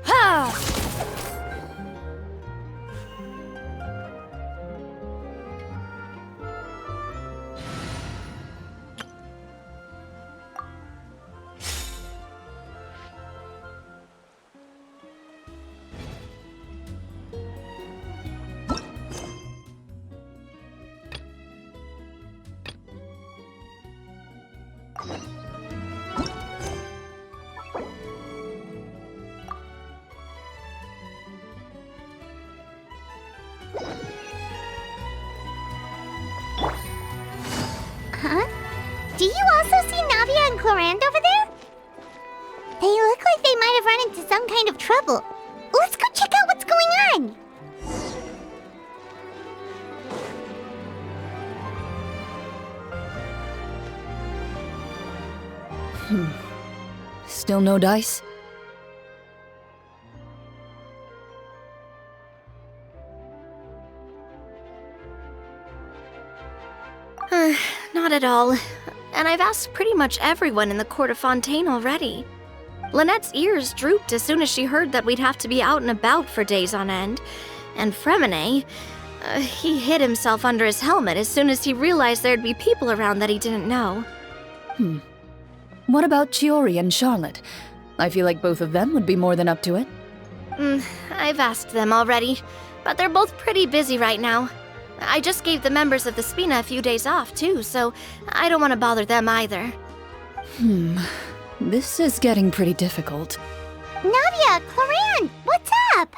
Ha! Huh? Do you also see Navia and clorinde over there? They look like they might have run into some kind of trouble. Let's go check out what's going on! Still no dice? Not at all. And I've asked pretty much everyone in the court of Fontaine already. Lynette's ears drooped as soon as she heard that we'd have to be out and about for days on end. And Fremine, he hid himself under his helmet as soon as he realized there'd be people around that he didn't know. What about Chiori and Charlotte? I feel like both of them would be more than up to it. I've asked them already, but they're both pretty busy right now. I just gave the members of the Spina a few days off, too, so I don't want to bother them either. This is getting pretty difficult. Navia, clorinde, what's up?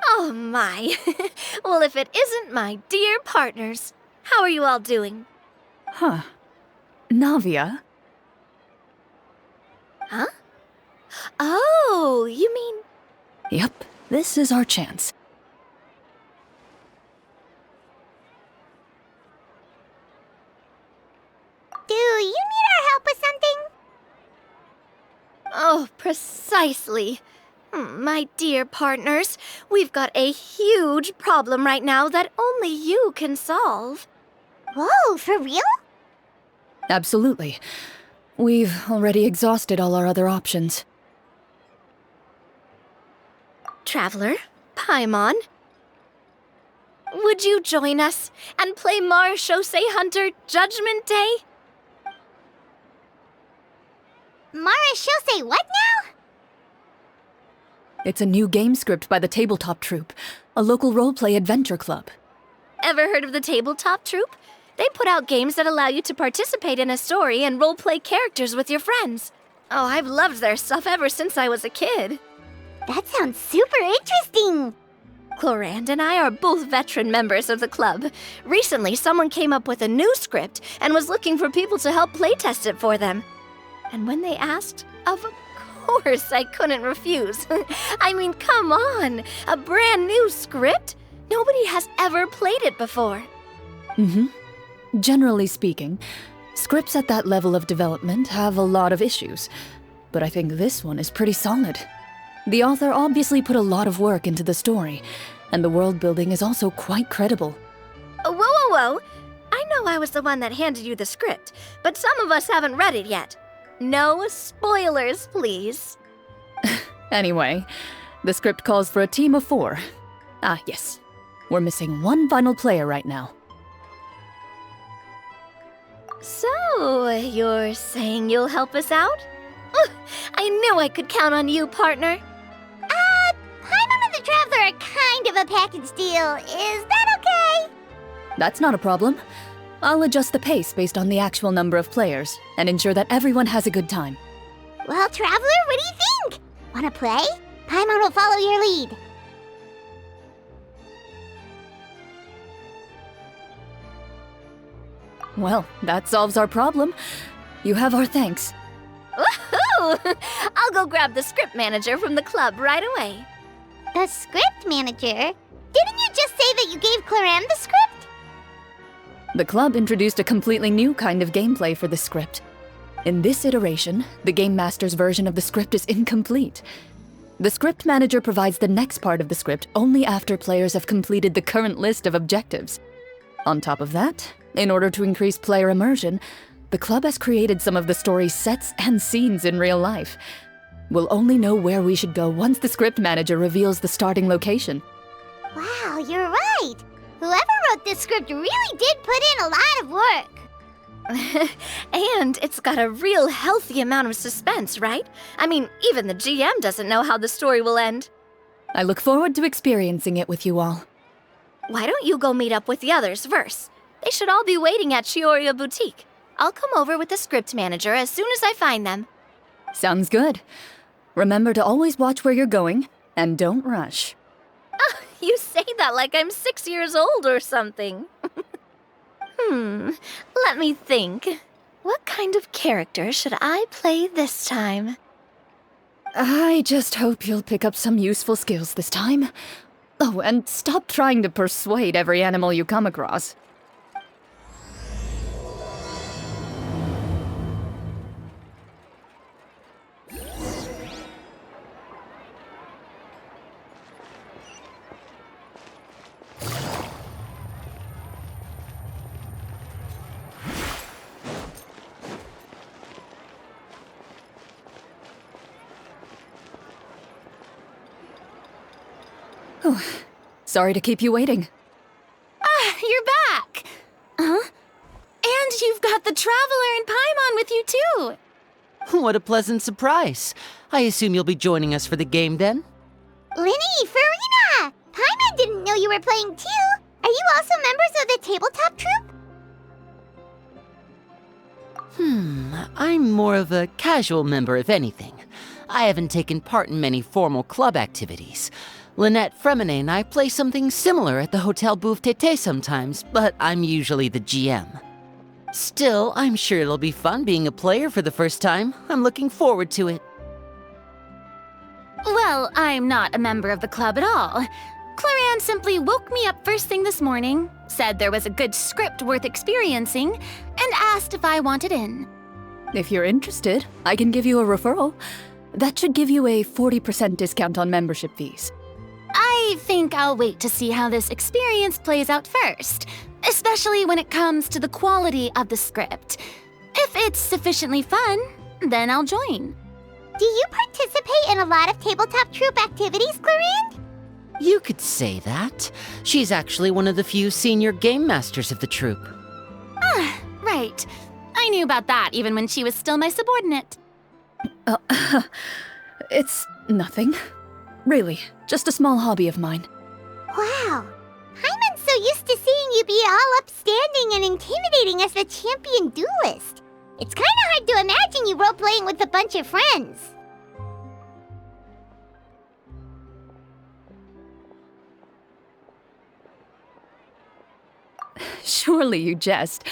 Oh my. Well, if it isn't my dear partners. How are you all doing? Huh. Navia? Huh? Oh, you mean... Yep, this is our chance. Do you need our help with something? Oh, precisely. My dear partners, we've got a huge problem right now that only you can solve. Whoa, for real? Absolutely. We've already exhausted all our other options. Traveler, Paimon, would you join us and play Marechaussee Hunter Judgment Day? Marechaussee what now? It's a new game script by the Tabletop Troupe, a local roleplay adventure club. Ever heard of the Tabletop Troupe? They put out games that allow you to participate in a story and roleplay characters with your friends. Oh, I've loved their stuff ever since I was a kid. That sounds super interesting. Clorinde and I are both veteran members of the club. Recently, someone came up with a new script and was looking for people to help playtest it for them. And when they asked, of course I couldn't refuse. I mean, come on, a brand new script? Nobody has ever played it before. Generally speaking, scripts at that level of development have a lot of issues, but I think this one is pretty solid. The author obviously put a lot of work into the story, and the world building is also quite credible. Whoa. I know I was the one that handed you the script, but some of us haven't read it yet. No spoilers, please. Anyway, the script calls for a team of 4. Ah, yes. We're missing one final player right now. So, you're saying you'll help us out? I knew I could count on you, partner. Paimon and the Traveler are kind of a package deal. Is that okay? That's not a problem. I'll adjust the pace based on the actual number of players and ensure that everyone has a good time. Well, Traveler, what do you think? Wanna play? Paimon will follow your lead. Well, that solves our problem. You have our thanks. Woohoo! I'll go grab the script manager from the club right away. The script manager? Didn't you just say that you gave clorinde the script? The club introduced a completely new kind of gameplay for the script. In this iteration, the Game Master's version of the script is incomplete. The script manager provides the next part of the script only after players have completed the current list of objectives. On top of that, In order to increase player immersion, the club has created some of the story's sets and scenes in real life. We'll only know where we should go once the script manager reveals the starting location. Wow, you're right. Whoever wrote this script really did put in a lot of work. And it's got a real healthy amount of suspense, right? I mean, even the GM doesn't know how the story will end. I look forward to experiencing it with you all. Why don't you go meet up with the others first? They should all be waiting at Chioria Boutique. I'll come over with the script manager as soon as I find them. Sounds good. Remember to always watch where you're going, and don't rush. You say that like I'm 6 years old or something. Let me think. What kind of character should I play this time? I just hope you'll pick up some useful skills this time. Oh, and stop trying to persuade every animal you come across. Oh, sorry to keep you waiting. You're back! Huh? And you've got the Traveler and Paimon with you, too! What a pleasant surprise. I assume you'll be joining us for the game then? Linny, Farina! Paimon didn't know you were playing too. Are you also members of the tabletop troupe? I'm more of a casual member, if anything. I haven't taken part in many formal club activities. Lynette Fremine and I play something similar at the Hotel Bouffe Tété sometimes, but I'm usually the GM. Still, I'm sure it'll be fun being a player for the first time. I'm looking forward to it. Well, I'm not a member of the club at all. Clorinde simply woke me up first thing this morning, said there was a good script worth experiencing, and asked if I wanted in. If you're interested, I can give you a referral. That should give you a 40% discount on membership fees. I think I'll wait to see how this experience plays out first, especially when it comes to the quality of the script. If it's sufficiently fun, then I'll join. Do you participate in a lot of tabletop troupe activities, Clorinde? You could say that. She's actually one of the few senior game masters of the troupe. Right. I knew about that even when she was still my subordinate. It's nothing. Really, just a small hobby of mine. Wow. Paimon's so used to seeing you be all upstanding and intimidating as the champion duelist. It's kinda hard to imagine you role-playing with a bunch of friends. Surely you jest.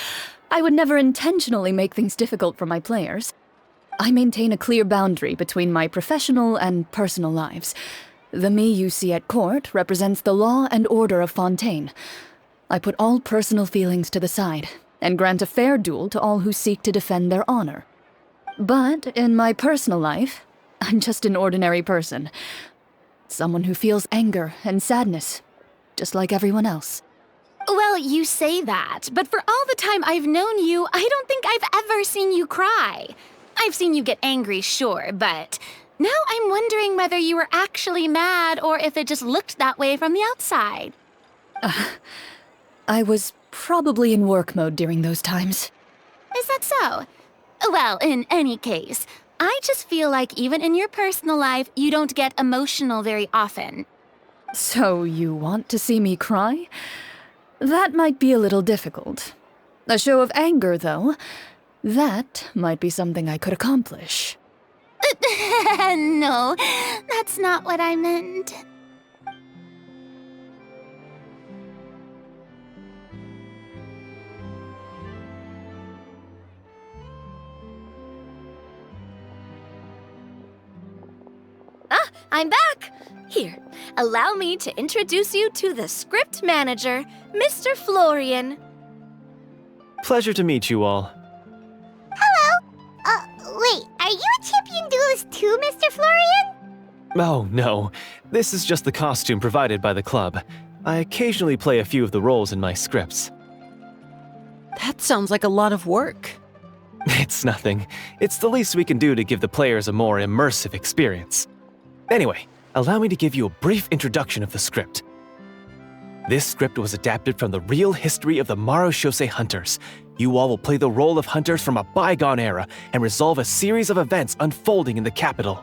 I would never intentionally make things difficult for my players. I maintain a clear boundary between my professional and personal lives. The me you see at court represents the law and order of Fontaine. I put all personal feelings to the side and grant a fair duel to all who seek to defend their honor. But in my personal life, I'm just an ordinary person. Someone who feels anger and sadness, just like everyone else. Well, you say that, but for all the time I've known you, I don't think I've ever seen you cry. I've seen you get angry, sure, but now I'm wondering whether you were actually mad or if it just looked that way from the outside. I was probably in work mode during those times. Is that so? Well, in any case, I just feel like even in your personal life, you don't get emotional very often. So you want to see me cry? That might be a little difficult. A show of anger, though, that might be something I could accomplish. No, that's not what I meant. I'm back! Here, allow me to introduce you to the script manager, Mr. Florian. Pleasure to meet you all. Wait, are you a champion duelist too, Mr. Florian? Oh, no. This is just the costume provided by the club. I occasionally play a few of the roles in my scripts. That sounds like a lot of work. It's nothing. It's the least we can do to give the players a more immersive experience. Anyway, allow me to give you a brief introduction of the script. This script was adapted from the real history of the Marashose hunters. You all will play the role of hunters from a bygone era and resolve a series of events unfolding in the capital.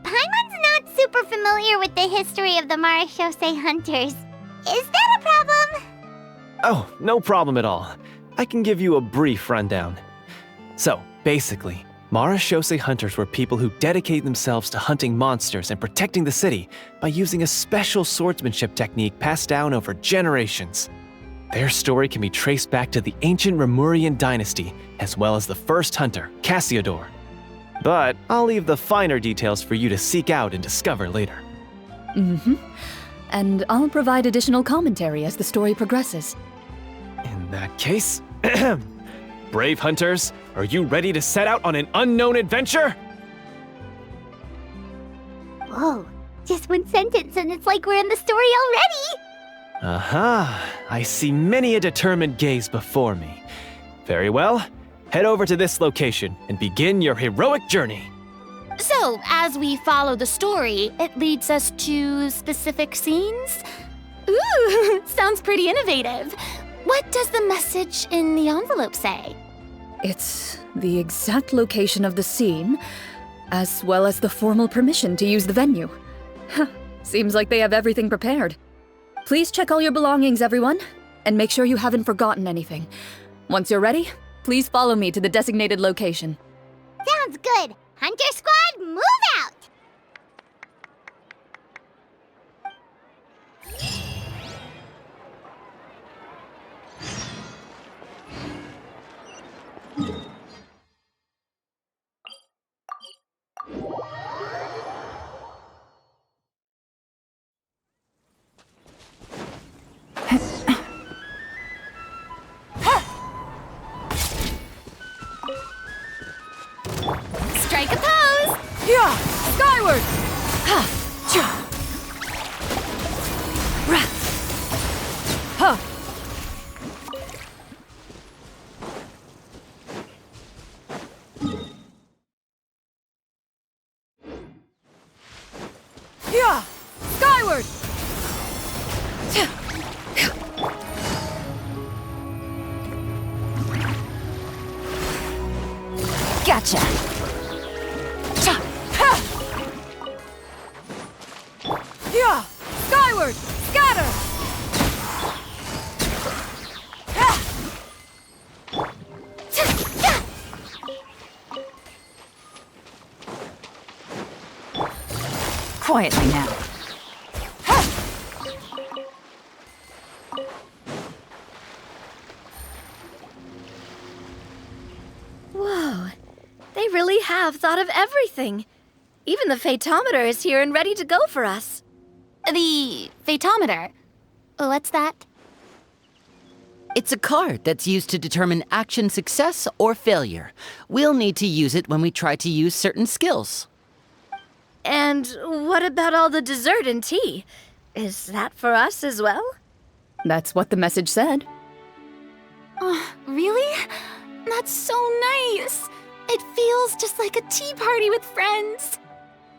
Paimon's not super familiar with the history of the Marashose hunters. Is that a problem? Oh, no problem at all. I can give you a brief rundown. So, basically, Marashose hunters were people who dedicated themselves to hunting monsters and protecting the city by using a special swordsmanship technique passed down over generations. Their story can be traced back to the ancient Remurian dynasty, as well as the first hunter, Cassiodor. But I'll leave the finer details for you to seek out and discover later. And I'll provide additional commentary as the story progresses. In that case, brave hunters, are you ready to set out on an unknown adventure? Whoa, just one sentence and it's like we're in the story already! Aha, I see many a determined gaze before me. Very well, head over to this location and begin your heroic journey. So, as we follow the story, it leads us to specific scenes? Ooh, sounds pretty innovative. What does the message in the envelope say? It's the exact location of the scene, as well as the formal permission to use the venue. Seems like they have everything prepared. Please check all your belongings, everyone, and make sure you haven't forgotten anything. Once you're ready, please follow me to the designated location. Sounds good! Hunter Squad, move out! Strike a pose! Yeah! Skyward! Ha! Cha! Ra! Ha! Yeah! Skyward! Gotcha! Cha! Ha! Yeah! Skyward! Scatter! Ha! Quietly now. Whoa, they really have thought of everything. Even the phaetometer is here and ready to go for us. The phaetometer? What's that? It's a card that's used to determine action success or failure. We'll need to use it when we try to use certain skills. And what about all the dessert and tea? Is that for us as well? That's what the message said. Really? That's so nice. It feels just like a tea party with friends.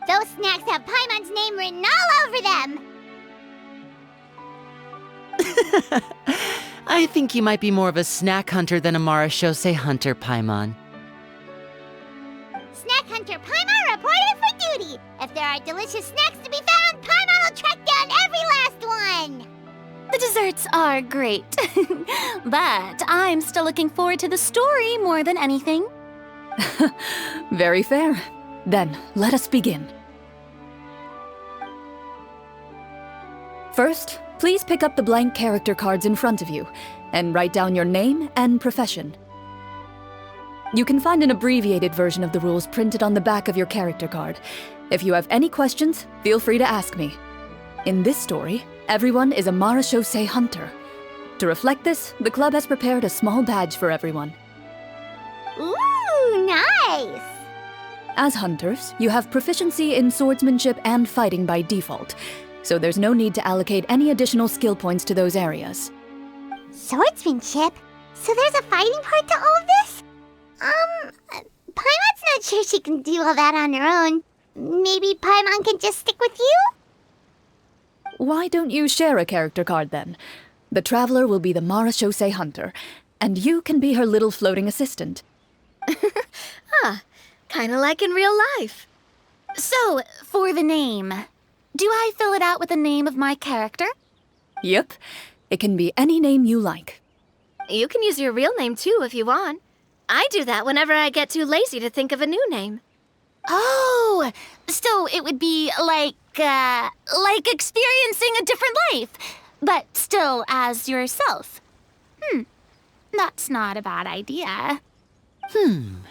Those snacks have Paimon's name written all over them! I think you might be more of a snack hunter than a Marashose hunter, Paimon. Snack Hunter Paimon reported for duty! If there are delicious snacks to be found, Paimon will track down every last one! The desserts are great, but I'm still looking forward to the story more than anything. Very fair. Then, let us begin. First, please pick up the blank character cards in front of you and write down your name and profession. You can find an abbreviated version of the rules printed on the back of your character card. If you have any questions, feel free to ask me. In this story, everyone is a Marashose hunter. To reflect this, the club has prepared a small badge for everyone. Ooh, nice! As hunters, you have proficiency in swordsmanship and fighting by default, so there's no need to allocate any additional skill points to those areas. Swordsmanship? So there's a fighting part to all of this? Paimon's not sure she can do all that on her own. Maybe Paimon can just stick with you? Why don't you share a character card then? The Traveler will be the Marachose Hunter, and you can be her little floating assistant. Kinda like in real life. So, for the name, do I fill it out with the name of my character? Yep, it can be any name you like. You can use your real name too if you want. I do that whenever I get too lazy to think of a new name. Oh, so it would be like experiencing a different life, but still as yourself. That's not a bad idea.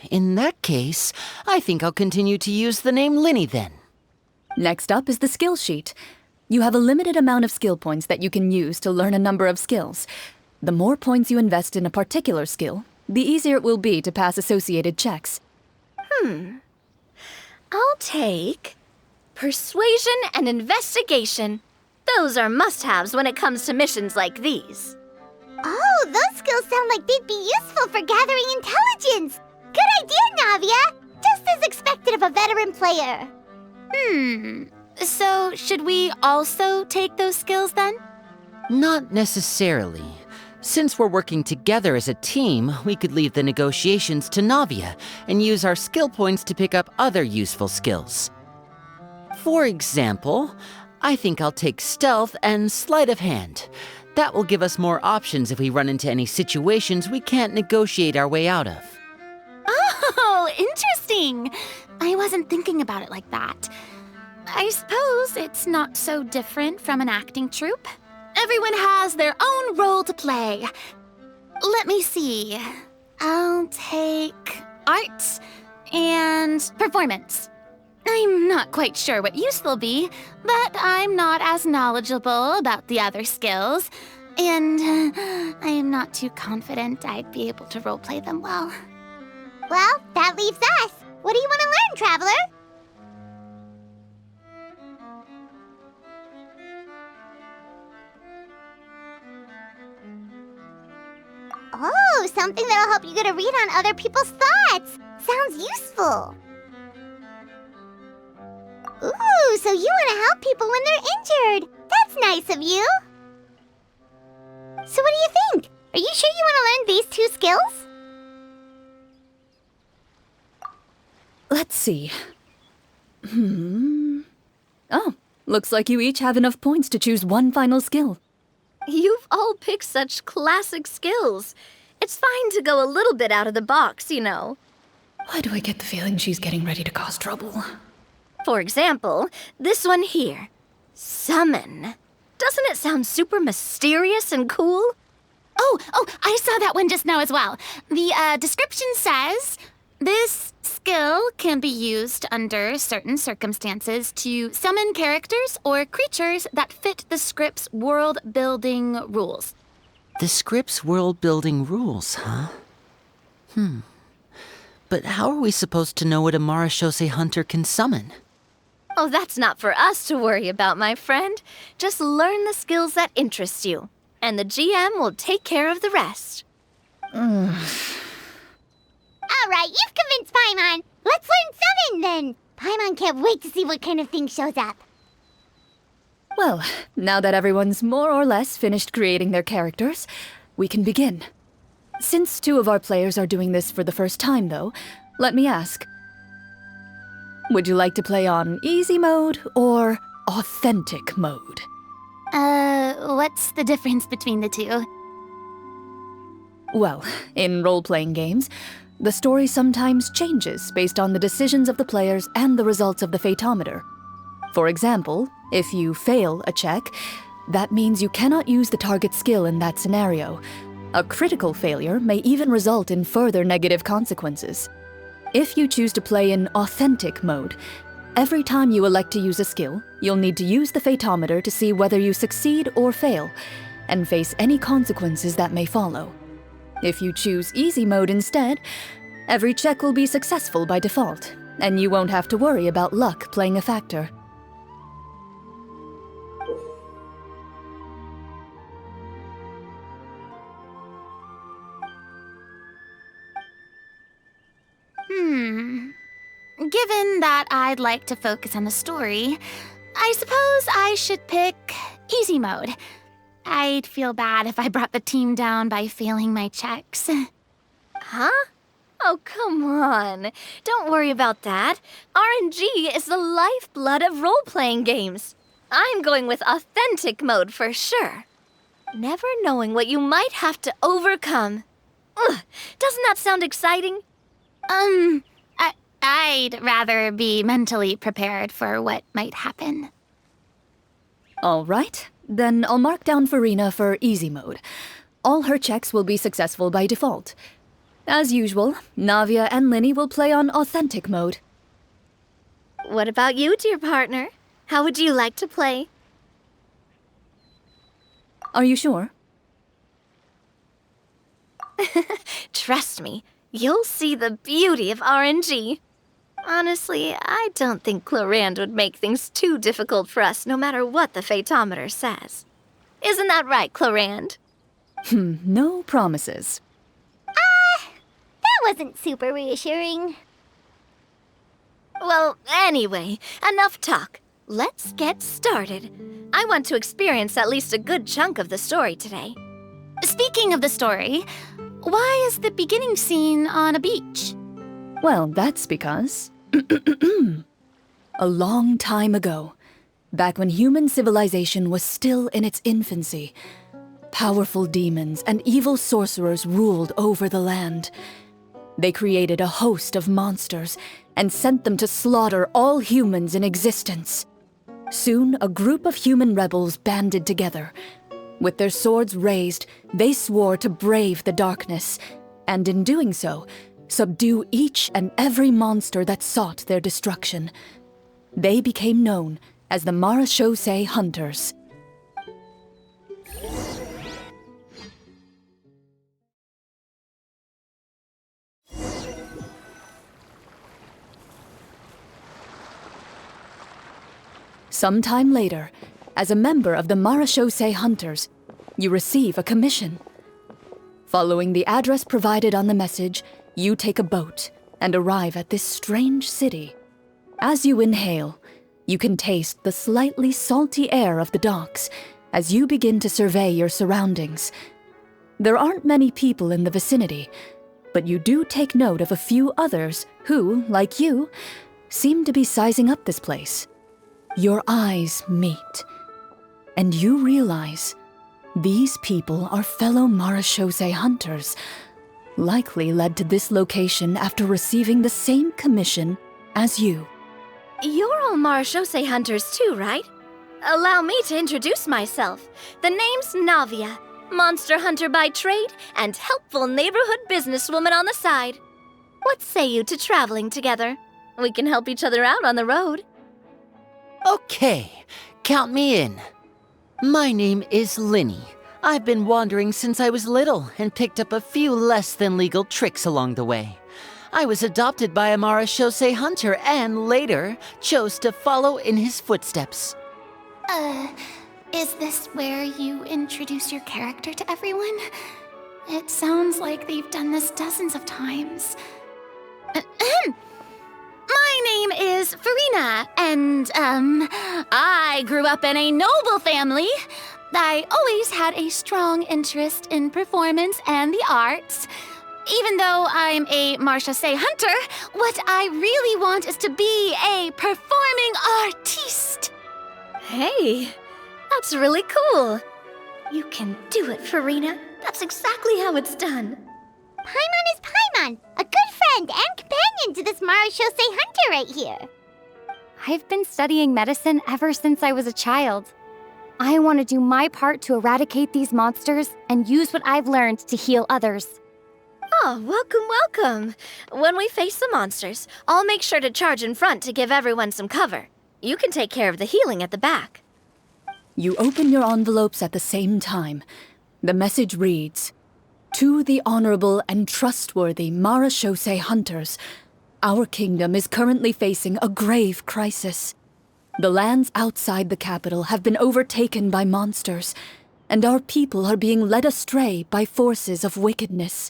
In that case, I think I'll continue to use the name Linny then. Next up is the skill sheet. You have a limited amount of skill points that you can use to learn a number of skills. The more points you invest in a particular skill, the easier it will be to pass associated checks. I'll take persuasion and investigation. Those are must-haves when it comes to missions like these. Oh, those skills sound like they'd be useful for gathering intelligence. Good idea, Navia. Just as expected of a veteran player. So should we also take those skills then? Not necessarily. Since we're working together as a team, we could leave the negotiations to Navia and use our skill points to pick up other useful skills. For example, I think I'll take stealth and sleight of hand. That will give us more options if we run into any situations we can't negotiate our way out of. Oh, interesting. I wasn't thinking about it like that. I suppose it's not so different from an acting troupe. Everyone has their own role to play. Let me see. I'll take arts and performance. I'm not quite sure what use they'll be, but I'm not as knowledgeable about the other skills, and I am not too confident I'd be able to roleplay them well. Well, that leaves us. What do you want to learn, Traveler? Oh, something that'll help you get a read on other people's thoughts. Sounds useful. Ooh, so you want to help people when they're injured. That's nice of you. So what do you think? Are you sure you want to learn these two skills? Let's see. Oh, looks like you each have enough points to choose one final skill. You've all picked such classic skills. It's fine to go a little bit out of the box, you know. Why do I get the feeling she's getting ready to cause trouble? For example, this one here. Summon. Doesn't it sound super mysterious and cool? Oh, I saw that one just now as well. The description says, this skill can be used under certain circumstances to summon characters or creatures that fit the script's world-building rules. The script's world-building rules, huh? But how are we supposed to know what a Marachose Hunter can summon? Oh, that's not for us to worry about, my friend. Just learn the skills that interest you, and the GM will take care of the rest. All right, you've convinced Paimon. Let's learn summon then. Paimon can't wait to see what kind of thing shows up. Well, now that everyone's more or less finished creating their characters, we can begin. Since two of our players are doing this for the first time, though, let me ask. Would you like to play on easy mode or authentic mode? What's the difference between the two? Well, in role-playing games, the story sometimes changes based on the decisions of the players and the results of the Fatometer. For example, if you fail a check, that means you cannot use the target skill in that scenario. A critical failure may even result in further negative consequences. If you choose to play in authentic mode, every time you elect to use a skill, you'll need to use the Fatometer to see whether you succeed or fail, and face any consequences that may follow. If you choose easy mode instead, every check will be successful by default, and you won't have to worry about luck playing a factor. given that I'd like to focus on the story, I suppose I should pick easy mode. I'd feel bad if I brought the team down by failing my checks. Huh? Oh, come on. Don't worry about that. RNG is the lifeblood of role-playing games. I'm going with authentic mode for sure. Never knowing what you might have to overcome. Ugh, doesn't that sound exciting? I'd rather be mentally prepared for what might happen. All right, then I'll mark down Farina for easy mode. All her checks will be successful by default. As usual, Navia and Linny will play on authentic mode. What about you, dear partner? How would you like to play? Are you sure? Trust me, you'll see the beauty of RNG. Honestly, I don't think clorinde would make things too difficult for us no matter what the phaetometer says. Isn't that right, clorinde? No promises. That wasn't super reassuring. Well, anyway, enough talk. Let's get started. I want to experience at least a good chunk of the story today. Speaking of the story, why is the beginning scene on a beach? Well, that's because... a long time ago, back when human civilization was still in its infancy, powerful demons and evil sorcerers ruled over the land. They created a host of monsters and sent them to slaughter all humans in existence. Soon, a group of human rebels banded together. With their swords raised, they swore to brave the darkness, and in doing so, subdue each and every monster that sought their destruction. They became known as the Marachose Hunters. Sometime later, as a member of the Marachose Hunters, you receive a commission. Following the address provided on the message, you take a boat and arrive at this strange city. As you inhale, you can taste the slightly salty air of the docks as you begin to survey your surroundings. There aren't many people in the vicinity, but you do take note of a few others who, like you, seem to be sizing up this place. Your eyes meet, and you realize these people are fellow Marachose hunters, likely led to this location after receiving the same commission as you. You're all Marachose hunters too, right? Allow me to introduce myself. The name's Navia, monster hunter by trade and helpful neighborhood businesswoman on the side. What say you to traveling together? We can help each other out on the road. Okay, count me in. My name is Linny. I've been wandering since I was little and picked up a few less than legal tricks along the way. I was adopted by a Marachose hunter and later chose to follow in his footsteps. Is this where you introduce your character to everyone? It sounds like they've done this dozens of times. My name is Farina, and, I grew up in a noble family. I always had a strong interest in performance and the arts. Even though I'm a Marachose hunter, what I really want is to be a performing artiste. Hey, that's really cool. You can do it, Farina. That's exactly how it's done. Paimon is Paimon, a good friend and companion to this Marachose hunter right here. I've been studying medicine ever since I was a child. I want to do my part to eradicate these monsters and use what I've learned to heal others. Oh, welcome. When we face the monsters, I'll make sure to charge in front to give everyone some cover. You can take care of the healing at the back. You open your envelopes at the same time. The message reads, "To the honorable and trustworthy Marachose hunters, our kingdom is currently facing a grave crisis. The lands outside the capital have been overtaken by monsters, and our people are being led astray by forces of wickedness.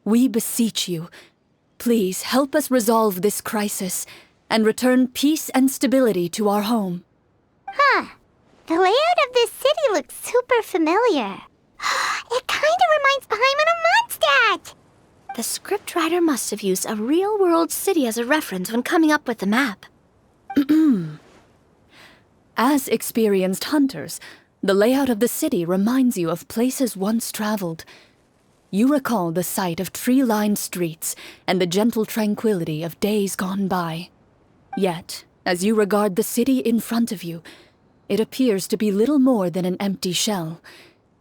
We beseech you, please help us resolve this crisis and return peace and stability to our home. Huh. The layout of this city looks super familiar. It kinda reminds Paimon of Mondstadt! The scriptwriter must have used a real-world city as a reference when coming up with the map. As experienced hunters, the layout of the city reminds you of places once traveled. You recall the sight of tree-lined streets and the gentle tranquility of days gone by. Yet, as you regard the city in front of you, it appears to be little more than an empty shell.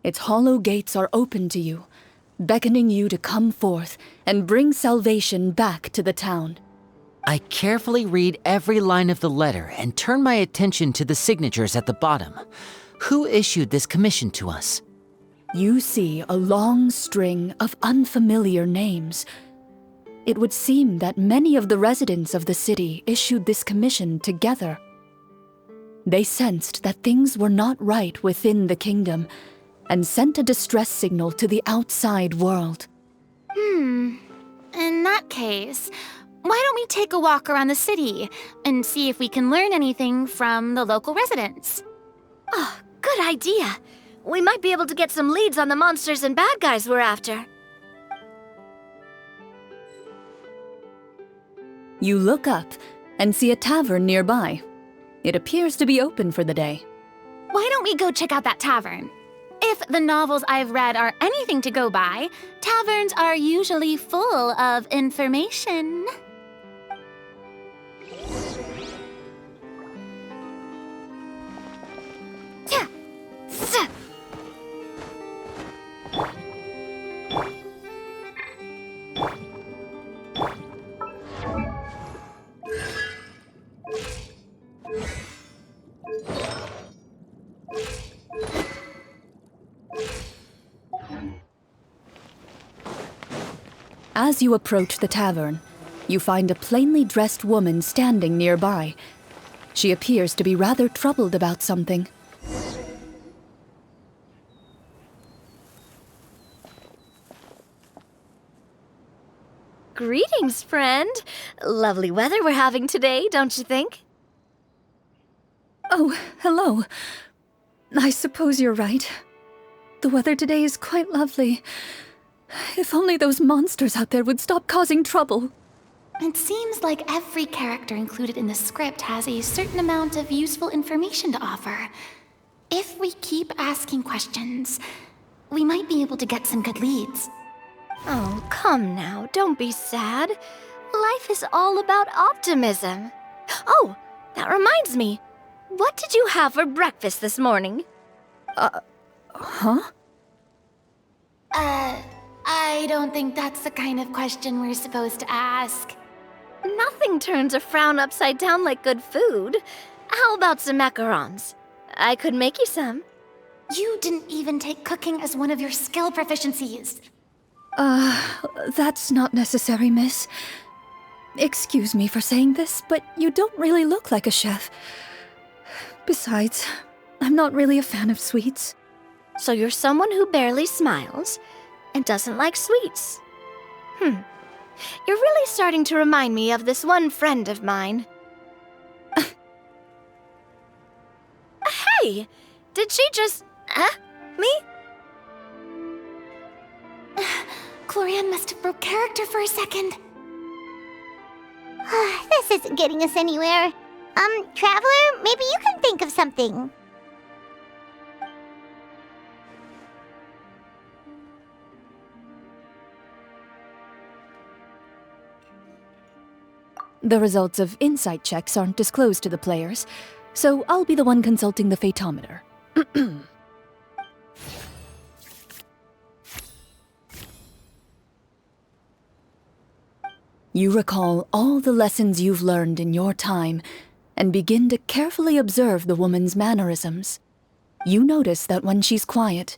Its hollow gates are open to you, beckoning you to come forth and bring salvation back to the town. I carefully read every line of the letter and turn my attention to the signatures at the bottom. Who issued this commission to us? You see a long string of unfamiliar names. It would seem that many of the residents of the city issued this commission together. They sensed that things were not right within the kingdom and sent a distress signal to the outside world. In that case, why don't we take a walk around the city and see if we can learn anything from the local residents? Oh, good idea. We might be able to get some leads on the monsters and bad guys we're after. You look up and see a tavern nearby. It appears to be open for the day. Why don't we go check out that tavern? If the novels I've read are anything to go by, taverns are usually full of information. As you approach the tavern, you find a plainly dressed woman standing nearby. She appears to be rather troubled about something. Greetings, friend. Lovely weather we're having today, don't you think? Oh, hello. I suppose you're right. The weather today is quite lovely. If only those monsters out there would stop causing trouble. It seems like every character included in the script has a certain amount of useful information to offer. If we keep asking questions, we might be able to get some good leads. Oh, come now, don't be sad. Life is all about optimism. Oh, that reminds me. What did you have for breakfast this morning? Huh? I don't think that's the kind of question we're supposed to ask. Nothing turns a frown upside down like good food. How about some macarons? I could make you some. You didn't even take cooking as one of your skill proficiencies. That's not necessary, miss. Excuse me for saying this, but you don't really look like a chef. Besides, I'm not really a fan of sweets. So you're someone who barely smiles and doesn't like sweets. You're really starting to remind me of this one friend of mine. Hey! Did she just... me? Clorinde must have broke character for a second. This isn't getting us anywhere. Traveler, maybe you can think of something. The results of insight checks aren't disclosed to the players, so I'll be the one consulting the phaetometer. You recall all the lessons you've learned in your time and begin to carefully observe the woman's mannerisms. You notice that when she's quiet,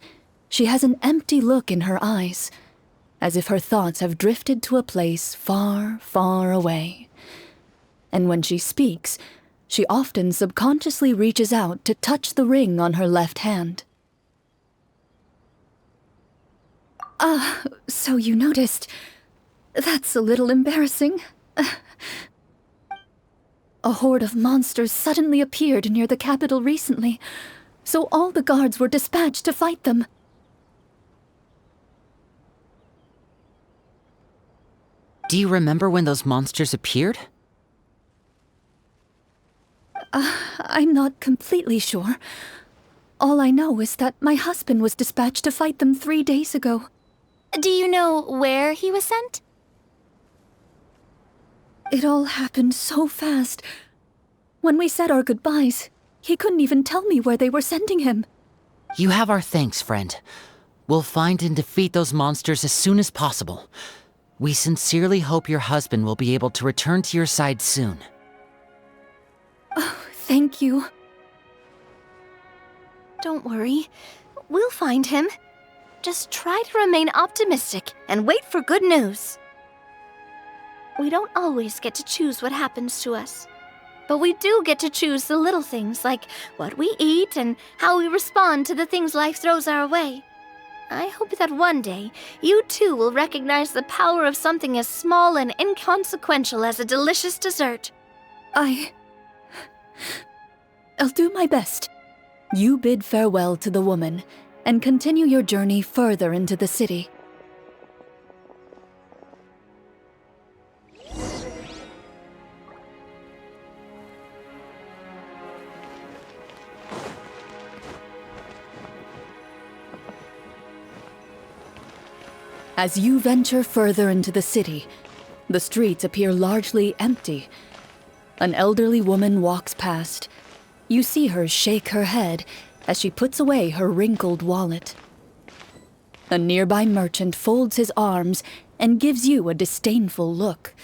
she has an empty look in her eyes, as if her thoughts have drifted to a place far, far away. And when she speaks, she often subconsciously reaches out to touch the ring on her left hand. So you noticed. That's a little embarrassing. A horde of monsters suddenly appeared near the capital recently, so all the guards were dispatched to fight them. Do you remember when those monsters appeared? I'm not completely sure. All I know is that my husband was dispatched to fight them 3 days ago. Do you know where he was sent? It all happened so fast. When we said our goodbyes, he couldn't even tell me where they were sending him. You have our thanks, friend. We'll find and defeat those monsters as soon as possible. We sincerely hope your husband will be able to return to your side soon. Oh, thank you. Don't worry. We'll find him. Just try to remain optimistic and wait for good news. We don't always get to choose what happens to us. But we do get to choose the little things like what we eat and how we respond to the things life throws our way. I hope that one day, you too will recognize the power of something as small and inconsequential as a delicious dessert. I'll do my best. You bid farewell to the woman and continue your journey further into the city. As you venture further into the city, the streets appear largely empty. An elderly woman walks past. You see her shake her head as she puts away her wrinkled wallet. A nearby merchant folds his arms and gives you a disdainful look.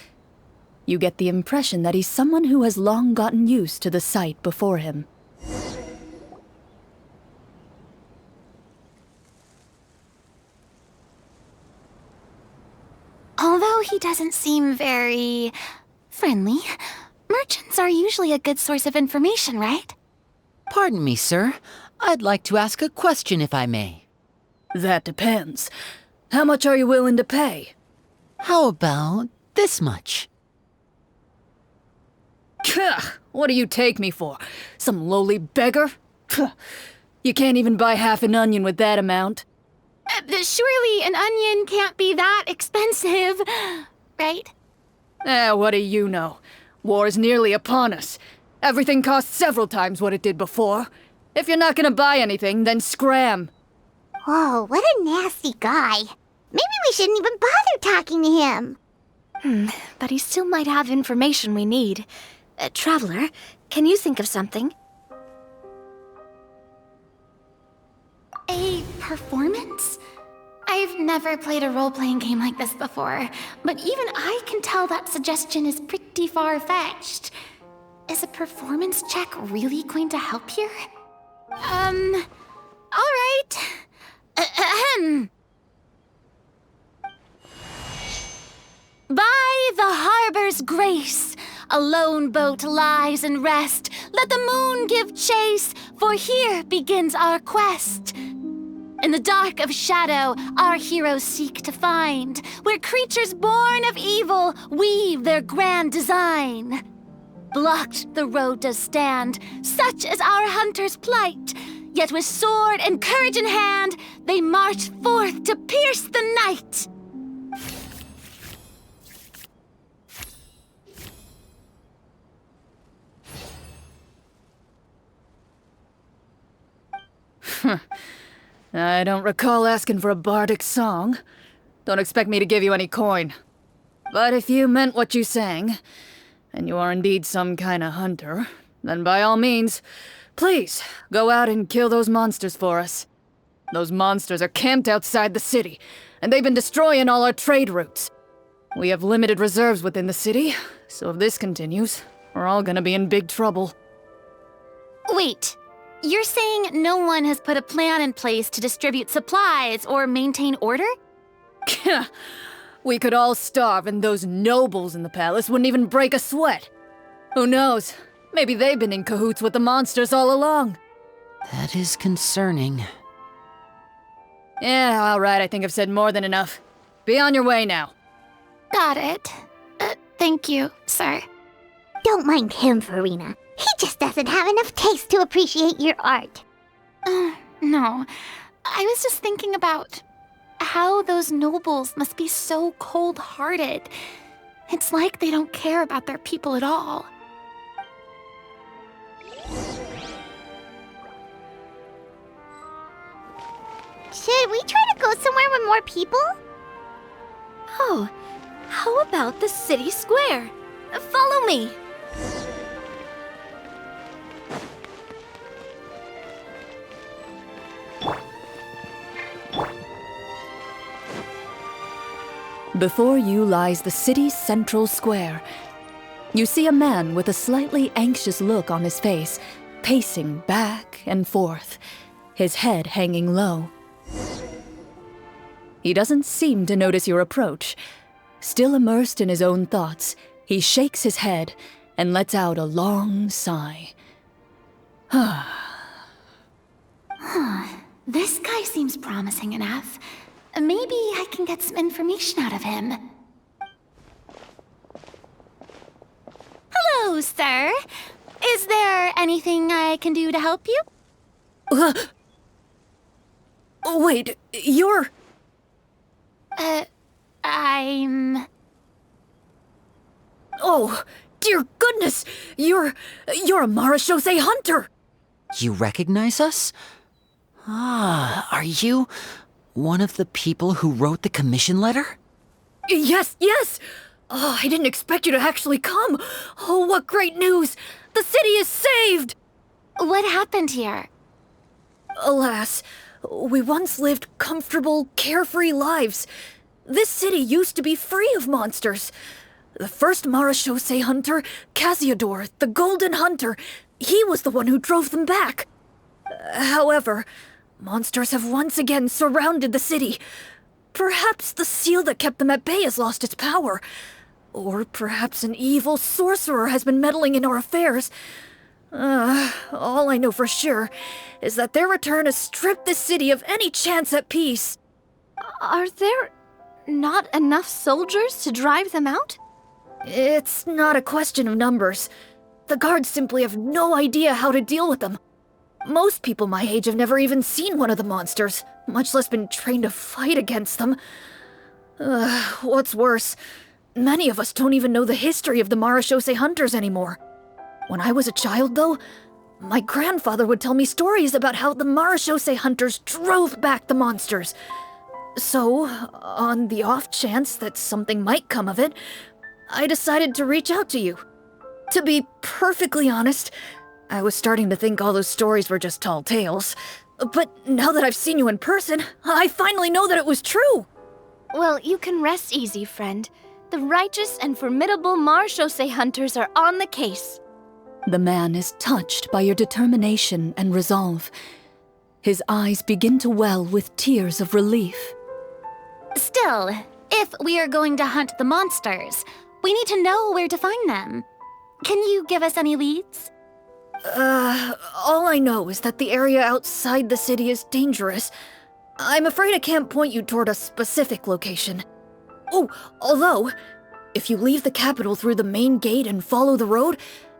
You get the impression that he's someone who has long gotten used to the sight before him. Although he doesn't seem very friendly, merchants are usually a good source of information, right? Pardon me, sir. I'd like to ask a question if I may. That depends. How much are you willing to pay? How about this much? What do you take me for? Some lowly beggar? You can't even buy half an onion with that amount. Surely an onion can't be that expensive, right? What do you know? War's nearly upon us. Everything costs several times what it did before. If you're not gonna buy anything, then scram. Whoa, what a nasty guy. Maybe we shouldn't even bother talking to him. But he still might have information we need. Traveler, can you think of something? A performance? I've never played a role-playing game like this before, but even I can tell that suggestion is pretty far-fetched. Is a performance check really going to help here? All right. Ahem. By the harbor's grace, a lone boat lies in rest. Let the moon give chase, for here begins our quest. In the dark of shadow, our heroes seek to find where creatures born of evil weave their grand design. Blocked the road does stand, such is our hunter's plight. Yet with sword and courage in hand, they march forth to pierce the night. I don't recall asking for a bardic song. Don't expect me to give you any coin. But if you meant what you sang, and you are indeed some kind of hunter, then by all means, please, go out and kill those monsters for us. Those monsters are camped outside the city, and they've been destroying all our trade routes. We have limited reserves within the city, so if this continues, we're all gonna be in big trouble. Wait, you're saying no one has put a plan in place to distribute supplies or maintain order? We could all starve and those nobles in the palace wouldn't even break a sweat. Who knows? Maybe they've been in cahoots with the monsters all along. That is concerning. Yeah, all right, I think I've said more than enough. Be on your way now. Got it. Thank you, sir. Don't mind him, Farina. He just doesn't have enough taste to appreciate your art. No. I was just thinking about how those nobles must be so cold-hearted. It's like they don't care about their people at all. Should we try to go somewhere with more people? Oh, how about the city square? Follow me. Before you lies the city's central square. You see a man with a slightly anxious look on his face, pacing back and forth, his head hanging low. He doesn't seem to notice your approach. Still immersed in his own thoughts, he shakes his head and lets out a long sigh. This guy seems promising enough. Maybe I can get some information out of him. Hello, sir. Is there anything I can do to help you? Wait, you're... I'm... Oh, dear goodness! You're a Marashose hunter! You recognize us? Ah, are you one of the people who wrote the commission letter? Yes! Oh, I didn't expect you to actually come! Oh, what great news! The city is saved! What happened here? Alas, we once lived comfortable, carefree lives. This city used to be free of monsters. The first Marashose hunter, Casiodor, the Golden Hunter, he was the one who drove them back. However, monsters have once again surrounded the city. Perhaps the seal that kept them at bay has lost its power. Or perhaps an evil sorcerer has been meddling in our affairs. All I know for sure is that their return has stripped the city of any chance at peace. Are there not enough soldiers to drive them out? It's not a question of numbers. The guards simply have no idea how to deal with them. Most people my age have never even seen one of the monsters, much less been trained to fight against them. What's worse, many of us don't even know the history of the Marashose hunters anymore. When I was a child, though, my grandfather would tell me stories about how the Marashose hunters drove back the monsters. So, on the off chance that something might come of it, I decided to reach out to you. To be perfectly honest, I was starting to think all those stories were just tall tales. But now that I've seen you in person, I finally know that it was true! Well, you can rest easy, friend. The righteous and formidable Marashose hunters are on the case. The man is touched by your determination and resolve. His eyes begin to well with tears of relief. Still, if we are going to hunt the monsters, we need to know where to find them. Can you give us any leads? All I know is that the area outside the city is dangerous. I'm afraid I can't point you toward a specific location. Oh, although, if you leave the capital through the main gate and follow the road,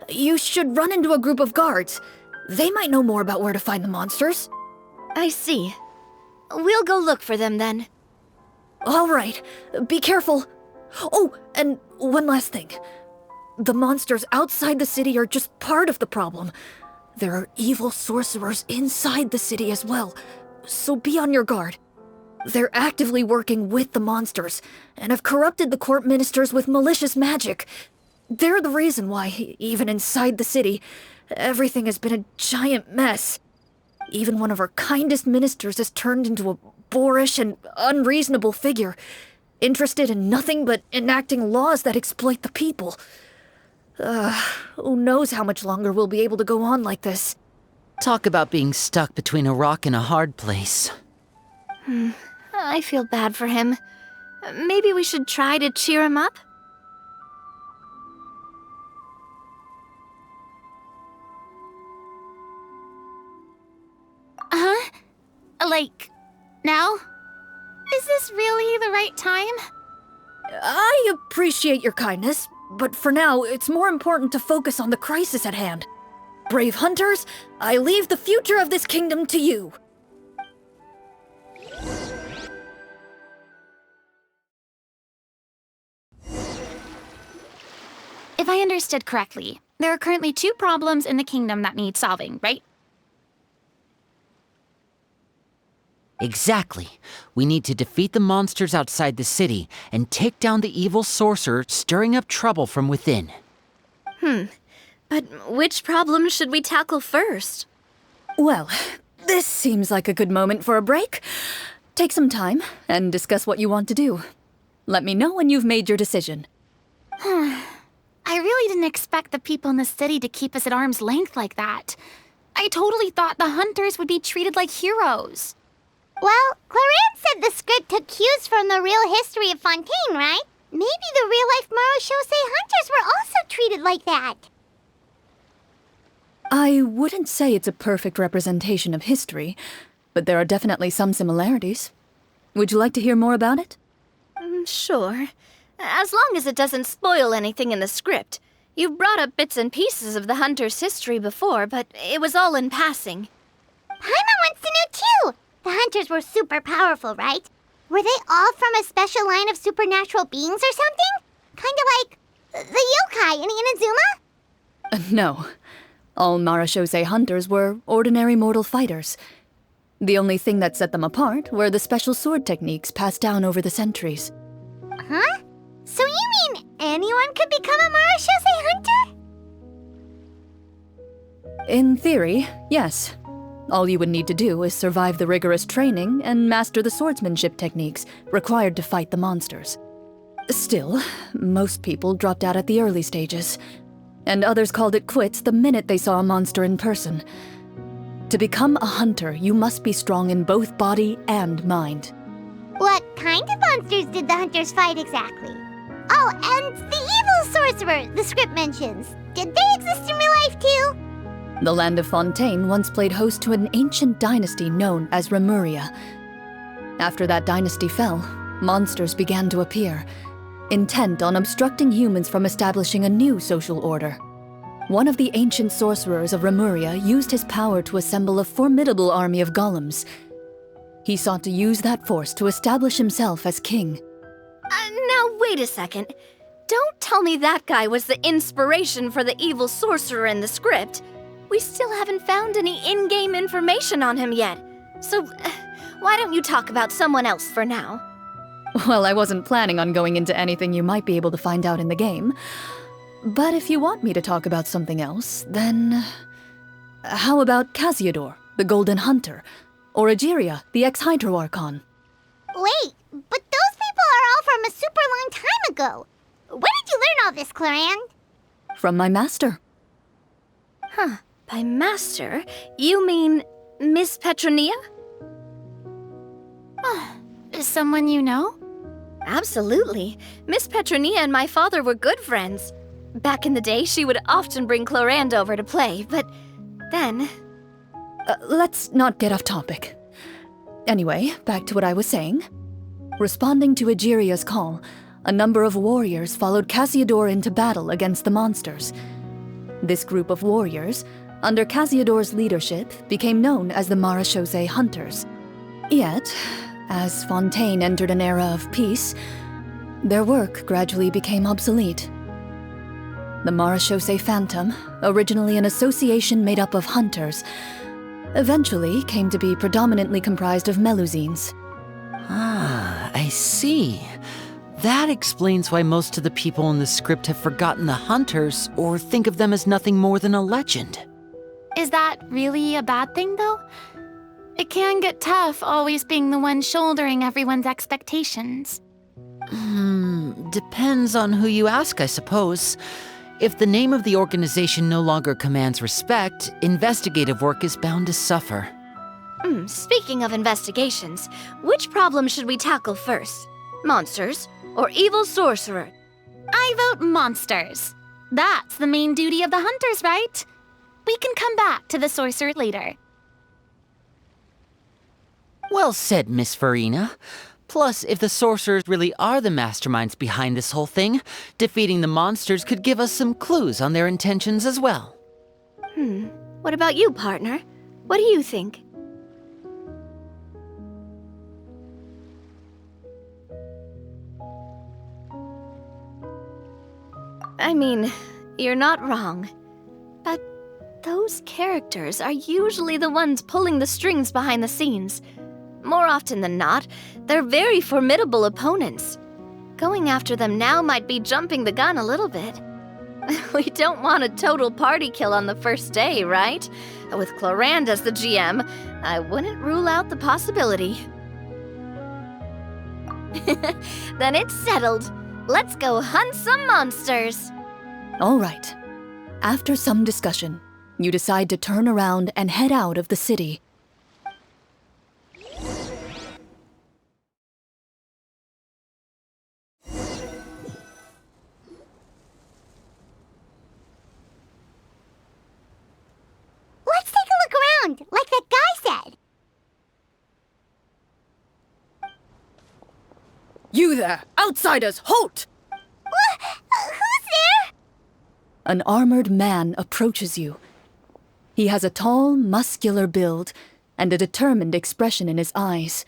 you should run into a group of guards. They might know more about where to find the monsters. I see. We'll go look for them then. All right, be careful. Oh, and one last thing. The monsters outside the city are just part of the problem. There are evil sorcerers inside the city as well, so be on your guard. They're actively working with the monsters, and have corrupted the court ministers with malicious magic. They're the reason why, even inside the city, everything has been a giant mess. Even one of our kindest ministers has turned into a boorish and unreasonable figure, interested in nothing but enacting laws that exploit the people. Who knows how much longer we'll be able to go on like this. Talk about being stuck between a rock and a hard place. I feel bad for him. Maybe we should try to cheer him up? Like, now? Is this really the right time? I I appreciate your kindness, but for now, it's more important to focus on the crisis at hand. Brave hunters, I leave the future of this kingdom to you. If I understood correctly, there are currently 2 problems in the kingdom that need solving, right? Exactly. We need to defeat the monsters outside the city and take down the evil sorcerer stirring up trouble from within. But which problem should we tackle first? Well, this seems like a good moment for a break. Take some time and discuss what you want to do. Let me know when you've made your decision. I really didn't expect the people in the city to keep us at arm's length like that. I totally thought the hunters would be treated like heroes. Well, Clorinde said the script took cues from the real history of Fontaine, right? Maybe the real-life Marachose hunters were also treated like that. I wouldn't say it's a perfect representation of history, but there are definitely some similarities. Would you like to hear more about it? Sure. As long as it doesn't spoil anything in the script. You brought up bits and pieces of the hunter's history before, but it was all in passing. Paimon wants to know too! The hunters were super powerful, right? Were they all from a special line of supernatural beings or something? Kind of like the yokai in Inazuma? No. All Marachose hunters were ordinary mortal fighters. The only thing that set them apart were the special sword techniques passed down over the centuries. Huh? So you mean anyone could become a Marachose hunter? In theory, yes. All you would need to do is survive the rigorous training and master the swordsmanship techniques required to fight the monsters. Still, most people dropped out at the early stages, and others called it quits the minute they saw a monster in person. To become a hunter, you must be strong in both body and mind. What kind of monsters did the hunters fight exactly? Oh, and the evil sorcerer the script mentions. Did they exist in real life too? The land of Fontaine once played host to an ancient dynasty known as Remuria. After that dynasty fell, monsters began to appear, intent on obstructing humans from establishing a new social order. One of the ancient sorcerers of Remuria used his power to assemble a formidable army of golems. He sought to use that force to establish himself as king. Now wait a second. Don't tell me that guy was the inspiration for the evil sorcerer in the script. We still haven't found any in-game information on him yet. So, why don't you talk about someone else for now? Well, I wasn't planning on going into anything you might be able to find out in the game. But if you want me to talk about something else, then... How about Casiodor, the Golden Hunter? Or Egeria, the ex-Hydro Archon? Wait, but those people are all from a super long time ago. Where did you learn all this, Clorinde? From my master. By master, you mean Miss Petronia? Is someone you know? Absolutely. Miss Petronia and my father were good friends. Back in the day, she would often bring Clorinde over to play, but then... Let's not get off topic. Anyway, back to what I was saying. Responding to Egeria's call, a number of warriors followed Casiodor into battle against the monsters. This group of warriors, under Casiodor's leadership, became known as the Marachose Hunters. Yet, as Fontaine entered an era of peace, their work gradually became obsolete. The Marachose Phantom, originally an association made up of hunters, eventually came to be predominantly comprised of Melusines. Ah, I see. That explains why most of the people in the script have forgotten the hunters or think of them as nothing more than a legend. Is that really a bad thing, though? It can get tough always being the one shouldering everyone's expectations. Depends on who you ask, I suppose. If the name of the organization no longer commands respect, investigative work is bound to suffer. Speaking of investigations, which problem should we tackle first? Monsters or evil sorcerer? I vote monsters. That's the main duty of the hunters, right? We can come back to the sorcerer later. Well said, Miss Farina. Plus, if the sorcerers really are the masterminds behind this whole thing, defeating the monsters could give us some clues on their intentions as well. What about you, partner? What do you think? I mean, you're not wrong. But those characters are usually the ones pulling the strings behind the scenes. More often than not, they're very formidable opponents. Going after them now might be jumping the gun a little bit. We don't want a total party kill on the first day, right? With Clorinde as the GM, I wouldn't rule out the possibility. Then it's settled. Let's go hunt some monsters. All right. After some discussion, you decide to turn around and head out of the city. Let's take a look around, like that guy said. You there! Outsiders, halt! Who's there? An armored man approaches you. He has a tall, muscular build and a determined expression in his eyes.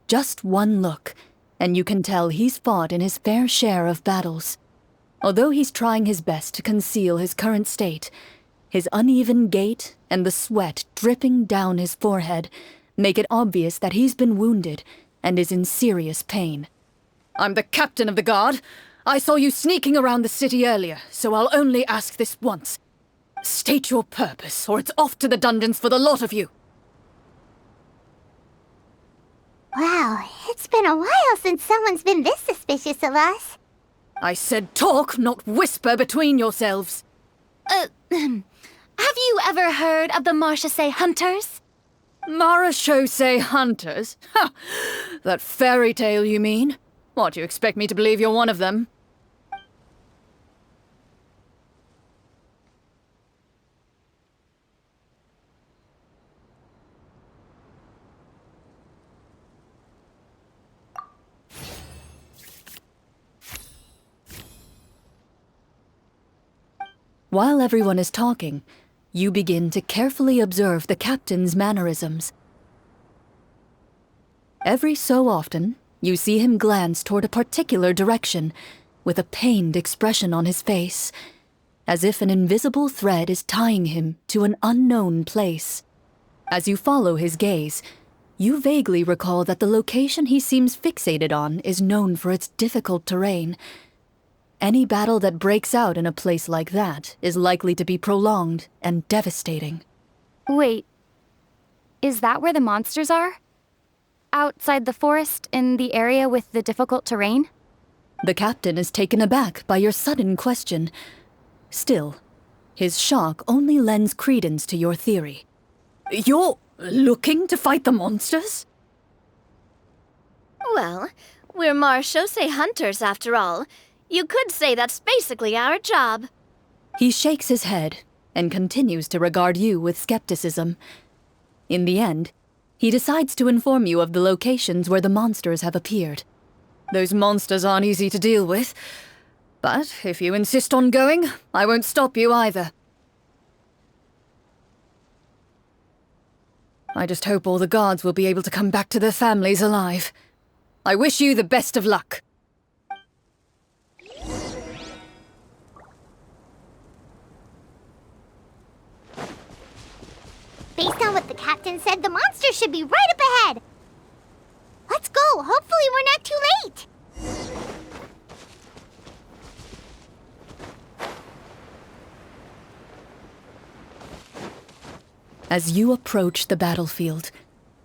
Just one look, and you can tell he's fought in his fair share of battles. Although he's trying his best to conceal his current state, his uneven gait and the sweat dripping down his forehead make it obvious that he's been wounded and is in serious pain. I'm the captain of the guard. I saw you sneaking around the city earlier, so I'll only ask this once. State your purpose, or it's off to the dungeons for the lot of you. Wow, it's been a while since someone's been this suspicious of us. I said talk, not whisper between yourselves. Have you ever heard of the Marchese Hunters? Marachose hunters? Ha! That fairy tale, you mean? What, you expect me to believe you're one of them? While everyone is talking, you begin to carefully observe the captain's mannerisms. Every so often, you see him glance toward a particular direction, with a pained expression on his face, as if an invisible thread is tying him to an unknown place. As you follow his gaze, you vaguely recall that the location he seems fixated on is known for its difficult terrain. Any battle that breaks out in a place like that is likely to be prolonged and devastating. Wait, is that where the monsters are? Outside the forest, in the area with the difficult terrain? The captain is taken aback by your sudden question. Still, his shock only lends credence to your theory. You're looking to fight the monsters? Well, we're Marchese Hunters after all. You could say that's basically our job. He shakes his head and continues to regard you with skepticism. In the end, he decides to inform you of the locations where the monsters have appeared. Those monsters aren't easy to deal with, but if you insist on going, I won't stop you either. I just hope all the guards will be able to come back to their families alive. I wish you the best of luck. Based on what the captain said, the monster should be right up ahead. Let's go. Hopefully we're not too late. As you approach the battlefield,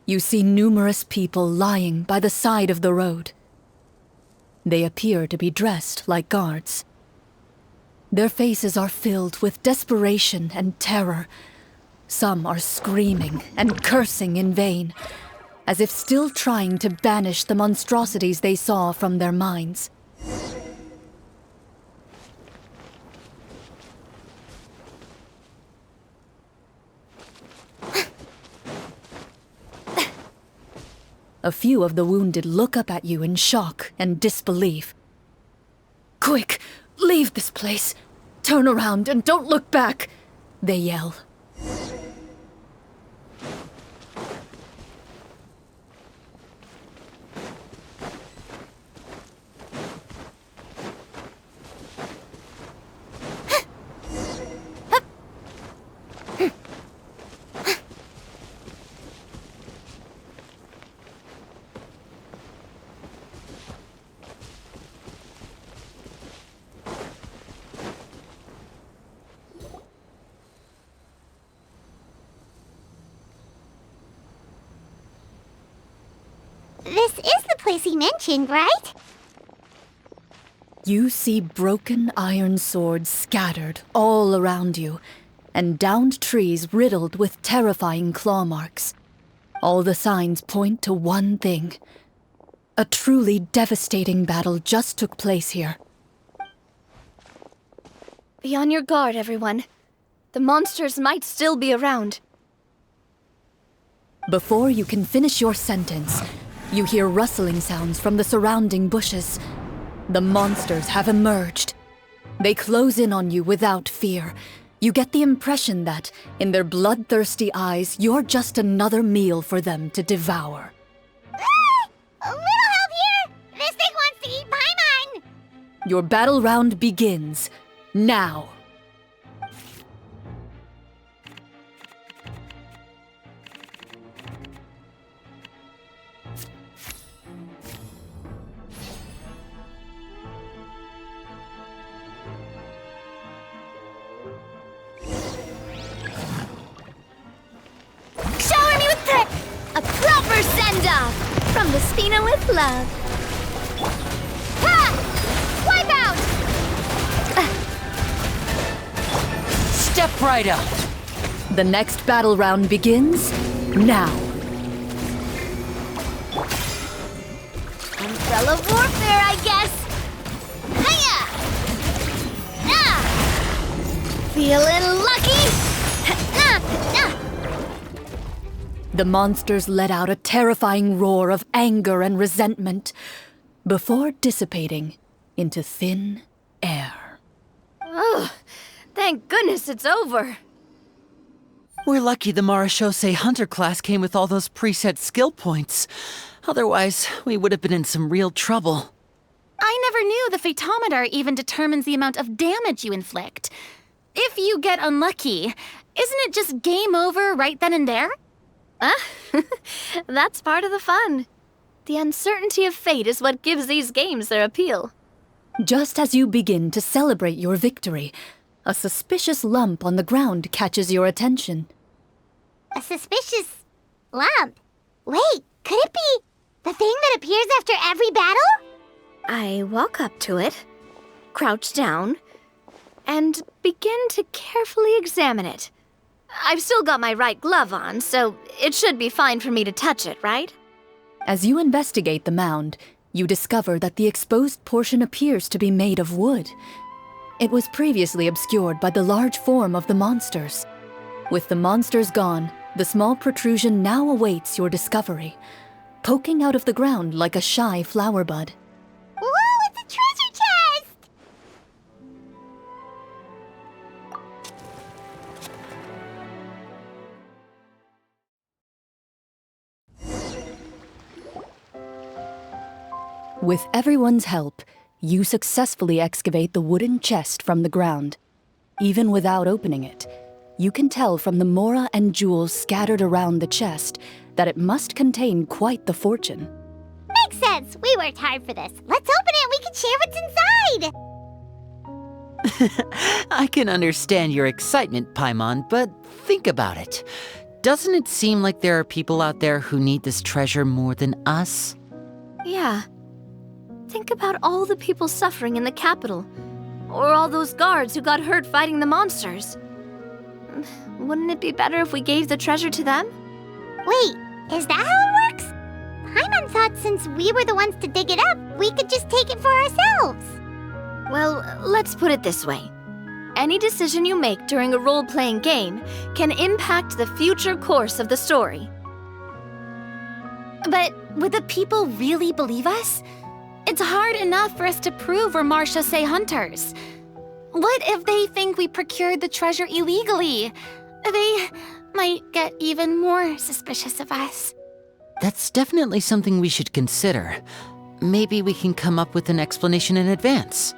you see numerous people lying by the side of the road. They appear to be dressed like guards. Their faces are filled with desperation and terror. Some are screaming and cursing in vain, as if still trying to banish the monstrosities they saw from their minds. A few of the wounded look up at you in shock and disbelief. "Quick, leave this place. Turn around and don't look back," they yell. This is the place he mentioned, right? You see broken iron swords scattered all around you, and downed trees riddled with terrifying claw marks. All the signs point to one thing. A truly devastating battle just took place here. Be on your guard, everyone. The monsters might still be around. Before you can finish your sentence, you hear rustling sounds from the surrounding bushes. The monsters have emerged. They close in on you without fear. You get the impression that, in their bloodthirsty eyes, you're just another meal for them to devour. A little help here! This thing wants to eat Paimon! Your battle round begins now. Shower me with a proper send-off from the Spina with love. Ha! Wipe out! Step right up! The next battle round begins now. Umbrella warfare, I guess. Hiya! Ah! Feeling lucky? The monsters let out a terrifying roar of anger and resentment before dissipating into thin air. Oh, thank goodness it's over. We're lucky the Marashose Hunter class came with all those preset skill points. Otherwise, we would have been in some real trouble. I never knew the phytometer even determines the amount of damage you inflict. If you get unlucky, isn't it just game over right then and there? That's part of the fun. The uncertainty of fate is what gives these games their appeal. Just as you begin to celebrate your victory, a suspicious lump on the ground catches your attention. A suspicious lump? Wait, could it be the thing that appears after every battle? I walk up to it, crouch down, and begin to carefully examine it. I've still got my right glove on, so it should be fine for me to touch it, right? As you investigate the mound, you discover that the exposed portion appears to be made of wood. It was previously obscured by the large form of the monsters. With the monsters gone, the small protrusion now awaits your discovery, poking out of the ground like a shy flower bud. Whoa, it's a treasure chest! With everyone's help, you successfully excavate the wooden chest from the ground. Even without opening it, you can tell from the mora and jewels scattered around the chest that it must contain quite the fortune. Makes sense. We worked hard for this. Let's open it and we can share what's inside. I can understand your excitement, Paimon, but think about it. Doesn't it seem like there are people out there who need this treasure more than us? Yeah. Think about all the people suffering in the capital, or all those guards who got hurt fighting the monsters. Wouldn't it be better if we gave the treasure to them? Wait, is that how it works? Paimon thought since we were the ones to dig it up, we could just take it for ourselves. Well, let's put it this way. Any decision you make during a role-playing game can impact the future course of the story. But would the people really believe us? It's hard enough for us to prove we're Marchese hunters. What if they think we procured the treasure illegally? They might get even more suspicious of us. That's definitely something we should consider. Maybe we can come up with an explanation in advance.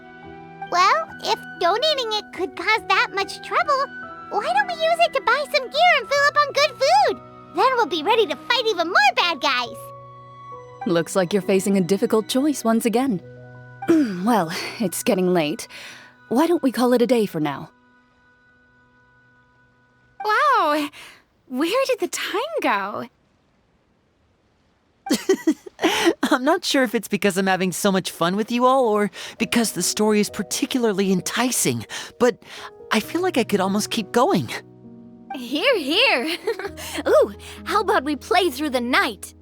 Well, if donating it could cause that much trouble, why don't we use it to buy some gear and fill up on good food? Then we'll be ready to fight even more bad guys. Looks like you're facing a difficult choice once again. Well, it's getting late. Why don't we call it a day for now? Wow, where did the time go? I'm not sure if it's because I'm having so much fun with you all or because the story is particularly enticing, but I feel like I could almost keep going. Here, here. Ooh, how about we play through the night?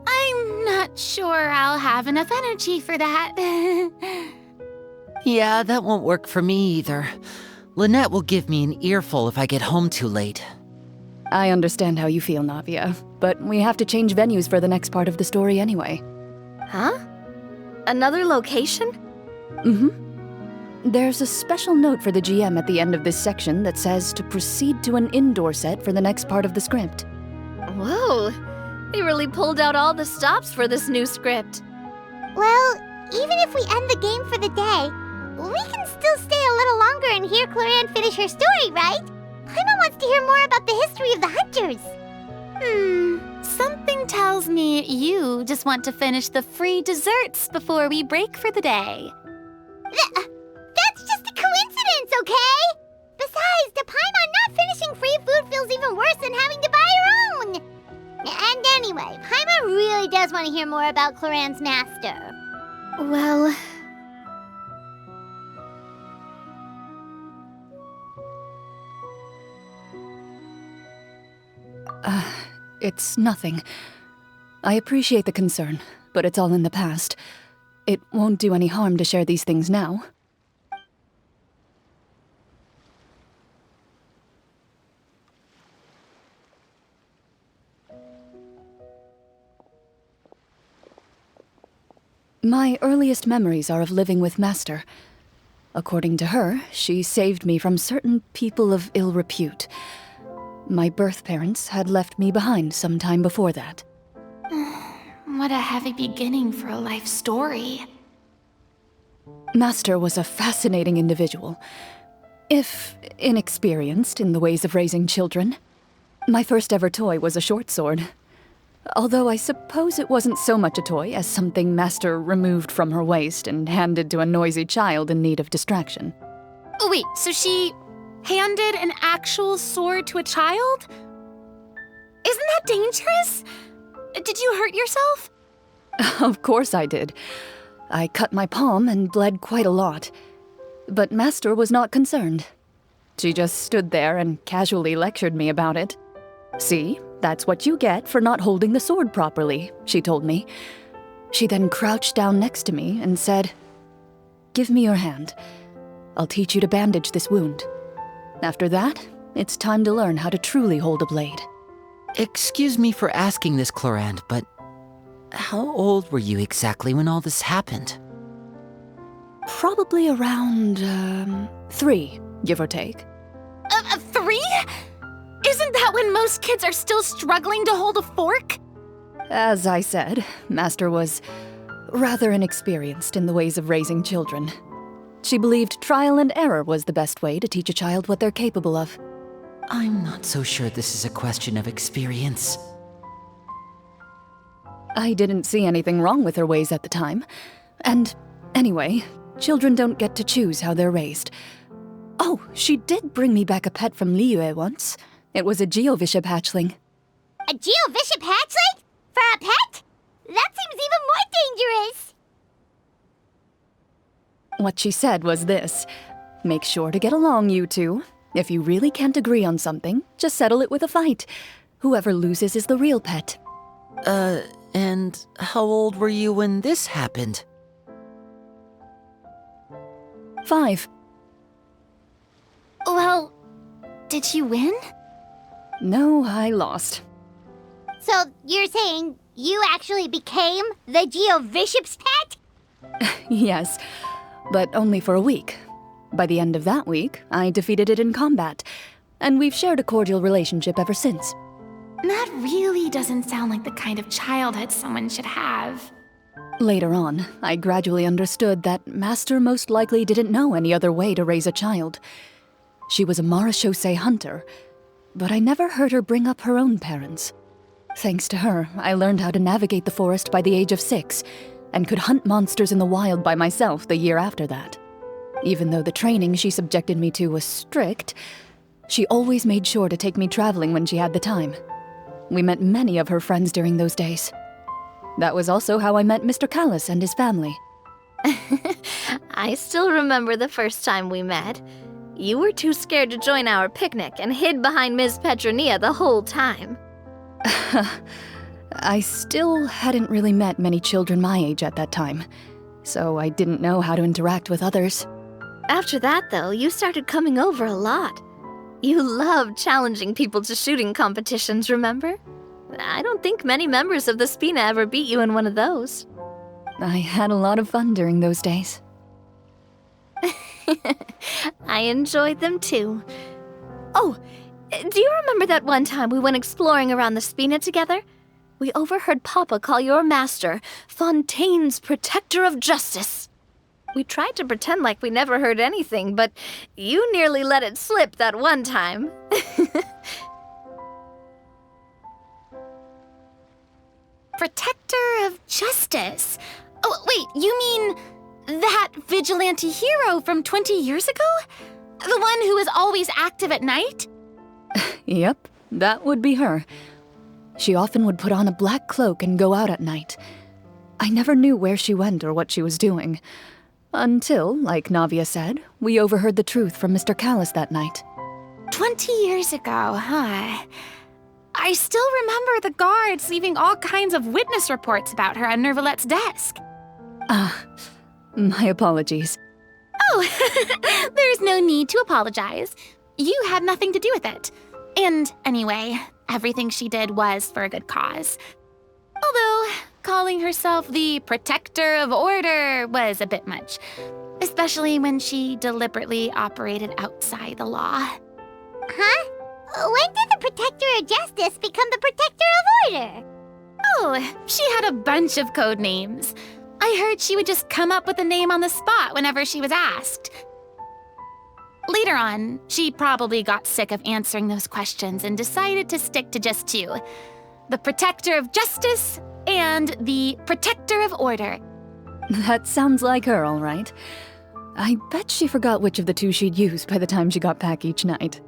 I'm not sure I'll have enough energy for that. Yeah, that won't work for me either. Lynette will give me an earful if I get home too late. I understand how you feel, Navia, but we have to change venues for the next part of the story anyway. Huh? Another location? There's a special note for the GM at the end of this section that says to proceed to an indoor set for the next part of the script. Whoa, they really pulled out all the stops for this new script. Well, even if we end the game for the day, we can still stay a little longer and hear Clorinde finish her story, right? Paimon wants to hear more about the history of the hunters. Something tells me you just want to finish the free desserts before we break for the day. That's just a coincidence, okay? Besides, to Paimon, not finishing free food feels even worse than having to buy her own. And anyway, Paimon really does want to hear more about Clorinde's master. Well... It's nothing. I appreciate the concern, but it's all in the past. It won't do any harm to share these things now. My earliest memories are of living with Master. According to her, she saved me from certain people of ill repute. My birth parents had left me behind some time before that. What a heavy beginning for a life story. Master was a fascinating individual, if inexperienced in the ways of raising children. My first ever toy was a short sword. Although I suppose it wasn't so much a toy as something Master removed from her waist and handed to a noisy child in need of distraction. Oh wait, so she handed an actual sword to a child? Isn't that dangerous? Did you hurt yourself? Of course I did. I cut my palm and bled quite a lot. But Master was not concerned. She just stood there and casually lectured me about it. See, that's what you get for not holding the sword properly, she told me. She then crouched down next to me and said, "Give me your hand. I'll teach you to bandage this wound. After that, it's time to learn how to truly hold a blade." Excuse me for asking this, Clorinde, but how old were you exactly when all this happened? Probably around, 3, give or take. 3? Isn't that when most kids are still struggling to hold a fork? As I said, Master was rather inexperienced in the ways of raising children. She believed trial and error was the best way to teach a child what they're capable of. I'm not so sure this is a question of experience. I didn't see anything wrong with her ways at the time. And anyway, children don't get to choose how they're raised. Oh, she did bring me back a pet from Liyue once. It was a Geovishap hatchling. A Geovishap hatchling? For a pet? That seems even more dangerous. What she said was this: make sure to get along, you two. If you really can't agree on something, just settle it with a fight. Whoever loses is the real pet. And how old were you when this happened? 5. Well, did you win? No, I lost. So you're saying you actually became the Geovishop's pet? Yes, but only for a week. By the end of that week, I defeated it in combat, and we've shared a cordial relationship ever since. That really doesn't sound like the kind of childhood someone should have. Later on, I gradually understood that Master most likely didn't know any other way to raise a child. She was a marechaussee hunter, but I never heard her bring up her own parents. Thanks to her, I learned how to navigate the forest by the age of 6, and could hunt monsters in the wild by myself the year after that. Even though the training she subjected me to was strict, she always made sure to take me traveling when she had the time. We met many of her friends during those days. That was also how I met Mr. Callis and his family. I still remember the first time we met. You were too scared to join our picnic and hid behind Ms. Petronia the whole time. I still hadn't really met many children my age at that time, so I didn't know how to interact with others. After that, though, you started coming over a lot. You loved challenging people to shooting competitions, remember? I don't think many members of the Spina ever beat you in one of those. I had a lot of fun during those days. I enjoyed them too. Oh, do you remember that one time we went exploring around the Spina together? We overheard Papa call your master Fontaine's Protector of Justice. We tried to pretend like we never heard anything, but you nearly let it slip that one time. Protector of Justice? Oh, wait, you mean that vigilante hero from 20 years ago? The one who is always active at night? Yep, that would be her. She often would put on a black cloak and go out at night. I never knew where she went or what she was doing. Until, like Navia said, we overheard the truth from Mr. Callis that night. 20 years ago, huh? I still remember the guards leaving all kinds of witness reports about her on Nervalette's desk. My apologies. Oh, there's no need to apologize. You had nothing to do with it. And anyway, everything she did was for a good cause. Although, calling herself the Protector of Order was a bit much, especially when she deliberately operated outside the law. Huh? When did the Protector of Justice become the Protector of Order? Oh, she had a bunch of code names. I heard she would just come up with a name on the spot whenever she was asked. Later on, she probably got sick of answering those questions and decided to stick to just 2. The Protector of Justice and the Protector of Order. That sounds like her, all right. I bet she forgot which of the 2 she'd use by the time she got back each night.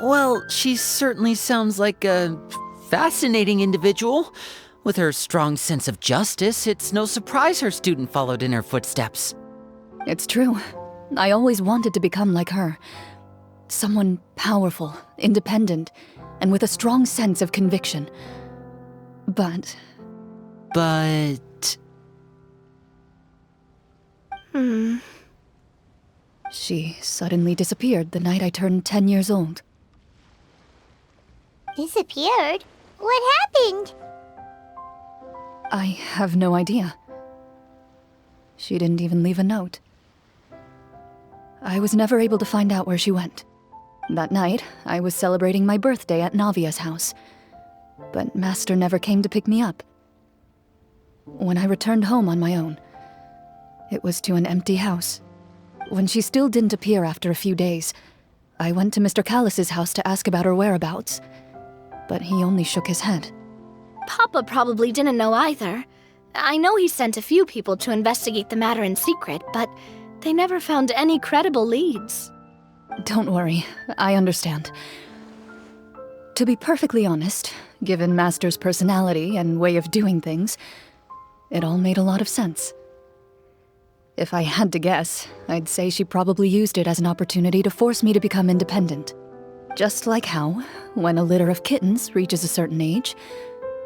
Well, she certainly sounds like a fascinating individual. With her strong sense of justice, it's no surprise her student followed in her footsteps. It's true. I always wanted to become like her. Someone powerful, independent, and with a strong sense of conviction. But... She suddenly disappeared the night I turned 10 years old. Disappeared? What happened? I have no idea. She didn't even leave a note. I was never able to find out where she went. That night, I was celebrating my birthday at Navia's house, but Master never came to pick me up. When I returned home on my own, it was to an empty house. When she still didn't appear after a few days, I went to Mr. Callis's house to ask about her whereabouts, but he only shook his head. Papa probably didn't know either. I know he sent a few people to investigate the matter in secret, but they never found any credible leads. Don't worry, I understand. To be perfectly honest, given Master's personality and way of doing things, it all made a lot of sense. If I had to guess, I'd say she probably used it as an opportunity to force me to become independent. Just like how, when a litter of kittens reaches a certain age,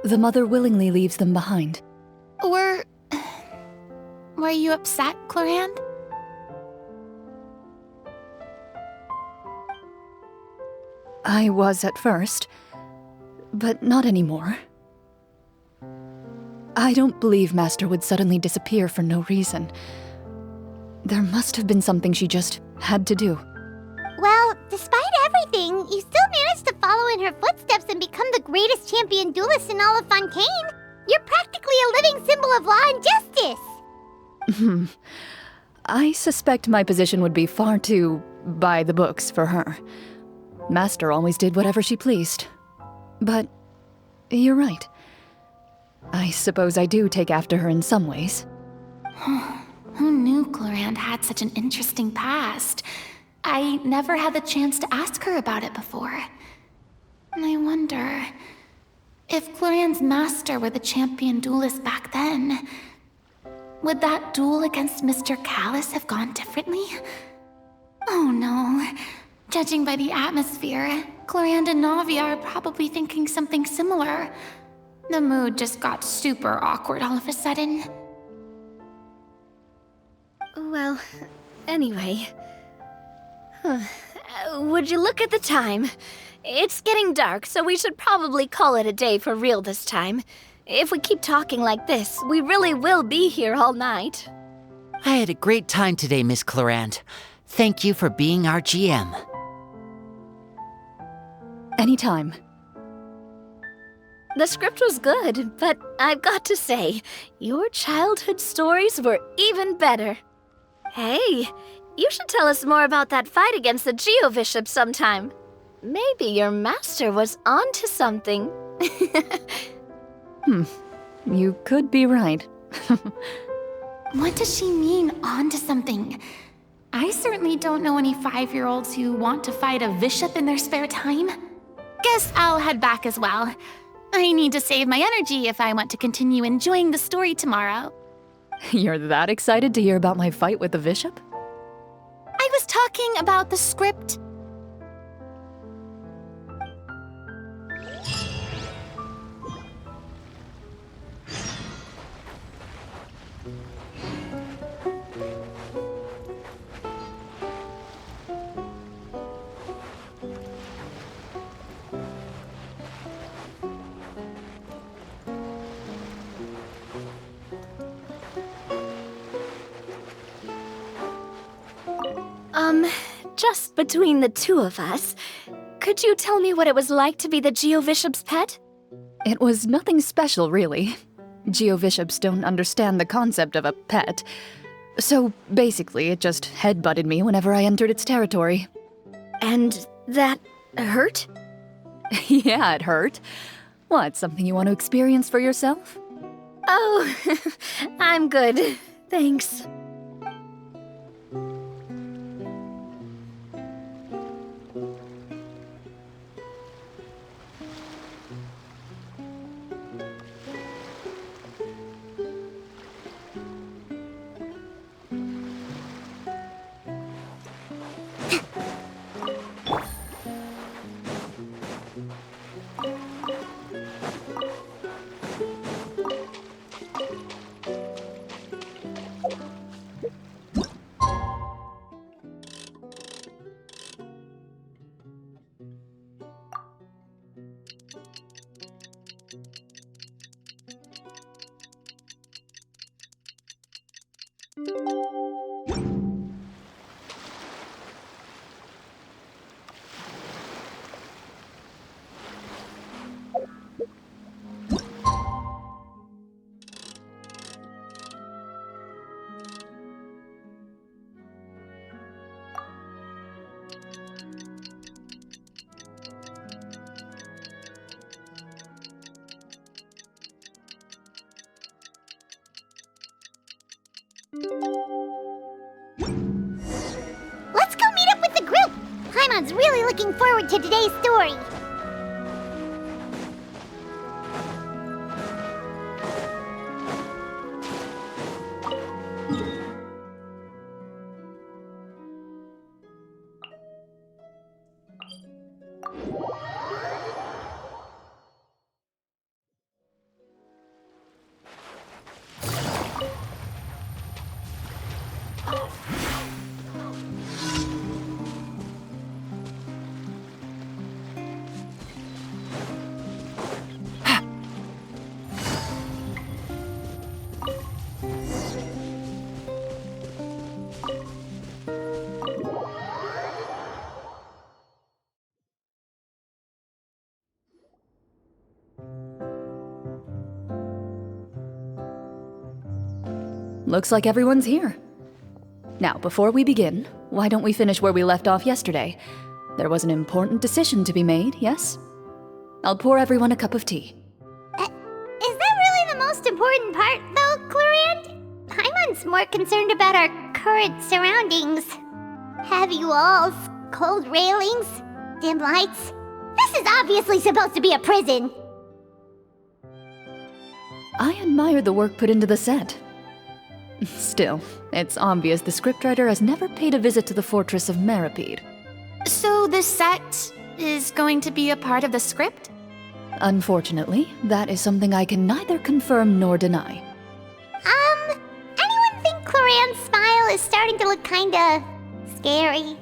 the mother willingly leaves them behind. Were you upset, Clorinde? I was at first, but not anymore. I don't believe Master would suddenly disappear for no reason. There must have been something she just had to do. Well, despite everything, you still managed to follow in her footsteps and become the greatest champion duelist in all of Fontaine. You're practically a living symbol of law and justice. I suspect my position would be far too by the books for her. Master always did whatever she pleased. But you're right. I suppose I do take after her in some ways. Who knew Clorinde had such an interesting past? I never had the chance to ask her about it before. I wonder if Clorinde's master were the champion duelist back then. Would that duel against Mr. Callus have gone differently? Oh no. Judging by the atmosphere, Clorinde and Navia are probably thinking something similar. The mood just got super awkward all of a sudden. Well, anyway. Would you look at the time? It's getting dark, so we should probably call it a day for real this time. If we keep talking like this, we really will be here all night. I had a great time today, Miss Clorinde. Thank you for being our GM. Anytime. The script was good, but I've got to say, your childhood stories were even better. Hey, you should tell us more about that fight against the Geovishop sometime. Maybe your master was onto something. You could be right. What does she mean, onto something? I certainly don't know any 5-year-olds who want to fight a bishop in their spare time. Guess I'll head back as well. I need to save my energy if I want to continue enjoying the story tomorrow. You're that excited to hear about my fight with the bishop? I was talking about the script. Just between the two of us, could you tell me what it was like to be the Geovishop's pet? It was nothing special, really. Geovishops don't understand the concept of a pet. So basically, it just headbutted me whenever I entered its territory. And that hurt? Yeah, it hurt. What, something you want to experience for yourself? Oh, I'm good. Thanks. Let's go meet up with the group! Paimon's really looking forward to today's story. looks like everyone's here. Now, before we begin, why don't we finish where we left off yesterday? There was an important decision to be made, yes? I'll pour everyone a cup of tea. Is that really the most important part, though, Clorinde? Paimon's more concerned about our current surroundings. Heavy walls, cold railings, dim lights. This is obviously supposed to be a prison. I admire the work put into the set. Still, it's obvious the scriptwriter has never paid a visit to the fortress of Meripede. So the set is going to be a part of the script? Unfortunately, that is something I can neither confirm nor deny. Anyone think Clorinde's smile is starting to look kinda scary?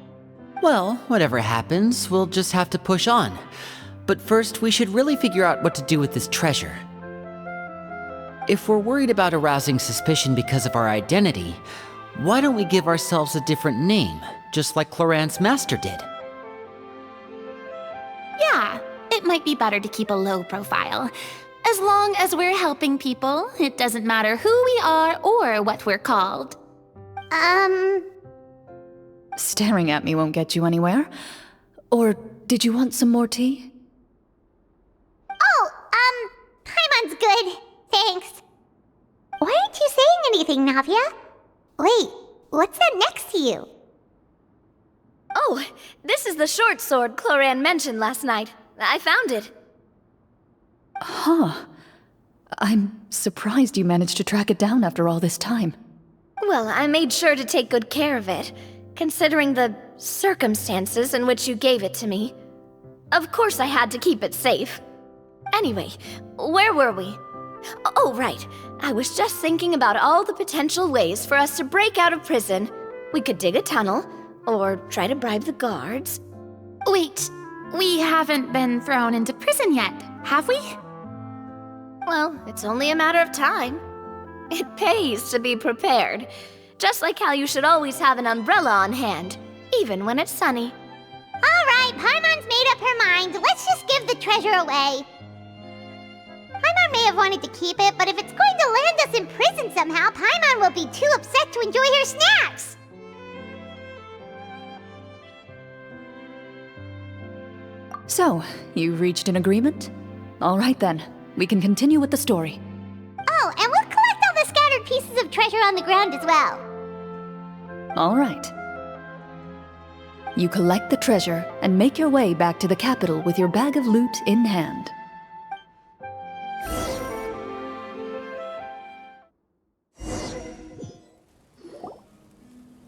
Well, whatever happens, we'll just have to push on. But first, we should really figure out what to do with this treasure. If we're worried about arousing suspicion because of our identity, why don't we give ourselves a different name, just like Clorinde's master did? Yeah, it might be better to keep a low profile. As long as we're helping people, it doesn't matter who we are or what we're called. Staring at me won't get you anywhere. Or did you want some more tea? Oh, Paimon's good. Thanks. Why aren't you saying anything, Navia? Wait, what's that next to you? Oh, this is the short sword Clorinde mentioned last night. I found it. Huh. I'm surprised you managed to track it down after all this time. Well, I made sure to take good care of it, considering the circumstances in which you gave it to me. Of course I had to keep it safe. Anyway, where were we? Oh, right. I was just thinking about all the potential ways for us to break out of prison. We could dig a tunnel, or try to bribe the guards. Wait, we haven't been thrown into prison yet, have we? Well, it's only a matter of time. It pays to be prepared. Just like how you should always have an umbrella on hand, even when it's sunny. Alright, Paimon's made up her mind. Let's just give the treasure away. Paimon may have wanted to keep it, but if it's going to land us in prison somehow, Paimon will be too upset to enjoy her snacks. So, you've reached an agreement? All right then, we can continue with the story. Oh, and we'll collect all the scattered pieces of treasure on the ground as well. All right. You collect the treasure and make your way back to the capital with your bag of loot in hand.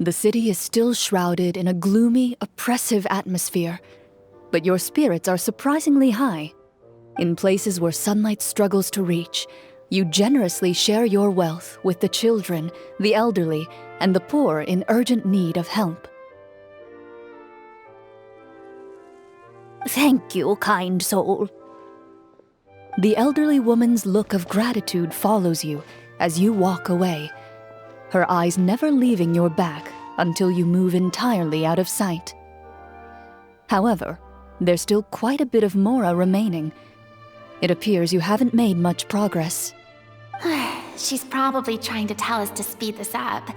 The city is still shrouded in a gloomy, oppressive atmosphere, but your spirits are surprisingly high. In places where sunlight struggles to reach, you generously share your wealth with the children, the elderly, and the poor in urgent need of help. Thank you, kind soul. The elderly woman's look of gratitude follows you as you walk away, her eyes never leaving your back until you move entirely out of sight. However, there's still quite a bit of Mora remaining. It appears you haven't made much progress. She's probably trying to tell us to speed this up.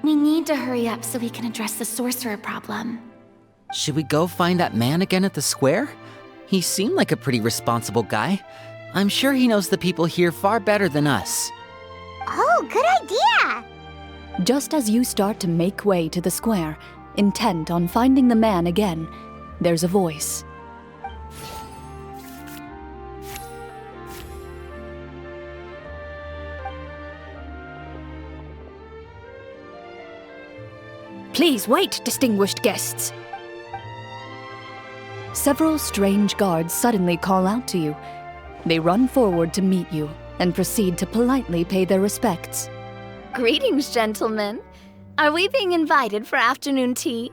We need to hurry up so we can address the sorcerer problem. Should we go find that man again at the square? He seemed like a pretty responsible guy. I'm sure he knows the people here far better than us. Oh, good idea! Just as you start to make way to the square, intent on finding the man again, there's a voice. Please wait, distinguished guests. Several strange guards suddenly call out to you. They run forward to meet you and proceed to politely pay their respects. Greetings, gentlemen. Are we being invited for afternoon tea?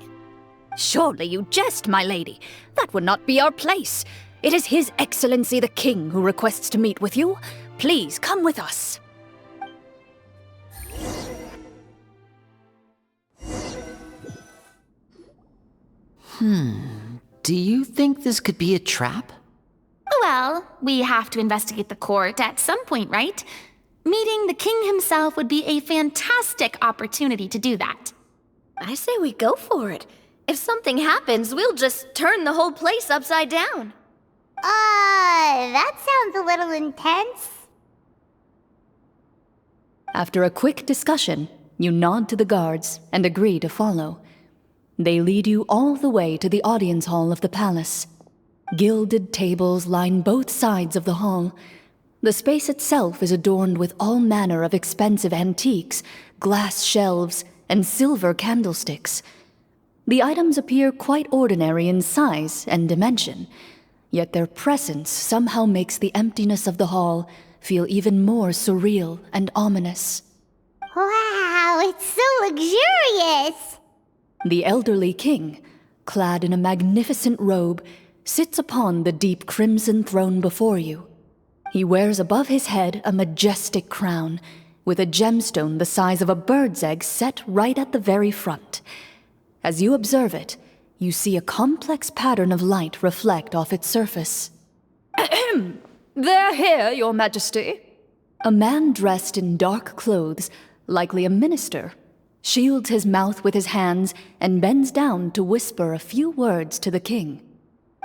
Surely you jest, my lady. That would not be our place. It is His Excellency the King who requests to meet with you. Please come with us. Do you think this could be a trap? Well, we have to investigate the court at some point, right? Meeting the king himself would be a fantastic opportunity to do that. I say we go for it. If something happens, we'll just turn the whole place upside down. That sounds a little intense. After a quick discussion, you nod to the guards and agree to follow. They lead you all the way to the audience hall of the palace. Gilded tables line both sides of the hall. The space itself is adorned with all manner of expensive antiques, glass shelves, and silver candlesticks. The items appear quite ordinary in size and dimension, yet their presence somehow makes the emptiness of the hall feel even more surreal and ominous. Wow, it's so luxurious! The elderly king, clad in a magnificent robe, sits upon the deep crimson throne before you. He wears above his head a majestic crown, with a gemstone the size of a bird's egg set right at the very front. As you observe it, you see a complex pattern of light reflect off its surface. They're here, Your Majesty. A man dressed in dark clothes, likely a minister, shields his mouth with his hands and bends down to whisper a few words to the king.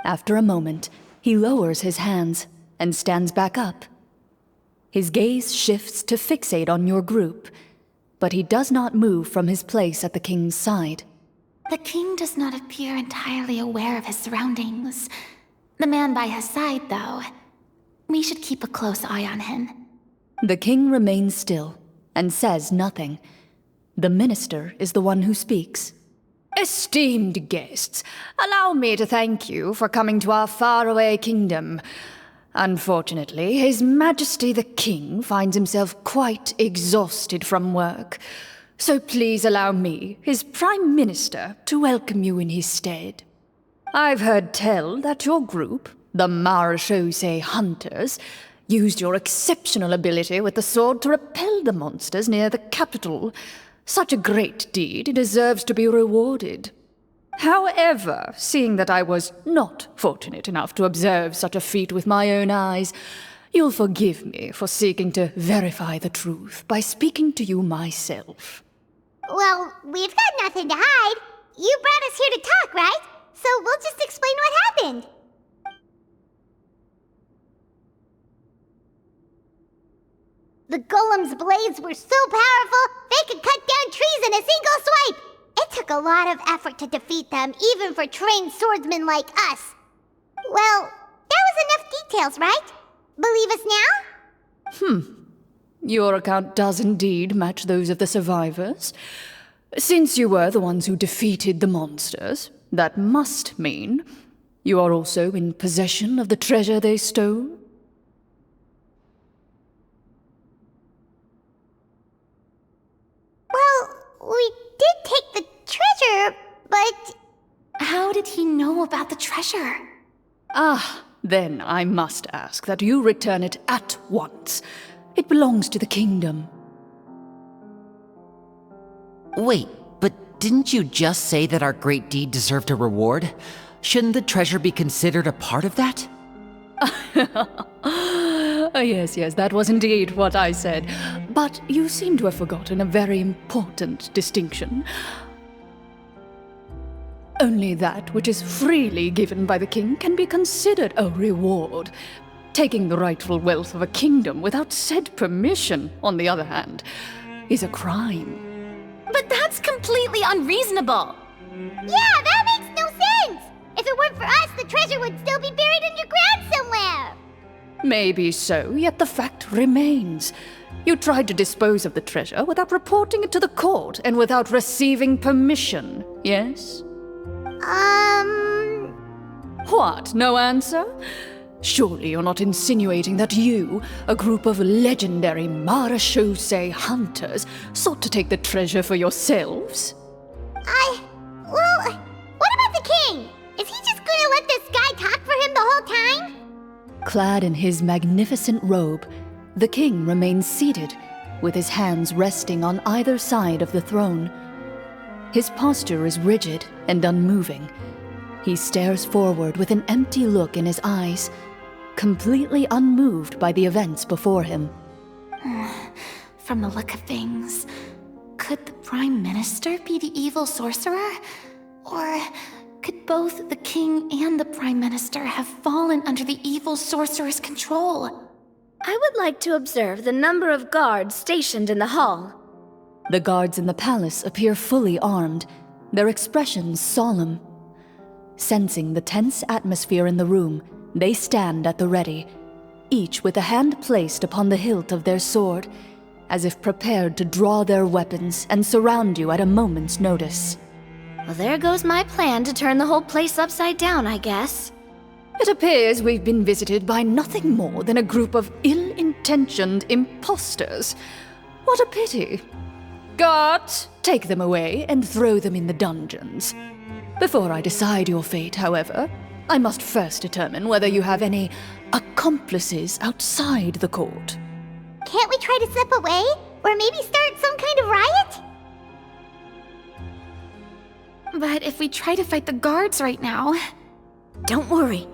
After a moment, he lowers his hands and stands back up. His gaze shifts to fixate on your group, but he does not move from his place at the king's side. The king does not appear entirely aware of his surroundings. The man by his side, though. We should keep a close eye on him. The king remains still and says nothing. The minister is the one who speaks. Esteemed guests, allow me to thank you for coming to our faraway kingdom. Unfortunately, His Majesty the King finds himself quite exhausted from work. So please allow me, his Prime Minister, to welcome you in his stead. I've heard tell that your group, the Marechaussee Hunters, used your exceptional ability with the sword to repel the monsters near the capital. Such a great deed deserves to be rewarded. However, seeing that I was not fortunate enough to observe such a feat with my own eyes, you'll forgive me for seeking to verify the truth by speaking to you myself. Well, we've got nothing to hide. You brought us here to talk, right? So we'll just explain what happened. The golem's blades were so powerful, they could cut down trees in a single swipe. It took a lot of effort to defeat them, even for trained swordsmen like us. Well, that was enough details, right? Believe us now? Your account does indeed match those of the survivors. Since you were the ones who defeated the monsters, that must mean you are also in possession of the treasure they stole? Well, we did take the treasure, but... How did he know about the treasure? Then I must ask that you return it at once. It belongs to the kingdom. Wait, but didn't you just say that our great deed deserved a reward? Shouldn't the treasure be considered a part of that? Yes, that was indeed what I said. But you seem to have forgotten a very important distinction. Only that which is freely given by the king can be considered a reward. Taking the rightful wealth of a kingdom without said permission, on the other hand, is a crime. But that's completely unreasonable. Yeah, that makes no sense! If it weren't for us, the treasure would still be buried underground somewhere! Maybe so, yet the fact remains. You tried to dispose of the treasure without reporting it to the court and without receiving permission, yes? What, no answer? Surely you're not insinuating that you, a group of legendary Marechaussee hunters, sought to take the treasure for yourselves? Well, what about the king? Is he just gonna let this guy talk for him the whole time? Clad in his magnificent robe, the king remains seated, with his hands resting on either side of the throne. His posture is rigid and unmoving. He stares forward with an empty look in his eyes, completely unmoved by the events before him. from the look of things. Could the Prime Minister be the evil sorcerer? Or could both the King and the Prime Minister have fallen under the evil sorcerer's control? I would like to observe the number of guards stationed in the hall. The guards in the palace appear fully armed, their expressions solemn. Sensing the tense atmosphere in the room, they stand at the ready, each with a hand placed upon the hilt of their sword, as if prepared to draw their weapons and surround you at a moment's notice. Well, there goes my plan to turn the whole place upside down, I guess. It appears we've been visited by nothing more than a group of ill-intentioned imposters. What a pity. Guards, take them away and throw them in the dungeons. Before I decide your fate, however, I must first determine whether you have any accomplices outside the court. Can't we try to slip away? Or maybe start some kind of riot? But if we try to fight the guards right now... Don't worry.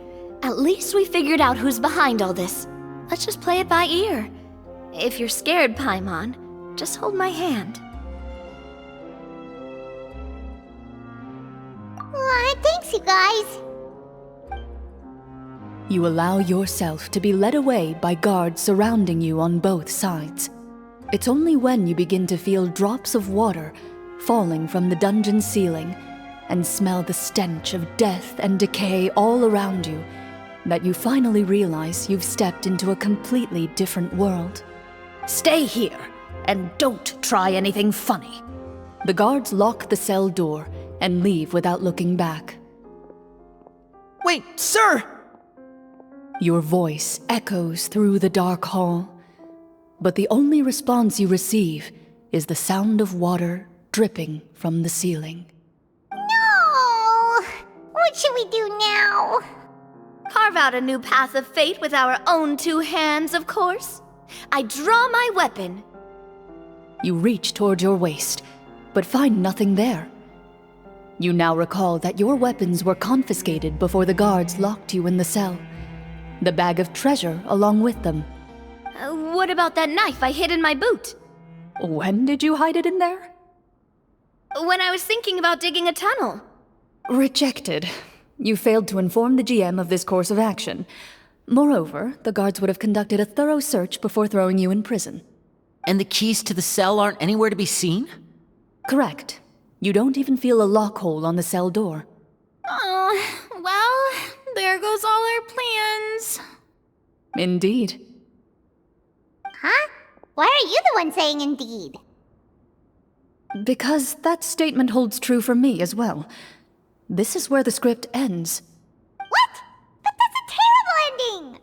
At least we figured out who's behind all this. Let's just play it by ear. If you're scared, Paimon, just hold my hand. Aw, thanks, you guys. You allow yourself to be led away by guards surrounding you on both sides. It's only when you begin to feel drops of water falling from the dungeon ceiling and smell the stench of death and decay all around you that you finally realize you've stepped into a completely different world. Stay here, and don't try anything funny. The guards lock the cell door and leave without looking back. Wait, sir! Your voice echoes through the dark hall, but the only response you receive is the sound of water dripping from the ceiling. No! What should we do now? Carve out a new path of fate with our own two hands, of course. I draw my weapon. You reach toward your waist, but find nothing there. You now recall that your weapons were confiscated before the guards locked you in the cell. The bag of treasure along with them. What about that knife I hid in my boot? When did you hide it in there? When I was thinking about digging a tunnel. Rejected. You failed to inform the GM of this course of action. Moreover, the guards would have conducted a thorough search before throwing you in prison. And the keys to the cell aren't anywhere to be seen? Correct. You don't even feel a lock hole on the cell door. Oh, well, there goes all our plans. Indeed. Huh? Why are you the one saying indeed? Because that statement holds true for me as well. This is where the script ends. What? But that's a terrible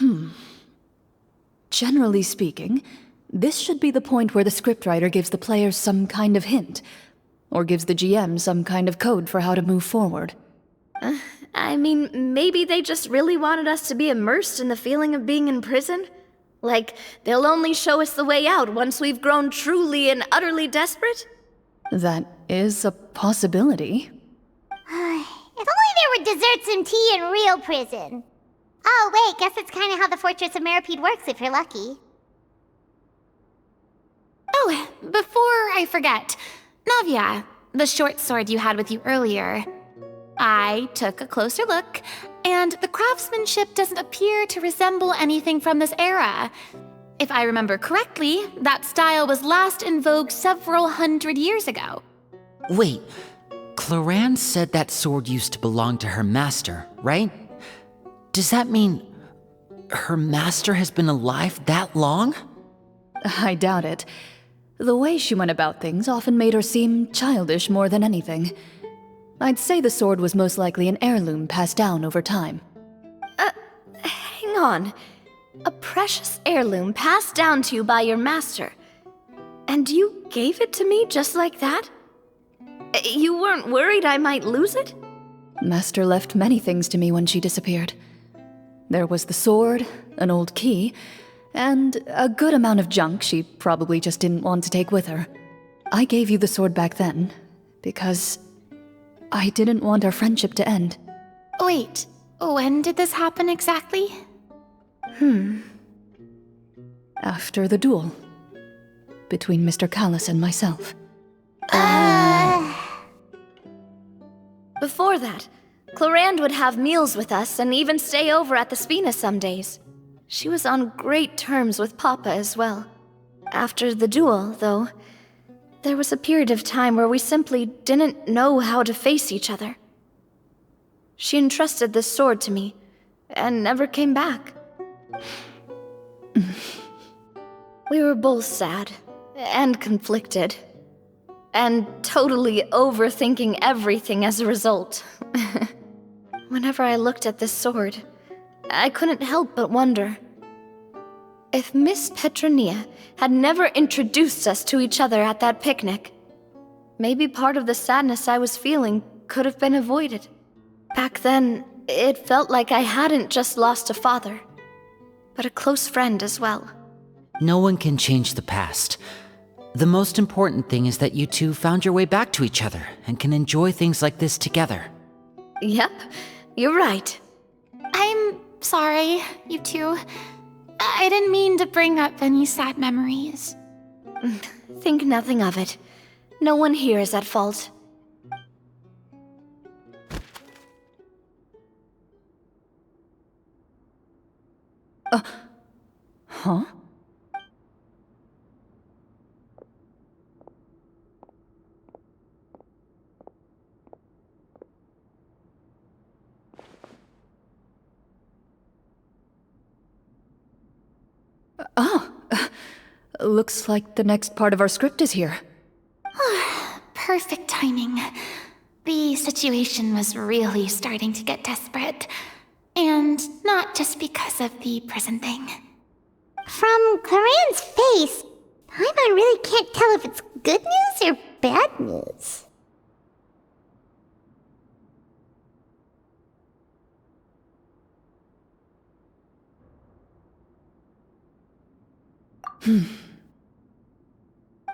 ending! Generally speaking, this should be the point where the scriptwriter gives the players some kind of hint, or gives the GM some kind of code for how to move forward. I mean, maybe they just really wanted us to be immersed in the feeling of being in prison? Like, they'll only show us the way out once we've grown truly and utterly desperate? That is a possibility. If only there were desserts and tea in real prison. Oh, wait, guess that's kind of how the Fortress of Meripede works if you're lucky. Oh, before I forget, Navia, the short sword you had with you earlier. I took a closer look, and the craftsmanship doesn't appear to resemble anything from this era. If I remember correctly, that style was last in vogue several hundred years ago. Wait, Clorinde said that sword used to belong to her master, right? Does that mean her master has been alive that long? I doubt it. The way she went about things often made her seem childish more than anything. I'd say the sword was most likely an heirloom passed down over time. Hang on. A precious heirloom passed down to you by your master. And you gave it to me just like that? You weren't worried I might lose it? Master left many things to me when she disappeared. There was the sword, an old key, and a good amount of junk she probably just didn't want to take with her. I gave you the sword back then, because I didn't want our friendship to end. Wait, when did this happen exactly? After the duel, between Mr. Callis and myself. Before that, Clorinde would have meals with us and even stay over at the Spina some days. She was on great terms with Papa as well. After the duel, though, there was a period of time where we simply didn't know how to face each other. She entrusted this sword to me, and never came back. We were both sad, and conflicted, and totally overthinking everything as a result. Whenever I looked at this sword, I couldn't help but wonder if Miss Petronia had never introduced us to each other at that picnic. Maybe part of the sadness I was feeling could have been avoided. Back then, it felt like I hadn't just lost a father, but a close friend as well. No one can change the past. The most important thing is that you two found your way back to each other and can enjoy things like this together. Yep, you're right. I'm sorry, you two. I didn't mean to bring up any sad memories. Think nothing of it. No one here is at fault. Huh? Looks like the next part of our script is here. Perfect timing. The situation was really starting to get desperate. And not just because of the prison thing. From Clarenne's face, Paimon really can't tell if it's good news or bad news.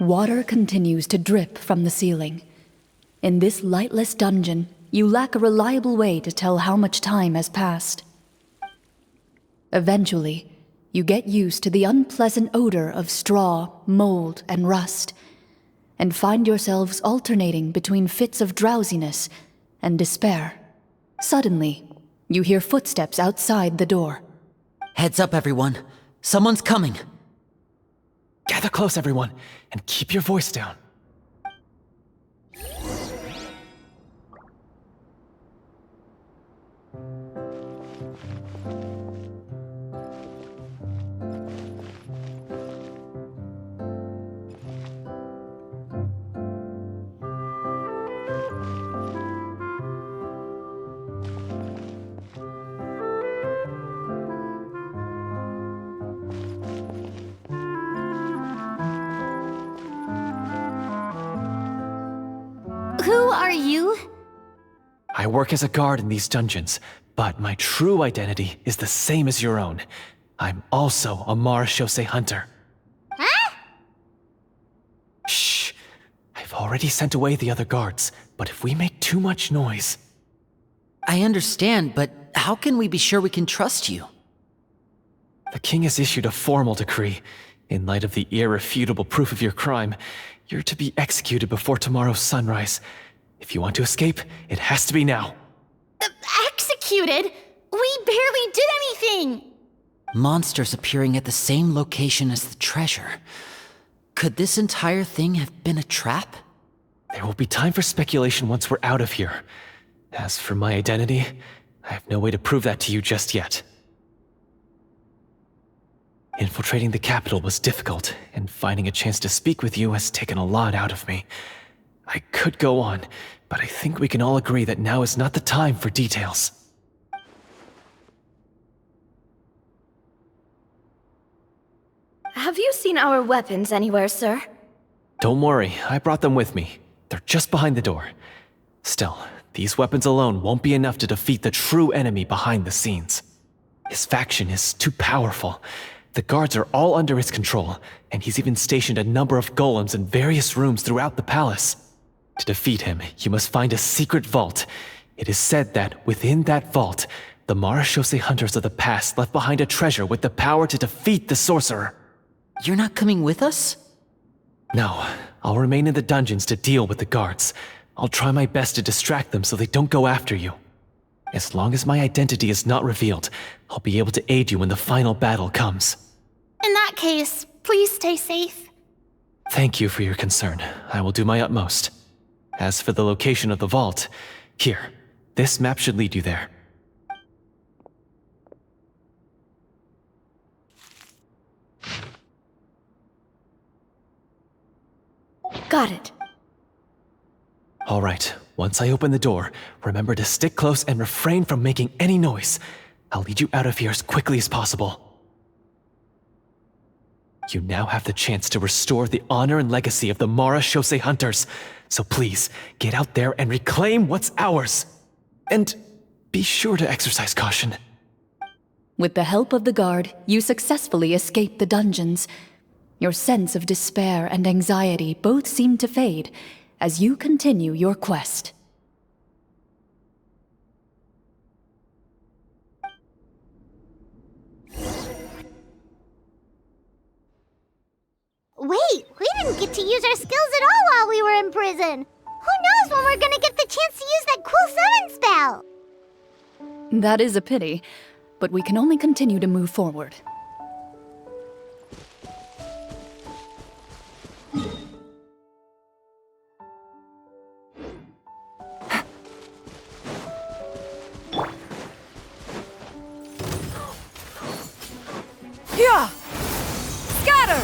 Water continues to drip from the ceiling. In this lightless dungeon, you lack a reliable way to tell how much time has passed. Eventually, you get used to the unpleasant odor of straw, mold, and rust, and find yourselves alternating between fits of drowsiness and despair. Suddenly, you hear footsteps outside the door. Heads up, everyone. Someone's coming. Gather close, everyone, and keep your voice down. Who are you? I work as a guard in these dungeons, but my true identity is the same as your own. I'm also a marechaussee hunter. Huh? Shh! I've already sent away the other guards, but if we make too much noise... I understand, but how can we be sure we can trust you? The king has issued a formal decree. In light of the irrefutable proof of your crime, you're to be executed before tomorrow's sunrise. If you want to escape, it has to be now. Executed? We barely did anything! Monsters appearing at the same location as the treasure. Could this entire thing have been a trap? There will be time for speculation once we're out of here. As for my identity, I have no way to prove that to you just yet. Infiltrating the capital was difficult, and finding a chance to speak with you has taken a lot out of me. I could go on, but I think we can all agree that now is not the time for details. Have you seen our weapons anywhere, sir? Don't worry, I brought them with me. They're just behind the door. Still, these weapons alone won't be enough to defeat the true enemy behind the scenes. His faction is too powerful. The guards are all under his control, and he's even stationed a number of golems in various rooms throughout the palace. To defeat him, you must find a secret vault. It is said that within that vault, the marechaussee hunters of the past left behind a treasure with the power to defeat the sorcerer. You're not coming with us? No, I'll remain in the dungeons to deal with the guards. I'll try my best to distract them so they don't go after you. As long as my identity is not revealed, I'll be able to aid you when the final battle comes. In that case, please stay safe. Thank you for your concern. I will do my utmost. As for the location of the vault, here, this map should lead you there. Got it. All right, once I open the door, remember to stick close and refrain from making any noise. I'll lead you out of here as quickly as possible. You now have the chance to restore the honor and legacy of the Mara Shosei Hunters. So please, get out there and reclaim what's ours. And be sure to exercise caution. With the help of the guard, you successfully escape the dungeons. Your sense of despair and anxiety both seem to fade as you continue your quest. Wait, we didn't get to use our skills at all while we were in prison. Who knows when we're gonna get the chance to use that cool summon spell? That is a pity, but we can only continue to move forward. Yeah! Scatter!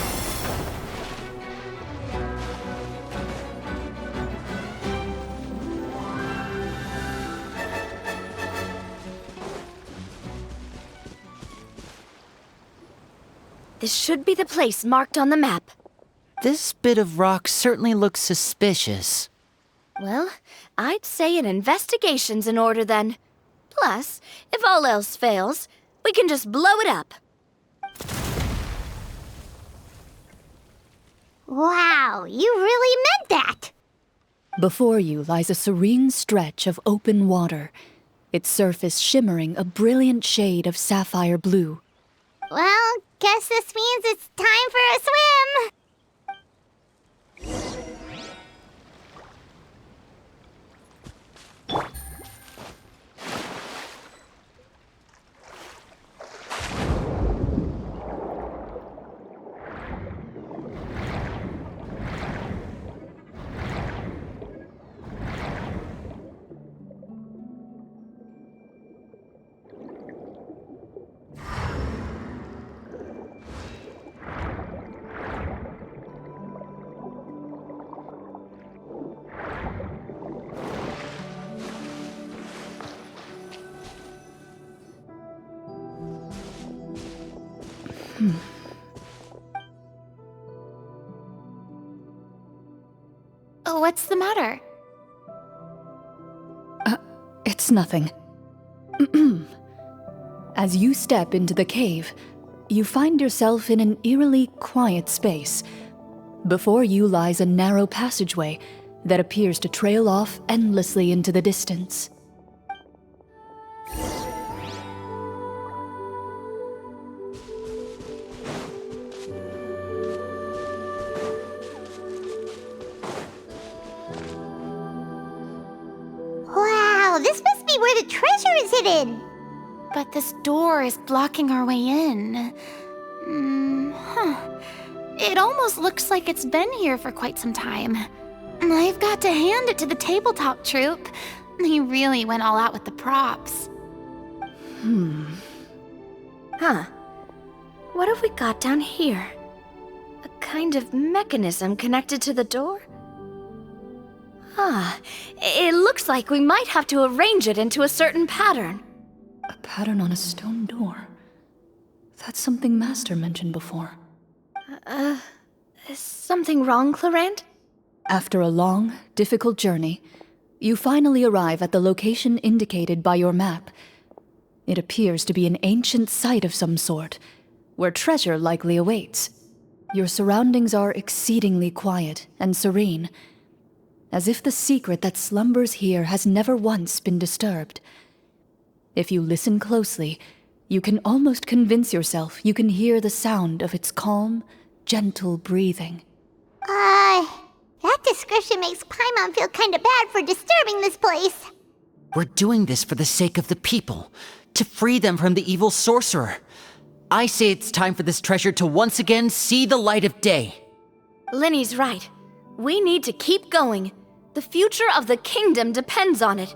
This should be the place marked on the map. This bit of rock certainly looks suspicious. Well, I'd say an investigation's in order then. Plus, if all else fails, we can just blow it up. Wow, you really meant that! Before you lies a serene stretch of open water, its surface shimmering a brilliant shade of sapphire blue. Well, guess this means it's time for a swim! Oh, what's the matter? It's nothing. As you step into the cave, you find yourself in an eerily quiet space. Before you lies a narrow passageway that appears to trail off endlessly into the distance. Wow, this must be where the treasure is hidden! But this door is blocking our way in. It almost looks like it's been here for quite some time. I've got to hand it to the tabletop troupe. They really went all out with the props. Huh. What have we got down here? A kind of mechanism connected to the door? Ah, it looks like we might have to arrange it into a certain pattern. A pattern on a stone door. That's something Master mentioned before. Is something wrong, Clorinde? After a long, difficult journey, you finally arrive at the location indicated by your map. It appears to be an ancient site of some sort, where treasure likely awaits. Your surroundings are exceedingly quiet and serene, as if the secret that slumbers here has never once been disturbed. If you listen closely, you can almost convince yourself you can hear the sound of its calm, gentle breathing. That description makes Paimon feel kinda bad for disturbing this place. We're doing this for the sake of the people, to free them from the evil sorcerer. I say it's time for this treasure to once again see the light of day. Linny's right. We need to keep going. The future of the kingdom depends on it.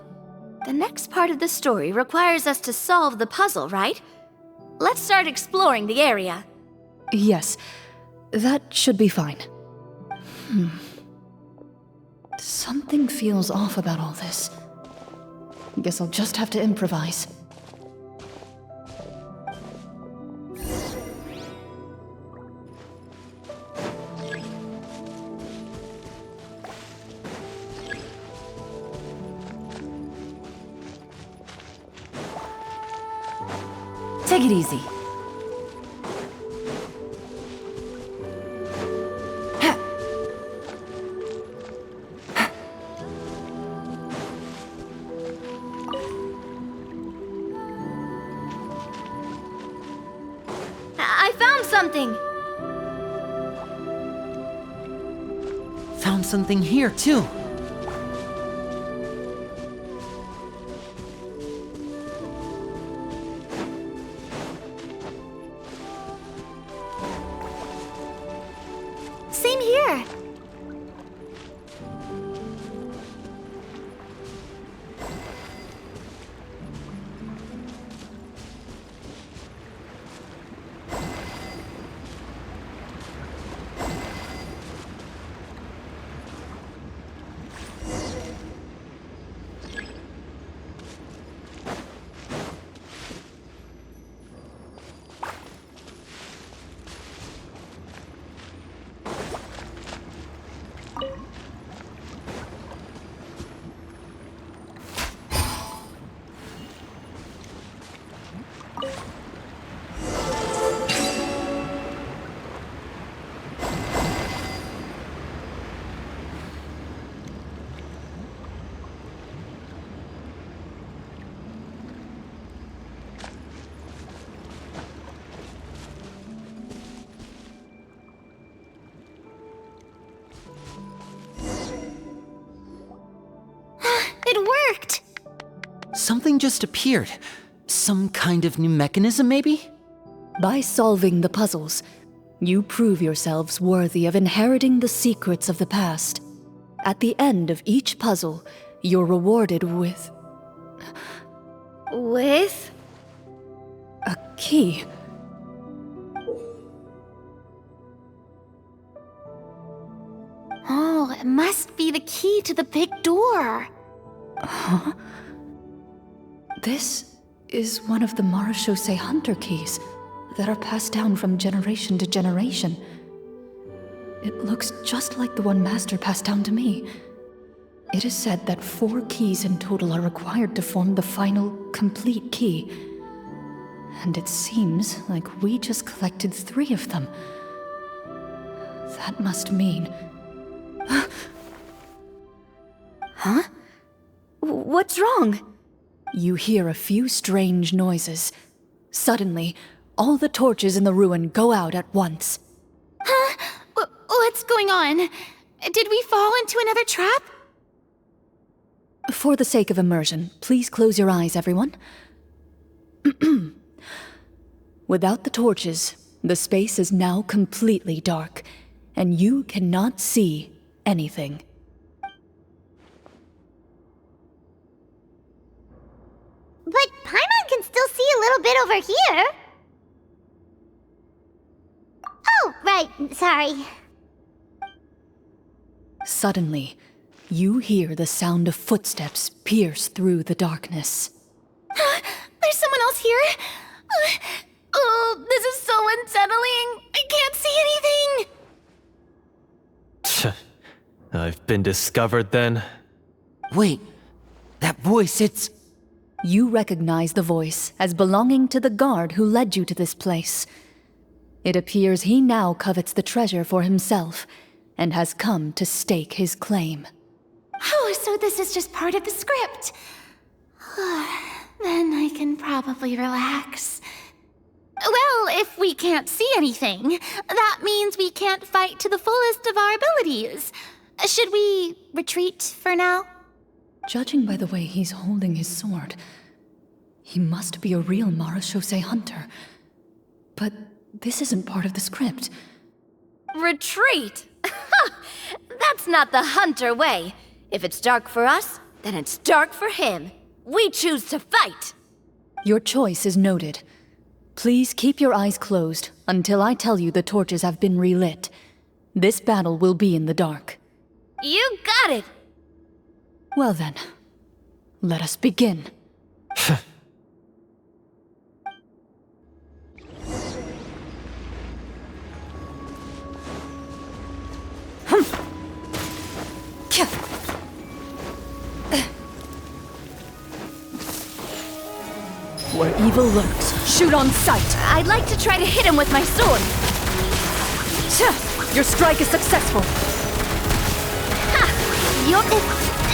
The next part of the story requires us to solve the puzzle, right? Let's start exploring the area. Yes, that should be fine. Something feels off about all this. Guess I'll just have to improvise. Take it easy. I found something! Found something here, too. Same here! It worked! Something just appeared. Some kind of new mechanism, maybe? By solving the puzzles, you prove yourselves worthy of inheriting the secrets of the past. At the end of each puzzle, you're rewarded with With? a key. Oh, it must be the key to the big door. Huh? This is one of the Marechaussee Hunter keys that are passed down from generation to generation. It looks just like the one Master passed down to me. It is said that 4 keys in total are required to form the final, complete key. And it seems like we just collected 3 of them. That must mean... Huh? What's wrong? You hear a few strange noises. Suddenly, all the torches in the ruin go out at once. Huh? What's going on? Did we fall into another trap? For the sake of immersion, please close your eyes, everyone. Without the torches, the space is now completely dark, and you cannot see anything. But Paimon can still see a little bit over here. Oh, right, sorry. Suddenly, you hear the sound of footsteps pierce through the darkness. There's someone else here? Oh, this is so unsettling. I can't see anything. I've been discovered then. Wait, that voice, it's... You recognize the voice as belonging to the guard who led you to this place. It appears he now covets the treasure for himself and has come to stake his claim. Oh, so this is just part of the script. Then I can probably relax. Well, if we can't see anything, that means we can't fight to the fullest of our abilities. Should we retreat for now? Judging by the way he's holding his sword, he must be a real marechaussee hunter. But this isn't part of the script. Retreat? That's not the hunter way. If it's dark for us, then it's dark for him. We choose to fight. Your choice is noted. Please keep your eyes closed until I tell you the torches have been relit. This battle will be in the dark. You got it! Well then, let us begin. Where evil lurks, shoot on sight! I'd like to try to hit him with my sword. Your strike is successful!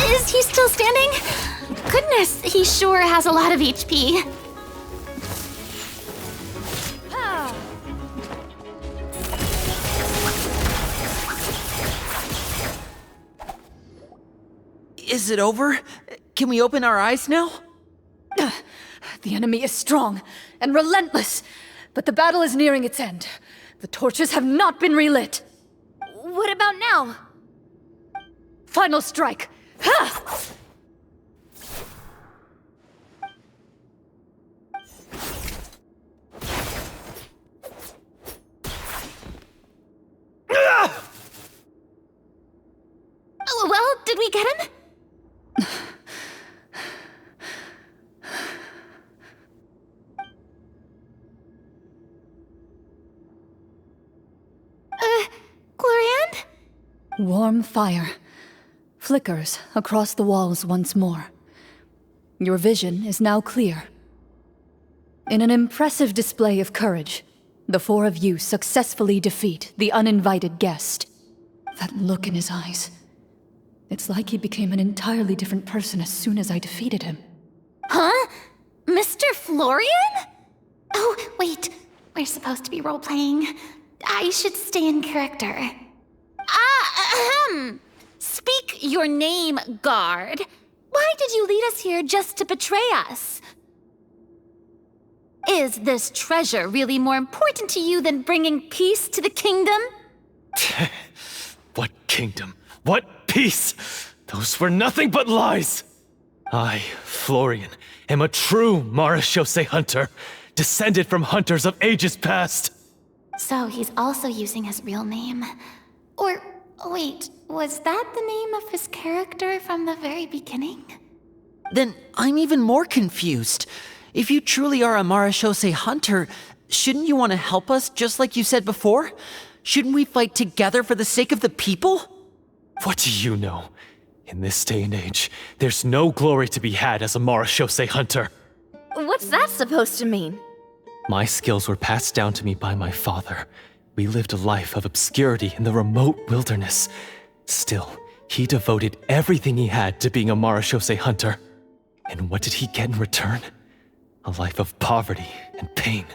Is he still standing? Goodness, he sure has a lot of HP. Is it over? Can we open our eyes now? The enemy is strong and relentless, but the battle is nearing its end. The torches have not been relit. What about now? Final strike! Ha! Well, did we get him? Clorinde? Warm fire flickers across the walls once more. Your vision is now clear. In an impressive display of courage, the four of you successfully defeat the uninvited guest. That look in his eyes. It's like he became an entirely different person as soon as I defeated him. Huh? Mr. Florian? Oh, wait. We're supposed to be role-playing. I should stay in character. Speak your name, guard. Why did you lead us here just to betray us? Is this treasure really more important to you than bringing peace to the kingdom? What kingdom? What peace? Those were nothing but lies! I, Florian, am a true marechaussee hunter, descended from hunters of ages past. So he's also using his real name. Or, wait, was that the name of his character from the very beginning? Then I'm even more confused. If you truly are a marechaussee hunter, shouldn't you want to help us just like you said before? Shouldn't we fight together for the sake of the people? What do you know? In this day and age, there's no glory to be had as a marechaussee hunter. What's that supposed to mean? My skills were passed down to me by my father. We lived a life of obscurity in the remote wilderness. Still, he devoted everything he had to being a marechaussee hunter. And what did he get in return? A life of poverty and pain,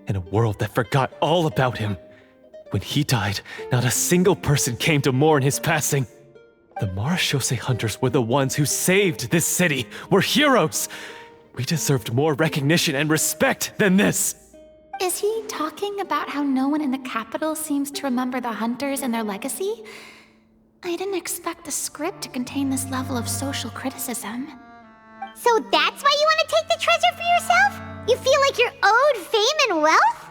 in a world that forgot all about him. When he died, not a single person came to mourn his passing. The marechaussee hunters were the ones who saved this city, were heroes. We deserved more recognition and respect than this. Is he talking about how no one in the capital seems to remember the hunters and their legacy? I didn't expect the script to contain this level of social criticism. So that's why you want to take the treasure for yourself? You feel like you're owed fame and wealth?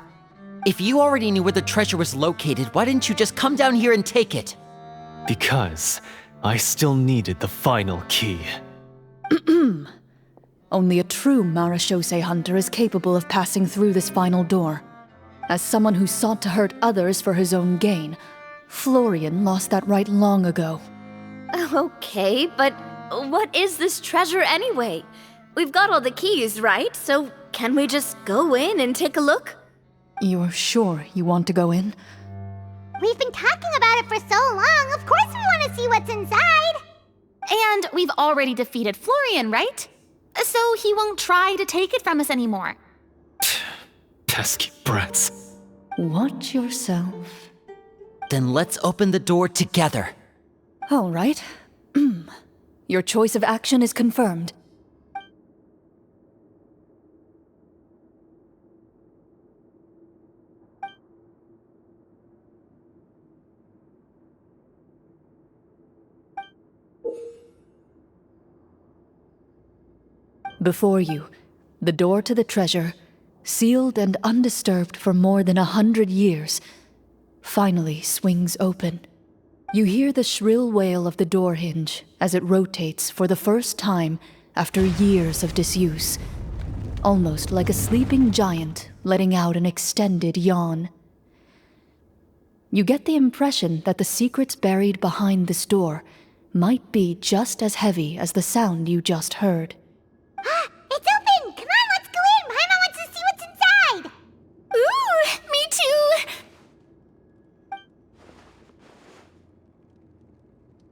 If you already knew where the treasure was located, why didn't you just come down here and take it? Because I still needed the final key. Only a true marechaussee hunter is capable of passing through this final door. As someone who sought to hurt others for his own gain, Florian lost that right long ago. Okay, but what is this treasure anyway? We've got all the keys, right? So can we just go in and take a look? You're sure you want to go in? We've been talking about it for so long, of course we want to see what's inside! And we've already defeated Florian, right? So he won't try to take it from us anymore. Pesky brats. Watch yourself. Then let's open the door together. All right. Your choice of action is confirmed. Before you, the door to the treasure, sealed and undisturbed for more than 100 years, finally swings open. You hear the shrill wail of the door hinge as it rotates for the first time after years of disuse, almost like a sleeping giant letting out an extended yawn. You get the impression that the secrets buried behind this door might be just as heavy as the sound you just heard. It's open! Come on, let's go in! Paimon wants to see what's inside! Ooh, me too!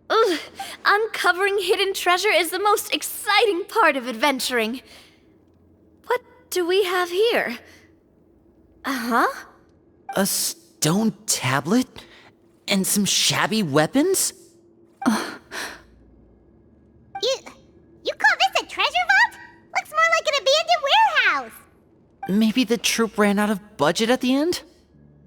Ugh, uncovering hidden treasure is the most exciting part of adventuring. What do we have here? Uh-huh. A stone tablet? And some shabby weapons? You call this a treasure vault? Looks more like an abandoned warehouse! Maybe the troop ran out of budget at the end?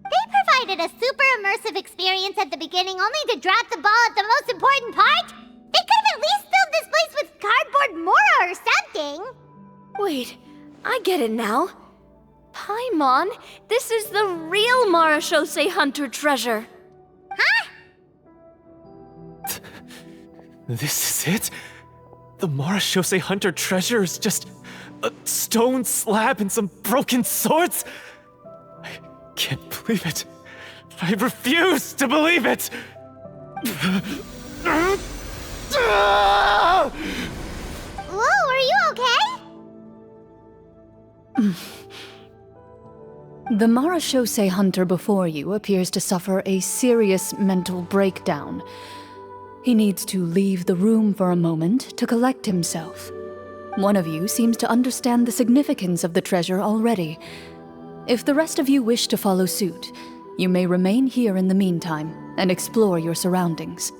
They provided a super immersive experience at the beginning only to drop the ball at the most important part? They could have at least filled this place with cardboard Mora or something! Wait, I get it now. Paimon, this is the real Marachose Hunter treasure. Huh? This is it? The Marachose Hunter treasure is just a stone slab and some broken swords? I can't believe it. I refuse to believe it! Whoa, are you okay? The Marachose Hunter before you appears to suffer a serious mental breakdown. He needs to leave the room for a moment to collect himself. One of you seems to understand the significance of the treasure already. If the rest of you wish to follow suit, you may remain here in the meantime and explore your surroundings.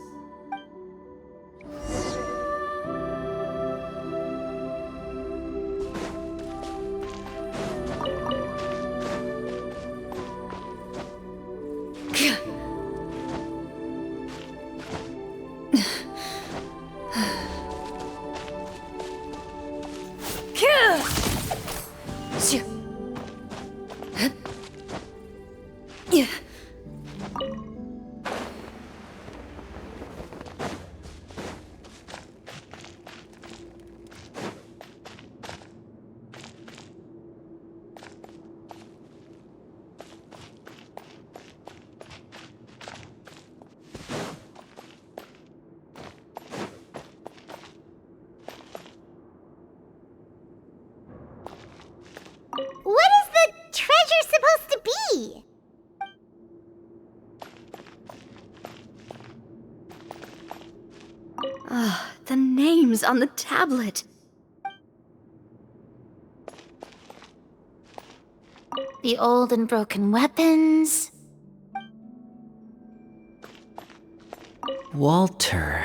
What is the treasure supposed to be? The names on the tablet. The old and broken weapons. Walter.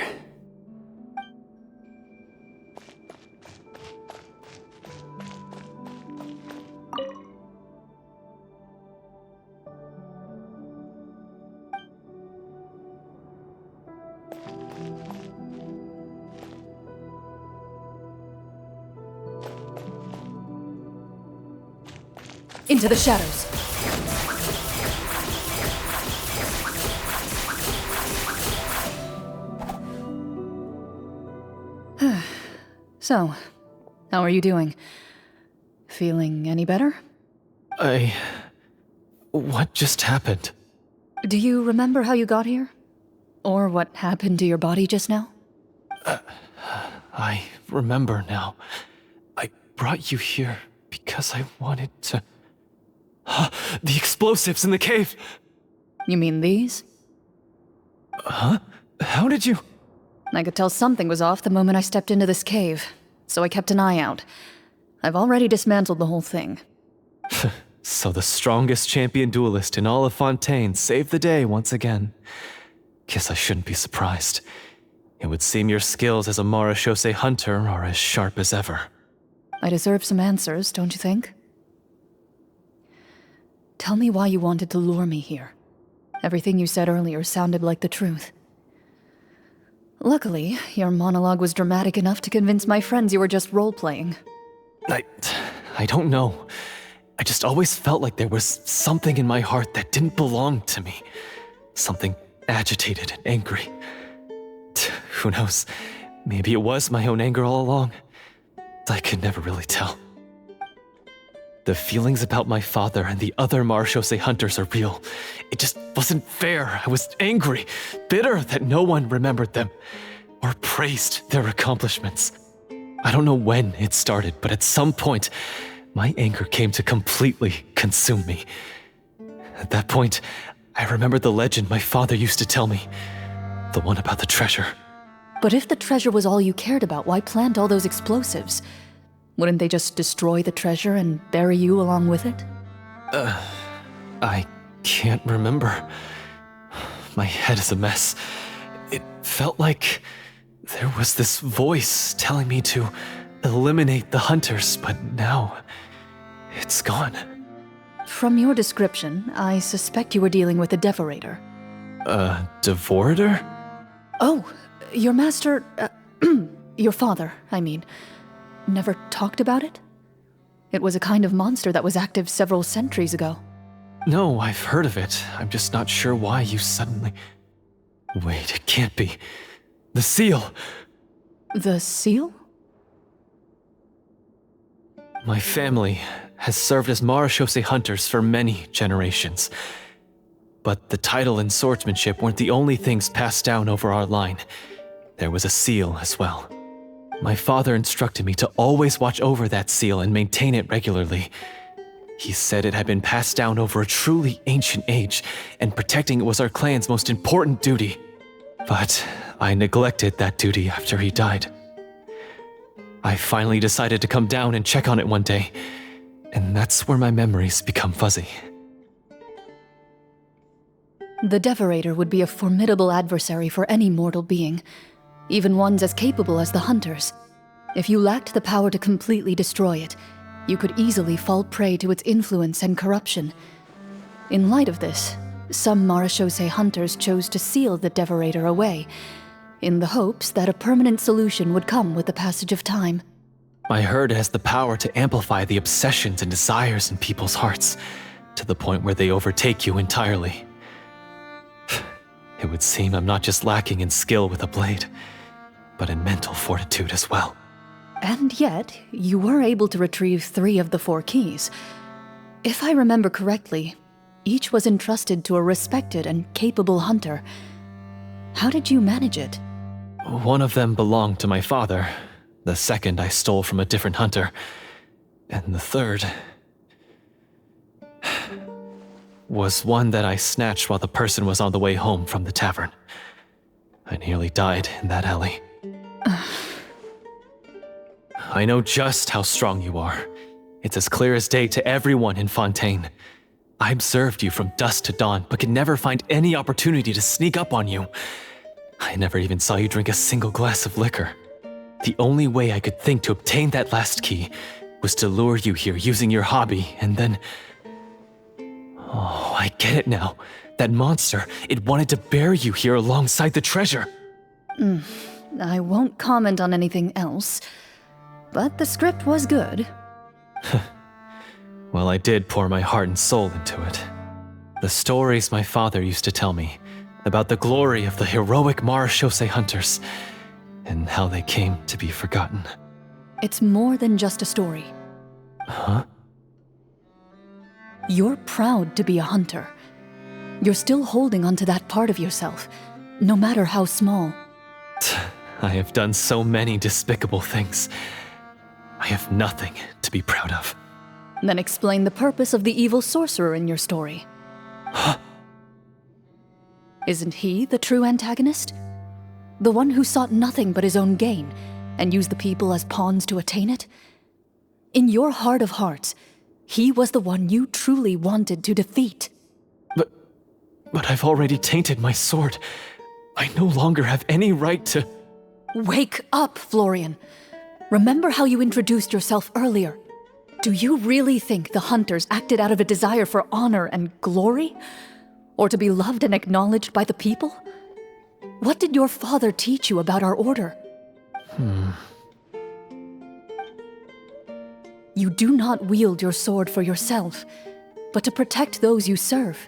Into the shadows. So, how are you doing? Feeling any better? What just happened? Do you remember how you got here? Or what happened to your body just now? I remember now. I brought you here because I wanted to... The explosives in the cave! You mean these? Huh? How did you... I could tell something was off the moment I stepped into this cave, so I kept an eye out. I've already dismantled the whole thing. So the strongest champion duelist in all of Fontaine saved the day once again. Guess I shouldn't be surprised. It would seem your skills as a Marechaussee hunter are as sharp as ever. I deserve some answers, don't you think? Tell me why you wanted to lure me here. Everything you said earlier sounded like the truth. Luckily, your monologue was dramatic enough to convince my friends you were just role-playing. I don't know. I just always felt like there was something in my heart that didn't belong to me. Something agitated and angry. Who knows? Maybe it was my own anger all along. I could never really tell. The feelings about my father and the other Marechaussee hunters are real. It just wasn't fair. I was angry, bitter that no one remembered them or praised their accomplishments. I don't know when it started, but at some point, my anger came to completely consume me. At that point, I remembered the legend my father used to tell me. The one about the treasure. But if the treasure was all you cared about, why plant all those explosives? Wouldn't they just destroy the treasure and bury you along with it? I can't remember. My head is a mess. It felt like there was this voice telling me to eliminate the hunters, but now it's gone. From your description, I suspect you were dealing with a devorator. A devorator? Oh, your master, your father, I mean, never talked about it? It was a kind of monster that was active several centuries ago. No, I've heard of it. I'm just not sure why you suddenly... Wait, it can't be. The seal! The seal? My family has served as Marechaussee hunters for many generations. But the title and swordsmanship weren't the only things passed down over our line. There was a seal as well. My father instructed me to always watch over that seal and maintain it regularly. He said it had been passed down over a truly ancient age, and protecting it was our clan's most important duty. But I neglected that duty after he died. I finally decided to come down and check on it one day, and that's where my memories become fuzzy. The devorator would be a formidable adversary for any mortal being, even ones as capable as the hunters. If you lacked the power to completely destroy it, you could easily fall prey to its influence and corruption. In light of this, some Marechaussee hunters chose to seal the devorator away, in the hopes that a permanent solution would come with the passage of time. I heard it has the power to amplify the obsessions and desires in people's hearts, to the point where they overtake you entirely. It would seem I'm not just lacking in skill with a blade, but in mental fortitude as well. And yet, you were able to retrieve 3 of the 4 keys. If I remember correctly, each was entrusted to a respected and capable hunter. How did you manage it? One of them belonged to my father. The second I stole from a different hunter. And the third... was one that I snatched while the person was on the way home from the tavern. I nearly died in that alley. I know just how strong you are. It's as clear as day to everyone in Fontaine. I observed you from dusk to dawn, but could never find any opportunity to sneak up on you. I never even saw you drink a single glass of liquor. The only way I could think to obtain that last key was to lure you here using your hobby, and then... Oh, I get it now. That monster, it wanted to bury you here alongside the treasure. I won't comment on anything else, but the script was good. Well, I did pour my heart and soul into it. The stories my father used to tell me about the glory of the heroic Marechaussee hunters and how they came to be forgotten. It's more than just a story. Huh? You're proud to be a hunter. You're still holding onto that part of yourself, no matter how small. I have done so many despicable things. I have nothing to be proud of. Then explain the purpose of the evil sorcerer in your story. Isn't he the true antagonist? The one who sought nothing but his own gain, and used the people as pawns to attain it? In your heart of hearts, He was the one you truly wanted to defeat. But I've already tainted my sword. I no longer have any right to... Wake up, Florian. Remember how you introduced yourself earlier. Do you really think the hunters acted out of a desire for honor and glory? Or to be loved and acknowledged by the people? What did your father teach you about our order? You do not wield your sword for yourself, but to protect those you serve.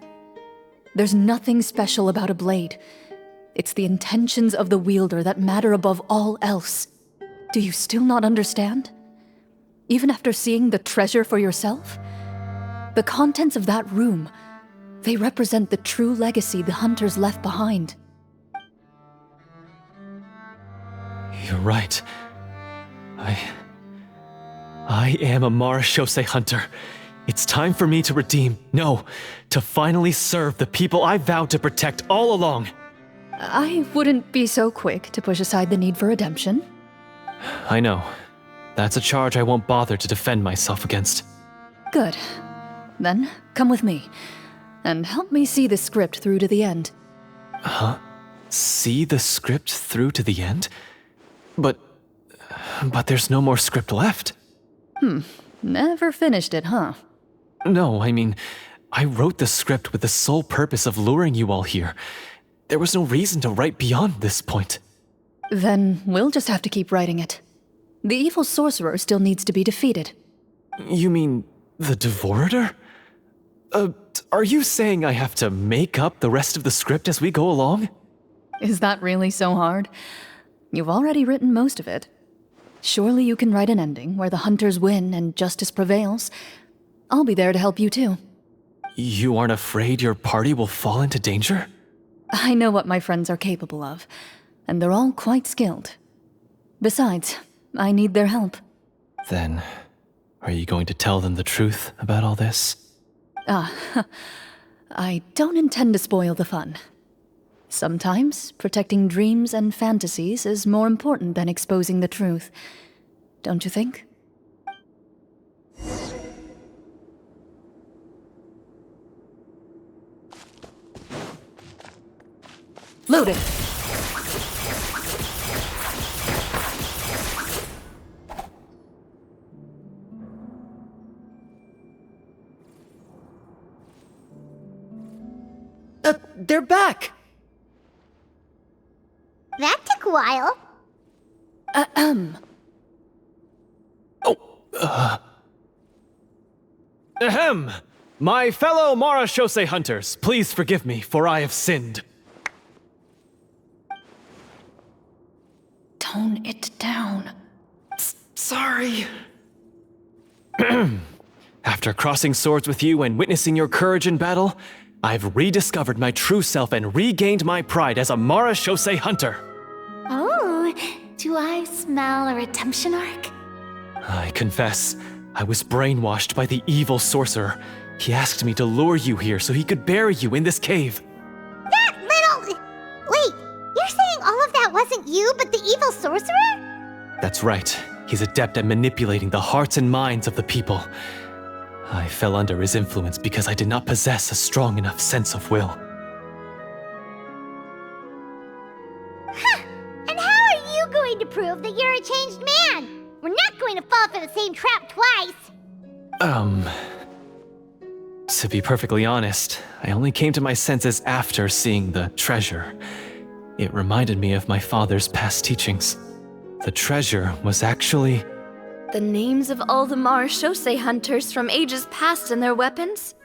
There's nothing special about a blade. It's the intentions of the wielder that matter above all else. Do you still not understand? Even after seeing the treasure for yourself? The contents of that room, they represent the true legacy the hunters left behind. You're right. I am a Marashose hunter. It's time for me to redeem, no, to finally serve the people I vowed to protect all along. I wouldn't be so quick to push aside the need for redemption. I know. That's a charge I won't bother to defend myself against. Good. Then, come with me, and help me see the script through to the end. Huh? See the script through to the end? But there's no more script left. Never finished it, huh? No, I mean, I wrote the script with the sole purpose of luring you all here. There was no reason to write beyond this point. Then we'll just have to keep writing it. The evil sorcerer still needs to be defeated. You mean the Devorator? Are you saying I have to make up the rest of the script as we go along? Is that really so hard? You've already written most of it. Surely you can write an ending where the hunters win and justice prevails. I'll be there to help you too. You aren't afraid your party will fall into danger? I know what my friends are capable of, and they're all quite skilled. Besides, I need their help. Then, are you going to tell them the truth about all this? I don't intend to spoil the fun. Sometimes, protecting dreams and fantasies is more important than exposing the truth. Don't you think? Loaded! They're back! That took a while. Ahem! My fellow Marashose hunters, please forgive me, for I have sinned. Tone it down. Sorry. After crossing swords with you and witnessing your courage in battle, I've rediscovered my true self and regained my pride as a Marashose hunter. Oh, do I smell a redemption arc? I confess, I was brainwashed by the evil sorcerer. He asked me to lure you here so he could bury you in this cave. That little... Wait, you're saying all of that wasn't you, but the evil sorcerer? That's right. He's adept at manipulating the hearts and minds of the people. I fell under his influence because I did not possess a strong enough sense of will. Huh! And how are you going to prove that you're a changed man? We're not going to fall for the same trap twice. To be perfectly honest, I only came to my senses after seeing the treasure. It reminded me of my father's past teachings. The treasure was actually... The names of all the Marashose hunters from ages past and their weapons?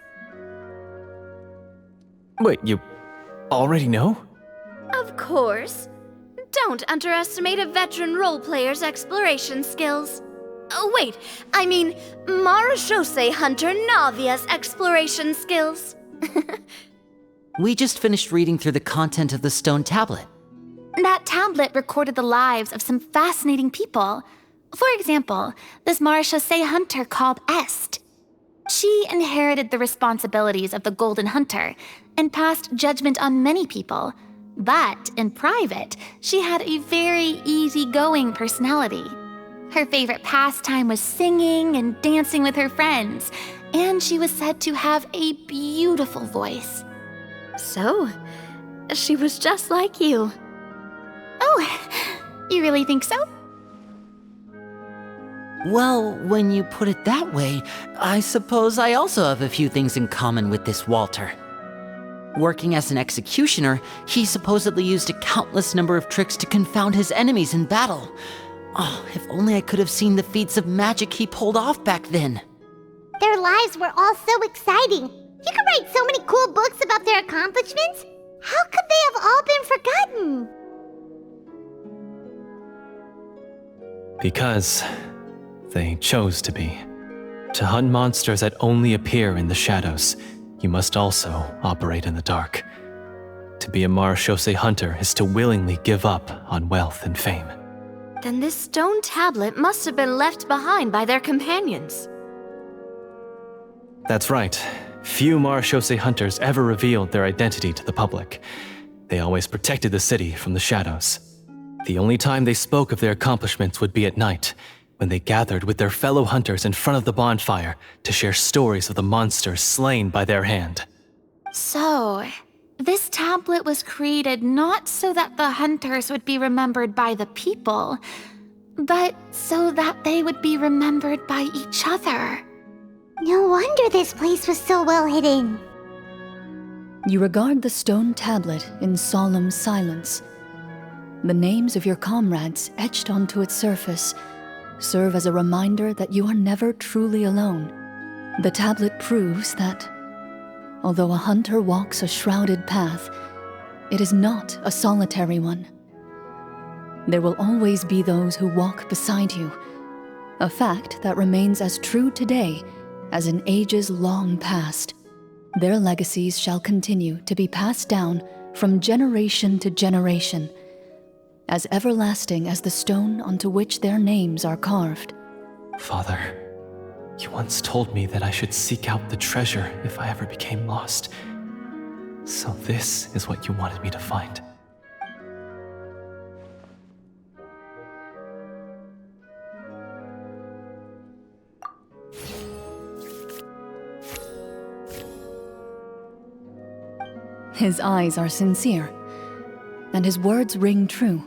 Wait, you already know? Of course. Don't underestimate a veteran role player's exploration skills. Oh, wait, I mean Marashose hunter Navia's exploration skills. We just finished reading through the content of the stone tablet. That tablet recorded the lives of some fascinating people. For example, this Marashose hunter called Est. She inherited the responsibilities of the Golden Hunter and passed judgment on many people. But in private, she had a very easygoing personality. Her favorite pastime was singing and dancing with her friends, And she was said to have a beautiful voice. So, she was just like you. Oh, you really think so? Well, when you put it that way, I suppose I also have a few things in common with this Walter. Working as an executioner, he supposedly used a countless number of tricks to confound his enemies in battle. Oh, if only I could have seen the feats of magic he pulled off back then. Their lives were all so exciting. You could write so many cool books about their accomplishments. How could they have all been forgotten? Because they chose to be. To hunt monsters that only appear in the shadows, you must also operate in the dark. To be a marechaussee hunter is to willingly give up on wealth and fame. Then this stone tablet must have been left behind by their companions. That's right. Few marechaussee hunters ever revealed their identity to the public. They always protected the city from the shadows. The only time they spoke of their accomplishments would be at night, when they gathered with their fellow hunters in front of the bonfire to share stories of the monsters slain by their hand. So, this tablet was created not so that the hunters would be remembered by the people, but so that they would be remembered by each other. No wonder this place was so well hidden. You regard the stone tablet in solemn silence. The names of your comrades etched onto its surface serve as a reminder that you are never truly alone. The tablet proves that, although a hunter walks a shrouded path, it is not a solitary one. There will always be those who walk beside you, a fact that remains as true today as in ages long past. Their legacies shall continue to be passed down from generation to generation, as everlasting as the stone onto which their names are carved. Father, you once told me that I should seek out the treasure if I ever became lost. So this is what you wanted me to find. His eyes are sincere, and his words ring true.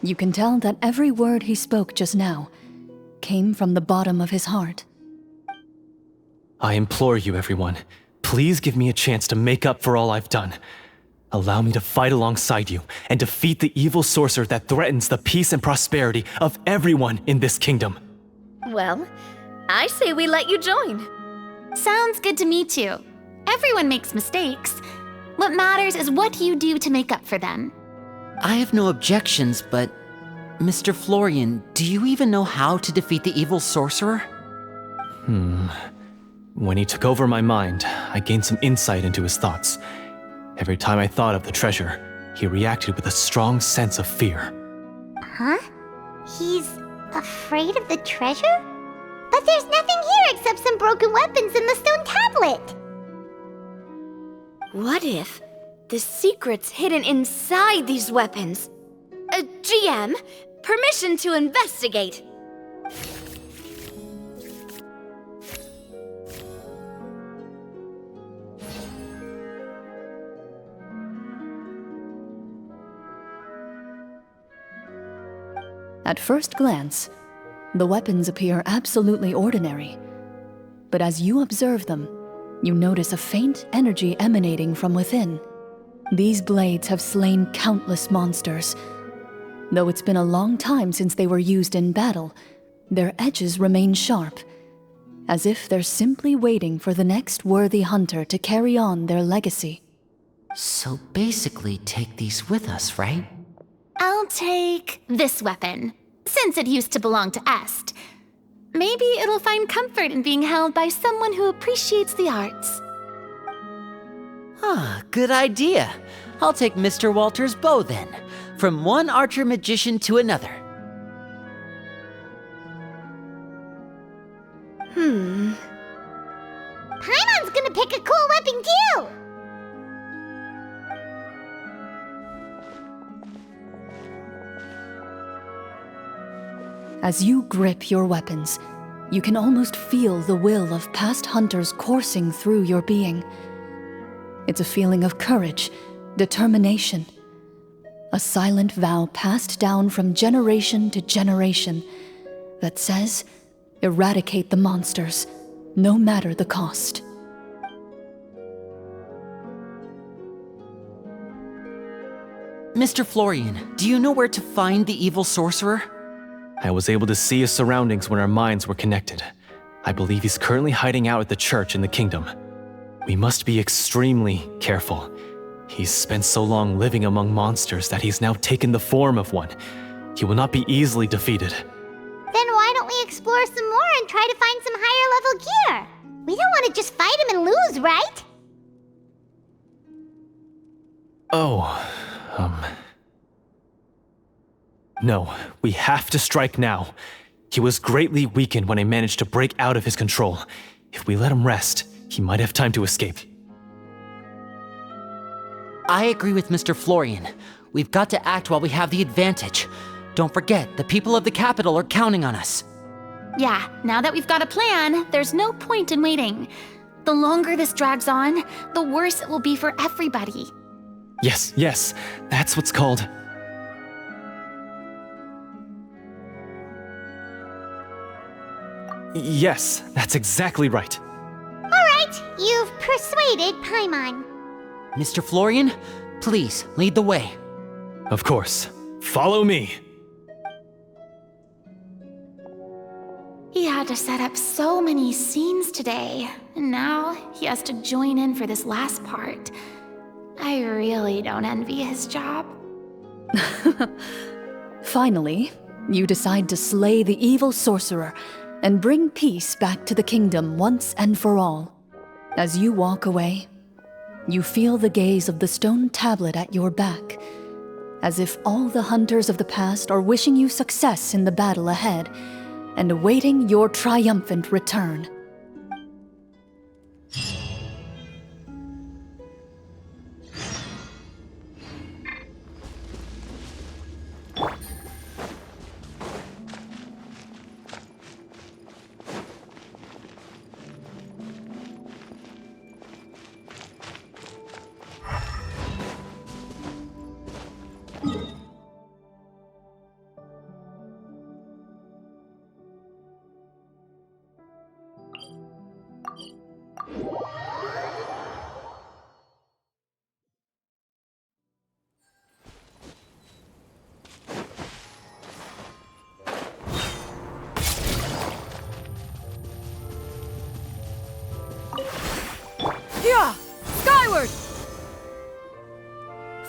You can tell that every word he spoke just now came from the bottom of his heart. I implore you, everyone, please give me a chance to make up for all I've done. Allow me to fight alongside you and defeat the evil sorcerer that threatens the peace and prosperity of everyone in this kingdom. Well, I say we let you join. Sounds good to me too. Everyone makes mistakes. What matters is what you do to make up for them. I have no objections, but Mr. Florian, do you even know how to defeat the evil sorcerer? When he took over my mind, I gained some insight into his thoughts. Every time I thought of the treasure, he reacted with a strong sense of fear. Huh? He's afraid of the treasure? But there's nothing here except some broken weapons in the stone tablet. What if the secret's hidden inside these weapons? GM, permission to investigate. At first glance, the weapons appear absolutely ordinary. But as you observe them, you notice a faint energy emanating from within. These blades have slain countless monsters. Though it's been a long time since they were used in battle, their edges remain sharp, as if they're simply waiting for the next worthy hunter to carry on their legacy. So basically take these with us, right? I'll take this weapon, since it used to belong to Est. Maybe it'll find comfort in being held by someone who appreciates the arts. Ah, good idea. I'll take Mr. Walter's bow then, from one archer magician to another. Paimon's gonna pick a cool weapon too! As you grip your weapons, you can almost feel the will of past hunters coursing through your being. It's a feeling of courage, determination, a silent vow passed down from generation to generation that says, eradicate the monsters, no matter the cost. Mr. Florian, do you know where to find the evil sorcerer? I was able to see his surroundings when our minds were connected. I believe he's currently hiding out at the church in the kingdom. We must be extremely careful. He's spent so long living among monsters that he's now taken the form of one. He will not be easily defeated. Then why don't we explore some more and try to find some higher level gear? We don't want to just fight him and lose, right? No, we have to strike now. He was greatly weakened when I managed to break out of his control. If we let him rest, he might have time to escape. I agree with Mr. Florian. We've got to act while we have the advantage. Don't forget, the people of the capital are counting on us. Yeah, now that we've got a plan, there's no point in waiting. The longer this drags on, the worse it will be for everybody. Yes, that's what's called... Yes, that's exactly right. Alright, you've persuaded Paimon. Mr. Florian, please lead the way. Of course. Follow me. He had to set up so many scenes today, and now he has to join in for this last part. I really don't envy his job. Finally, you decide to slay the evil sorcerer and bring peace back to the kingdom once and for all. As you walk away, you feel the gaze of the stone tablet at your back, as if all the hunters of the past are wishing you success in the battle ahead and awaiting your triumphant return.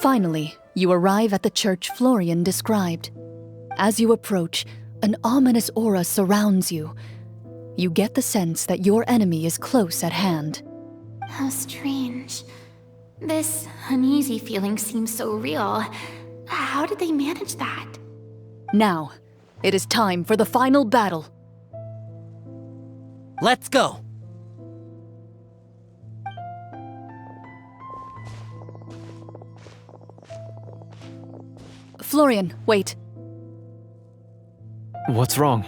Finally, you arrive at the church Florian described. As you approach, an ominous aura surrounds you. You get the sense that your enemy is close at hand. How strange. This uneasy feeling seems so real. How did they manage that? Now, it is time for the final battle. Let's go! Florian, wait. What's wrong?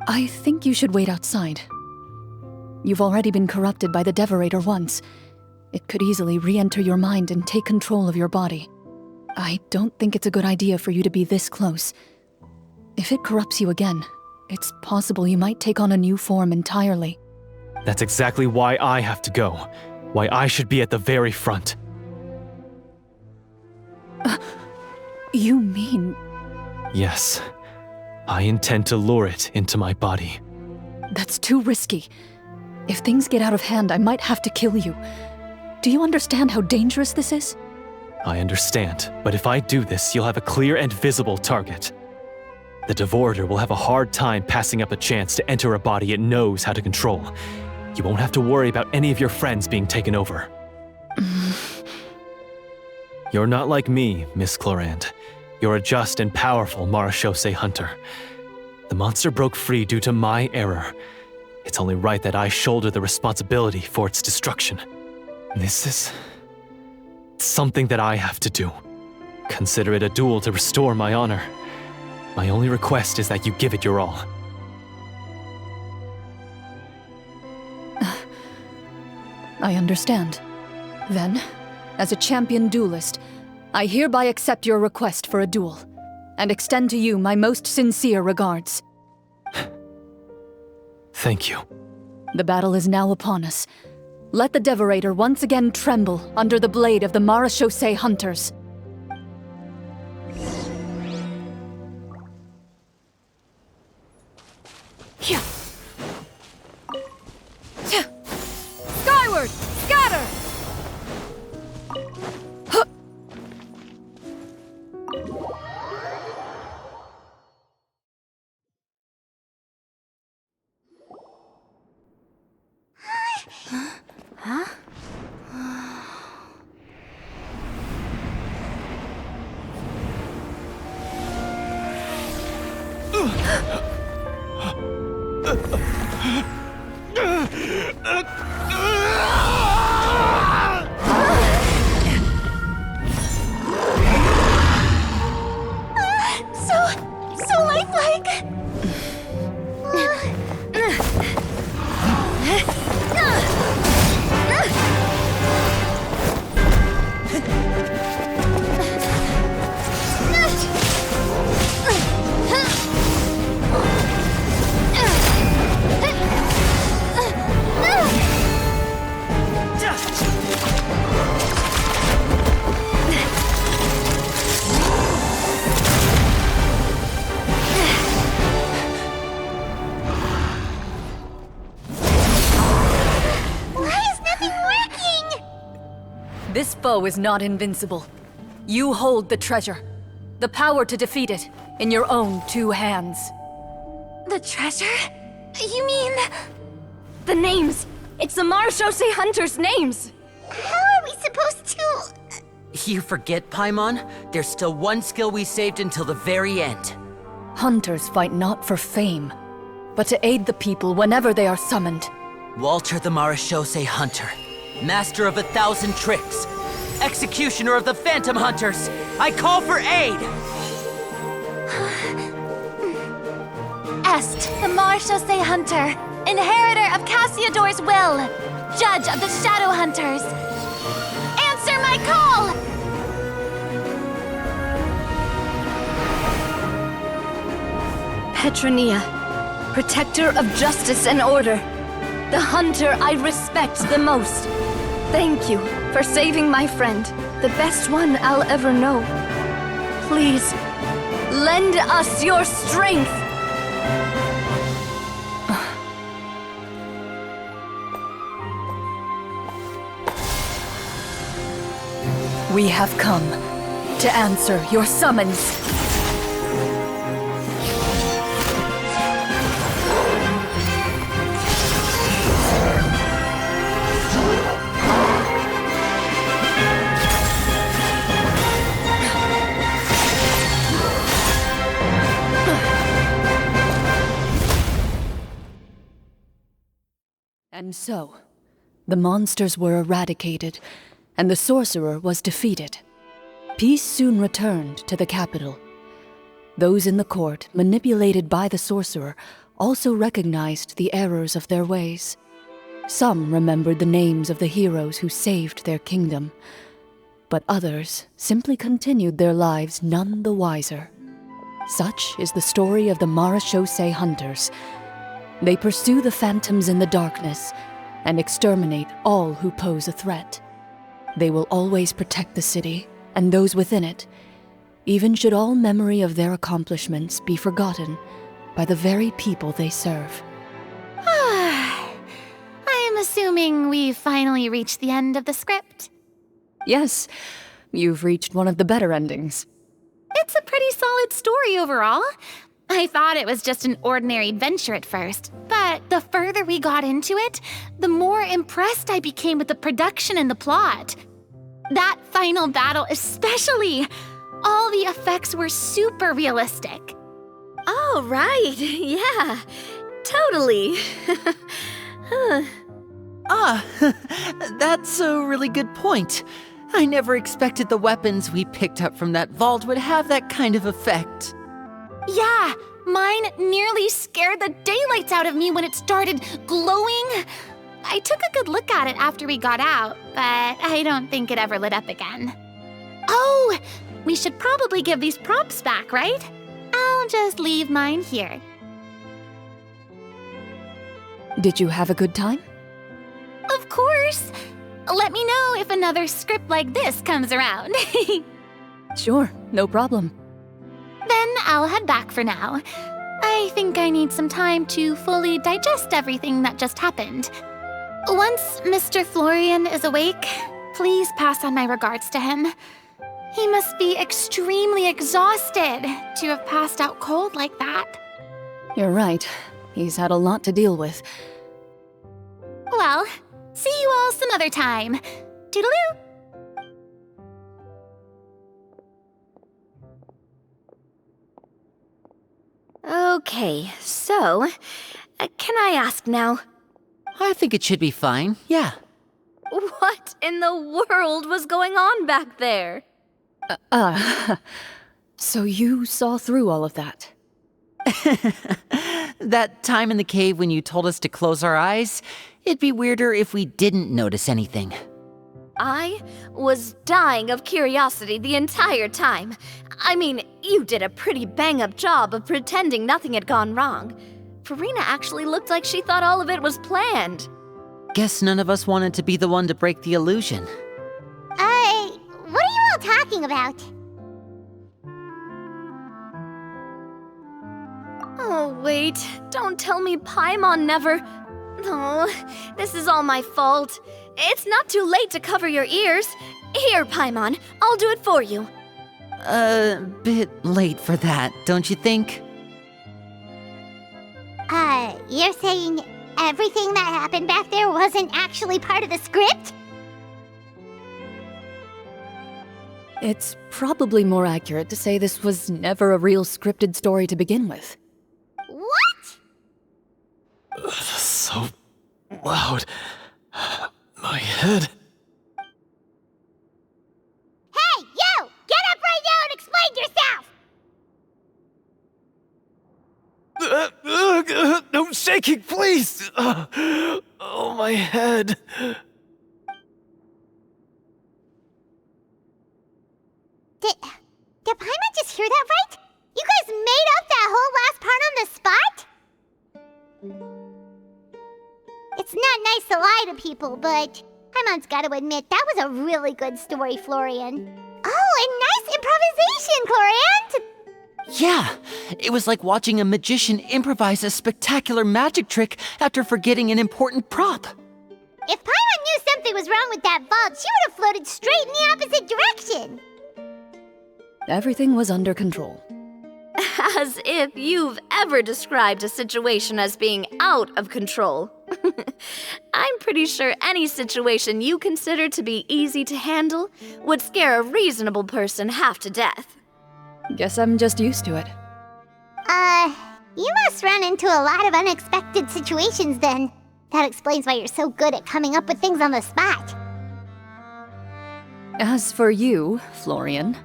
I think you should wait outside. You've already been corrupted by the Devorator once. It could easily re-enter your mind and take control of your body. I don't think it's a good idea for you to be this close. If it corrupts you again, it's possible you might take on a new form entirely. That's exactly why I have to go. Why I should be at the very front. You mean... Yes. I intend to lure it into my body. That's too risky. If things get out of hand, I might have to kill you. Do you understand how dangerous this is? I understand, but if I do this, you'll have a clear and visible target. The Devorator will have a hard time passing up a chance to enter a body it knows how to control. You won't have to worry about any of your friends being taken over. You're not like me, Miss Clorinde. You're a just and powerful Marechaussee hunter. The monster broke free due to my error. It's only right that I shoulder the responsibility for its destruction. This is... something that I have to do. Consider it a duel to restore my honor. My only request is that you give it your all. I understand. Then, as a champion duelist, I hereby accept your request for a duel, and extend to you my most sincere regards. Thank you. The battle is now upon us. Let the Devorator once again tremble under the blade of the Marechaussee hunters. Skyward! Scatter! So lifelike! This foe is not invincible. You hold the treasure, the power to defeat it, in your own 2 hands. The treasure? You mean... The names! It's the Marechaussee hunters' names! How are we supposed to... You forget, Paimon? There's still one skill we saved until the very end. Hunters fight not for fame, but to aid the people whenever they are summoned. Walter the Marechaussee Hunter, master of 1,000 tricks, executioner of the Phantom Hunters, I call for aid! Est, the Marechaussee Hunter, inheritor of Cassiodor's will, judge of the Shadow Hunters. Answer my call! Petronia, protector of justice and order. The hunter I respect the most. Thank you for saving my friend, the best one I'll ever know. Please, lend us your strength! We have come to answer your summons. And so, the monsters were eradicated, and the sorcerer was defeated. Peace soon returned to the capital. Those in the court, manipulated by the sorcerer, also recognized the errors of their ways. Some remembered the names of the heroes who saved their kingdom, but others simply continued their lives none the wiser. Such is the story of the Marechaussee Hunters. They pursue the phantoms in the darkness and exterminate all who pose a threat. They will always protect the city and those within it, even should all memory of their accomplishments be forgotten by the very people they serve. I'm assuming we've finally reached the end of the script. Yes, you've reached one of the better endings. It's a pretty solid story overall. I thought it was just an ordinary adventure at first, but the further we got into it, the more impressed I became with the production and the plot. That final battle especially. All the effects were super realistic. Oh, right. Yeah, totally. That's a really good point. I never expected the weapons we picked up from that vault would have that kind of effect. Yeah, mine nearly scared the daylights out of me when it started glowing. I took a good look at it after we got out, but I don't think it ever lit up again. Oh, we should probably give these props back, right? I'll just leave mine here. Did you have a good time? Of course! Let me know if another script like this comes around. Sure, no problem. Then I'll head back for now. I think I need some time to fully digest everything that just happened. Once Mr. Florian is awake, please pass on my regards to him. He must be extremely exhausted to have passed out cold like that. You're right. He's had a lot to deal with. Well, see you all some other time. Toodaloo! Okay, so, can I ask now, I think it should be fine, yeah. what in the world was going on back there? So you saw through all of that? That time in the cave when you told us to close our eyes, it'd be weirder if we didn't notice anything. I was dying of curiosity the entire time. I mean, you did a pretty bang-up job of pretending nothing had gone wrong. Farina actually looked like she thought all of it was planned. Guess none of us wanted to be the one to break the illusion. What are you all talking about? Oh, wait. Don't tell me Paimon never... Oh, this is all my fault. It's not too late to cover your ears. Here, Paimon, I'll do it for you. Bit late for that, don't you think? You're saying everything that happened back there wasn't actually part of the script? It's probably more accurate to say this was never a real scripted story to begin with. What? So loud. My head. Hey, you! Get up right now and explain yourself! No shaking, please! Oh, my head. Did Paimon just hear that right? You guys made up that whole last part on the spot? It's not nice to lie to people, but Paimon's got to admit that was a really good story, Florian. Oh, and nice improvisation, Clorinde! Yeah, it was like watching a magician improvise a spectacular magic trick after forgetting an important prop. If Paimon knew something was wrong with that vault, she would have floated straight in the opposite direction. Everything was under control. As if you've ever described a situation as being out of control. I'm pretty sure any situation you consider to be easy to handle would scare a reasonable person half to death. Guess I'm just used to it. You must run into a lot of unexpected situations then. That explains why you're so good at coming up with things on the spot. As for you, Florian...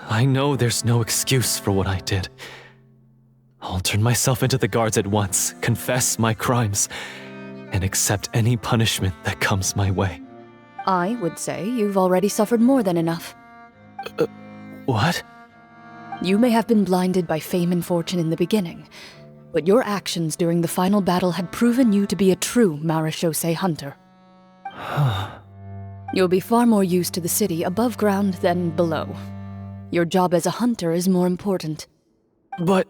I know there's no excuse for what I did. I'll turn myself into the guards at once, confess my crimes, and accept any punishment that comes my way. I would say you've already suffered more than enough. What? You may have been blinded by fame and fortune in the beginning, but your actions during the final battle had proven you to be a true marechaussee hunter. You'll be far more used to the city above ground than below. Your job as a hunter is more important. But...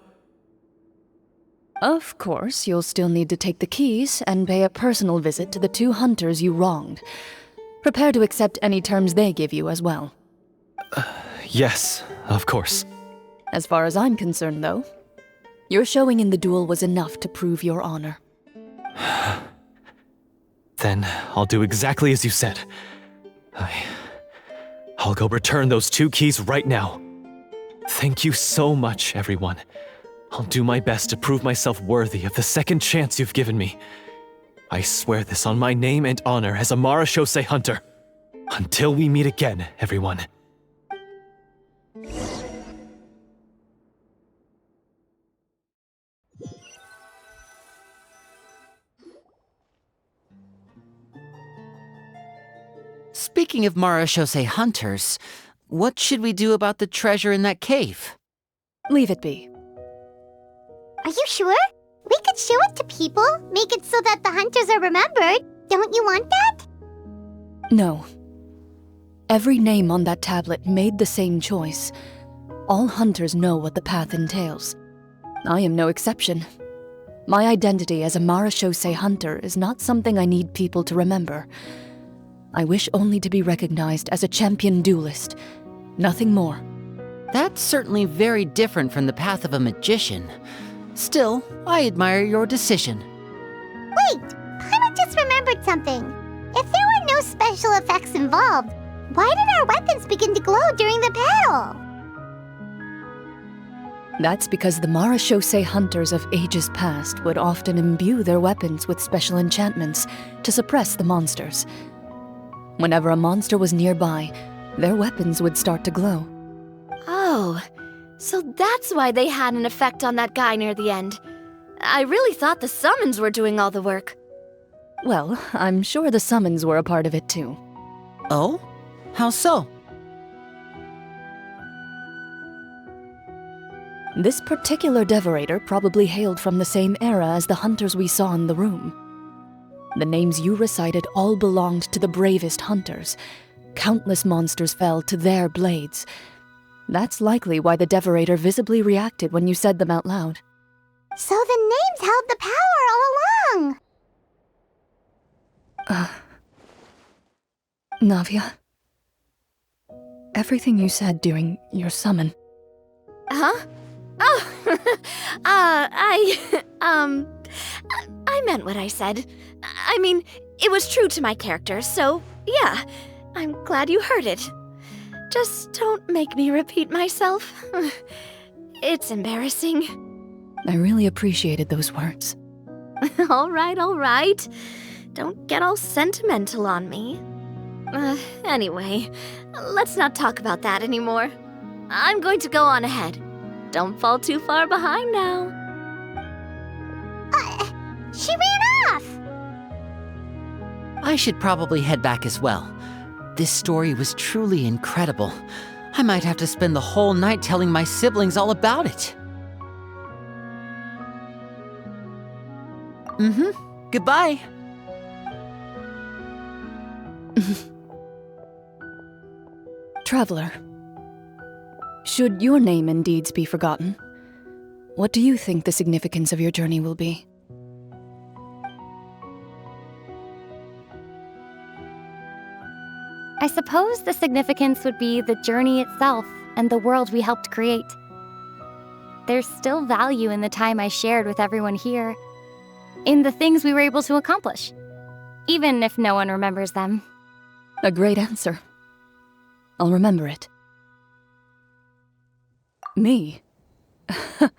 Of course, you'll still need to take the keys and pay a personal visit to the 2 hunters you wronged. Prepare to accept any terms they give you as well. Yes, of course. As far as I'm concerned, though, your showing in the duel was enough to prove your honor. Then I'll do exactly as you said. I'll go return those 2 keys right now. Thank you so much, everyone. I'll do my best to prove myself worthy of the second chance you've given me. I swear this on my name and honor as a marechaussee hunter. Until we meet again, everyone. Speaking of Marashose hunters, what should we do about the treasure in that cave? Leave it be. Are you sure? We could show it to people, make it so that the hunters are remembered. Don't you want that? No. Every name on that tablet made the same choice. All hunters know what the path entails. I am no exception. My identity as a Marashose hunter is not something I need people to remember. I wish only to be recognized as a champion duelist. Nothing more. That's certainly very different from the path of a magician. Still, I admire your decision. Wait! Paimon just remembered something. If there were no special effects involved, why did our weapons begin to glow during the battle? That's because the Marashose hunters of ages past would often imbue their weapons with special enchantments to suppress the monsters. Whenever a monster was nearby, their weapons would start to glow. Oh, so that's why they had an effect on that guy near the end. I really thought the summons were doing all the work. Well, I'm sure the summons were a part of it too. Oh? How so? This particular devorator probably hailed from the same era as the hunters we saw in the room. The names you recited all belonged to the bravest hunters. Countless monsters fell to their blades. That's likely why the devorator visibly reacted when you said them out loud. So the names held the power all along! Navia, everything you said during your summon. Huh? Oh, I meant what I said. I mean, it was true to my character, so yeah, I'm glad you heard it. Just don't make me repeat myself. It's embarrassing. I really appreciated those words. All right. Don't get all sentimental on me. Anyway, let's not talk about that anymore. I'm going to go on ahead. Don't fall too far behind now. She ran off! I should probably head back as well. This story was truly incredible. I might have to spend the whole night telling my siblings all about it. Goodbye. Traveler, should your name and deeds be forgotten, what do you think the significance of your journey will be? I suppose the significance would be the journey itself and the world we helped create. There's still value in the time I shared with everyone here, in the things we were able to accomplish, even if no one remembers them. A great answer. I'll remember it. Me? The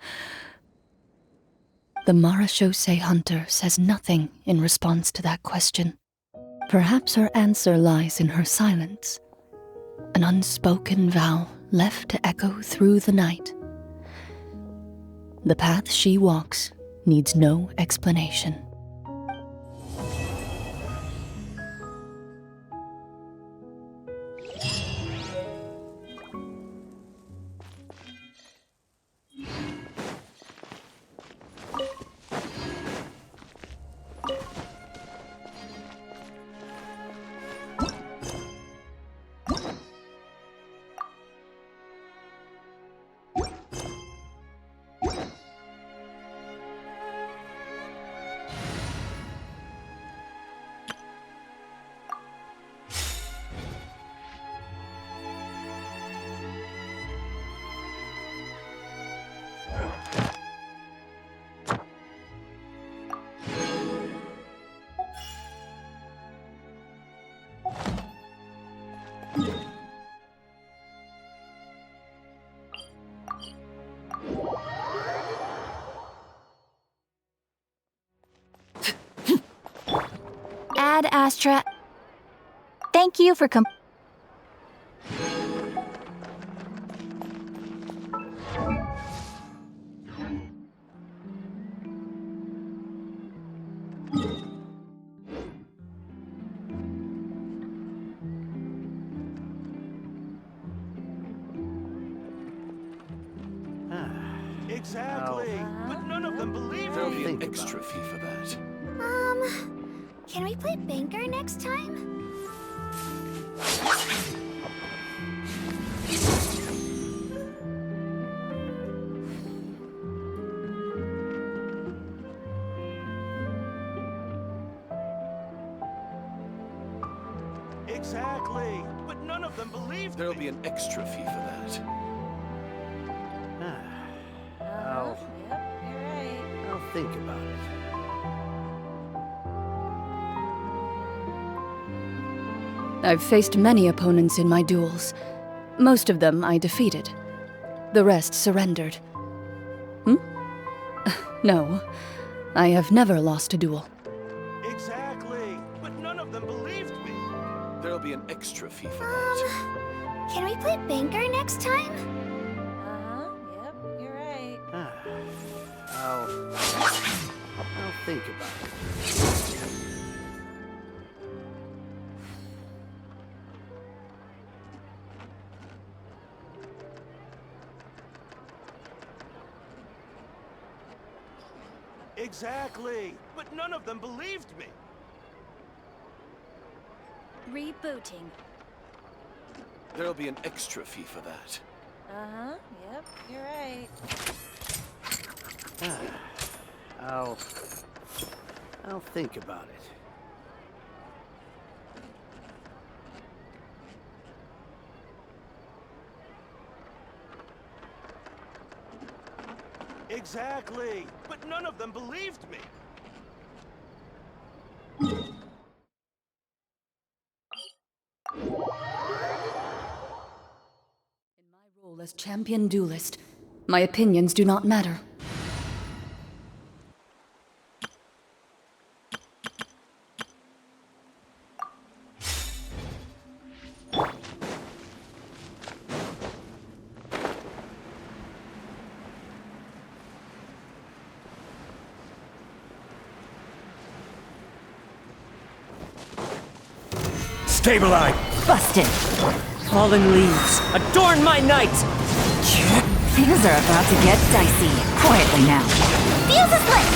Marashose hunter says nothing in response to that question. Perhaps her answer lies in her silence, an unspoken vow left to echo through the night. The path she walks needs no explanation. Ad Astra, thank you for Exactly. But none of them believe There'll me. be an extra fee for that. Can we play banker next time? Exactly. But none of them believe There'll me. be an extra fee for that. I'll think about it. I've faced many opponents in my duels. Most of them I defeated. The rest surrendered. No, I have never lost a duel. Exactly. But none of them believed me. There'll be an extra fee for that. Can we play banker next time? I'll think about it. Exactly. But none of them believed me. Rebooting. There'll be an extra fee for that. I'll think about it. Exactly. But none of them believed me. In my role as champion duelist, my opinions do not matter. Stabilize! Busted! Fallen leaves, adorn my night! Things are about to get dicey. Quietly now. Fuse is lit!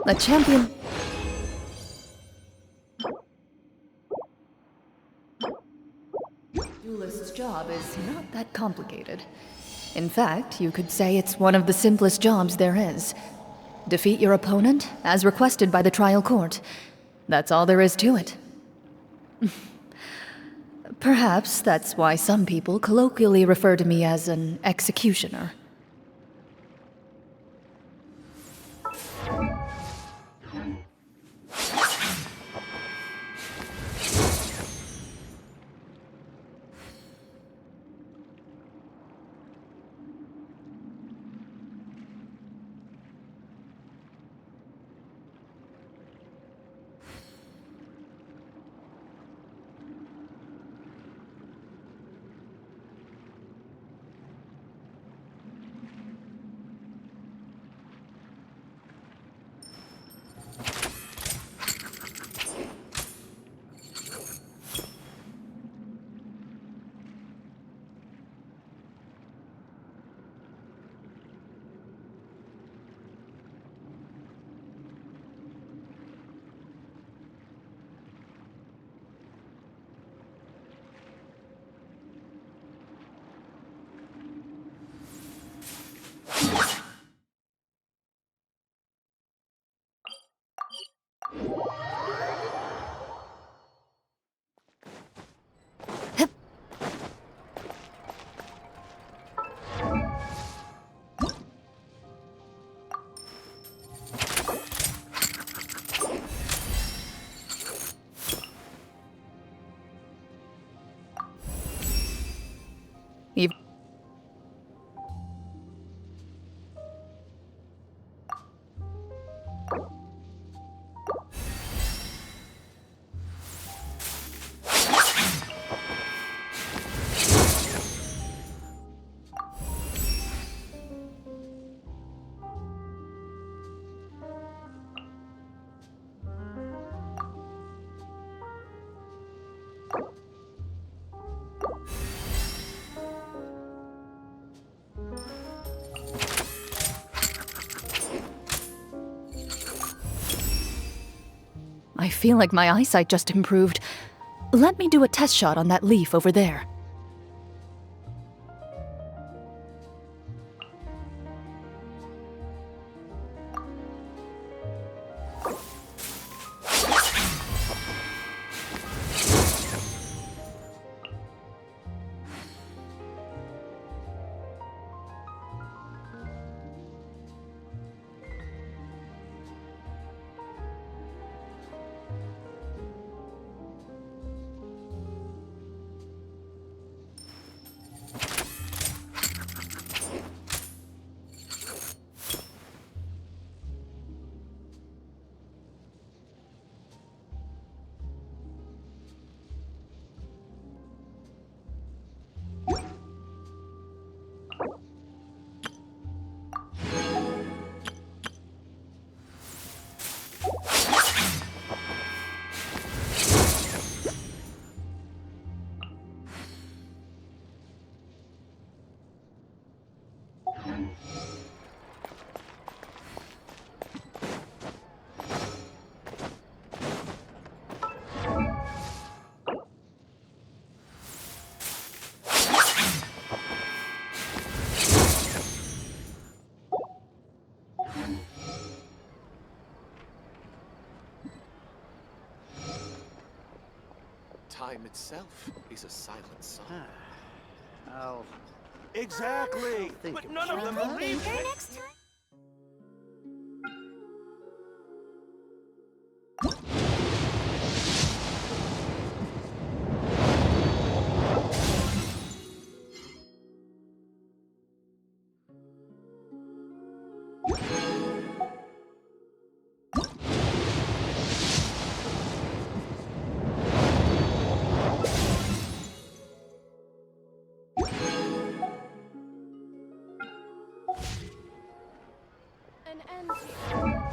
A champion... Duelist's job is not that complicated. In fact, you could say it's one of the simplest jobs there is. Defeat your opponent, as requested by the trial court. That's all there is to it. Perhaps that's why some people colloquially refer to me as an executioner. I feel like my eyesight just improved. Let me do a test shot on that leaf over there. Time itself is a silent song. I'll... Exactly! But none of them believe me! Next time? An end to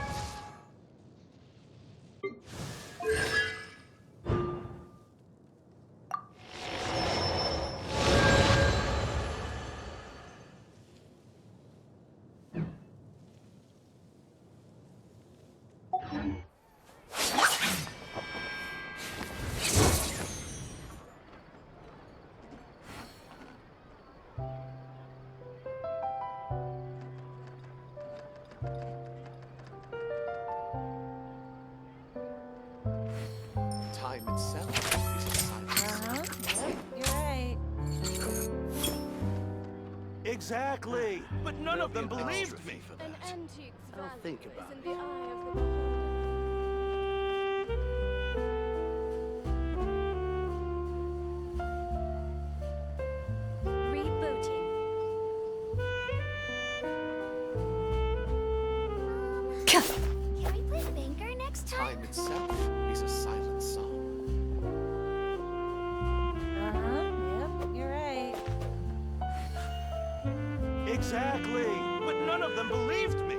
Time itself is a silent song. You're right. Exactly! But none of them believed me! For An that. antique's I'll value think is about in it. the eye of the beholder. Rebooting. Can we play the banker next time? Time itself is a silent song. Yep, you're right. Exactly! But none of them believed me!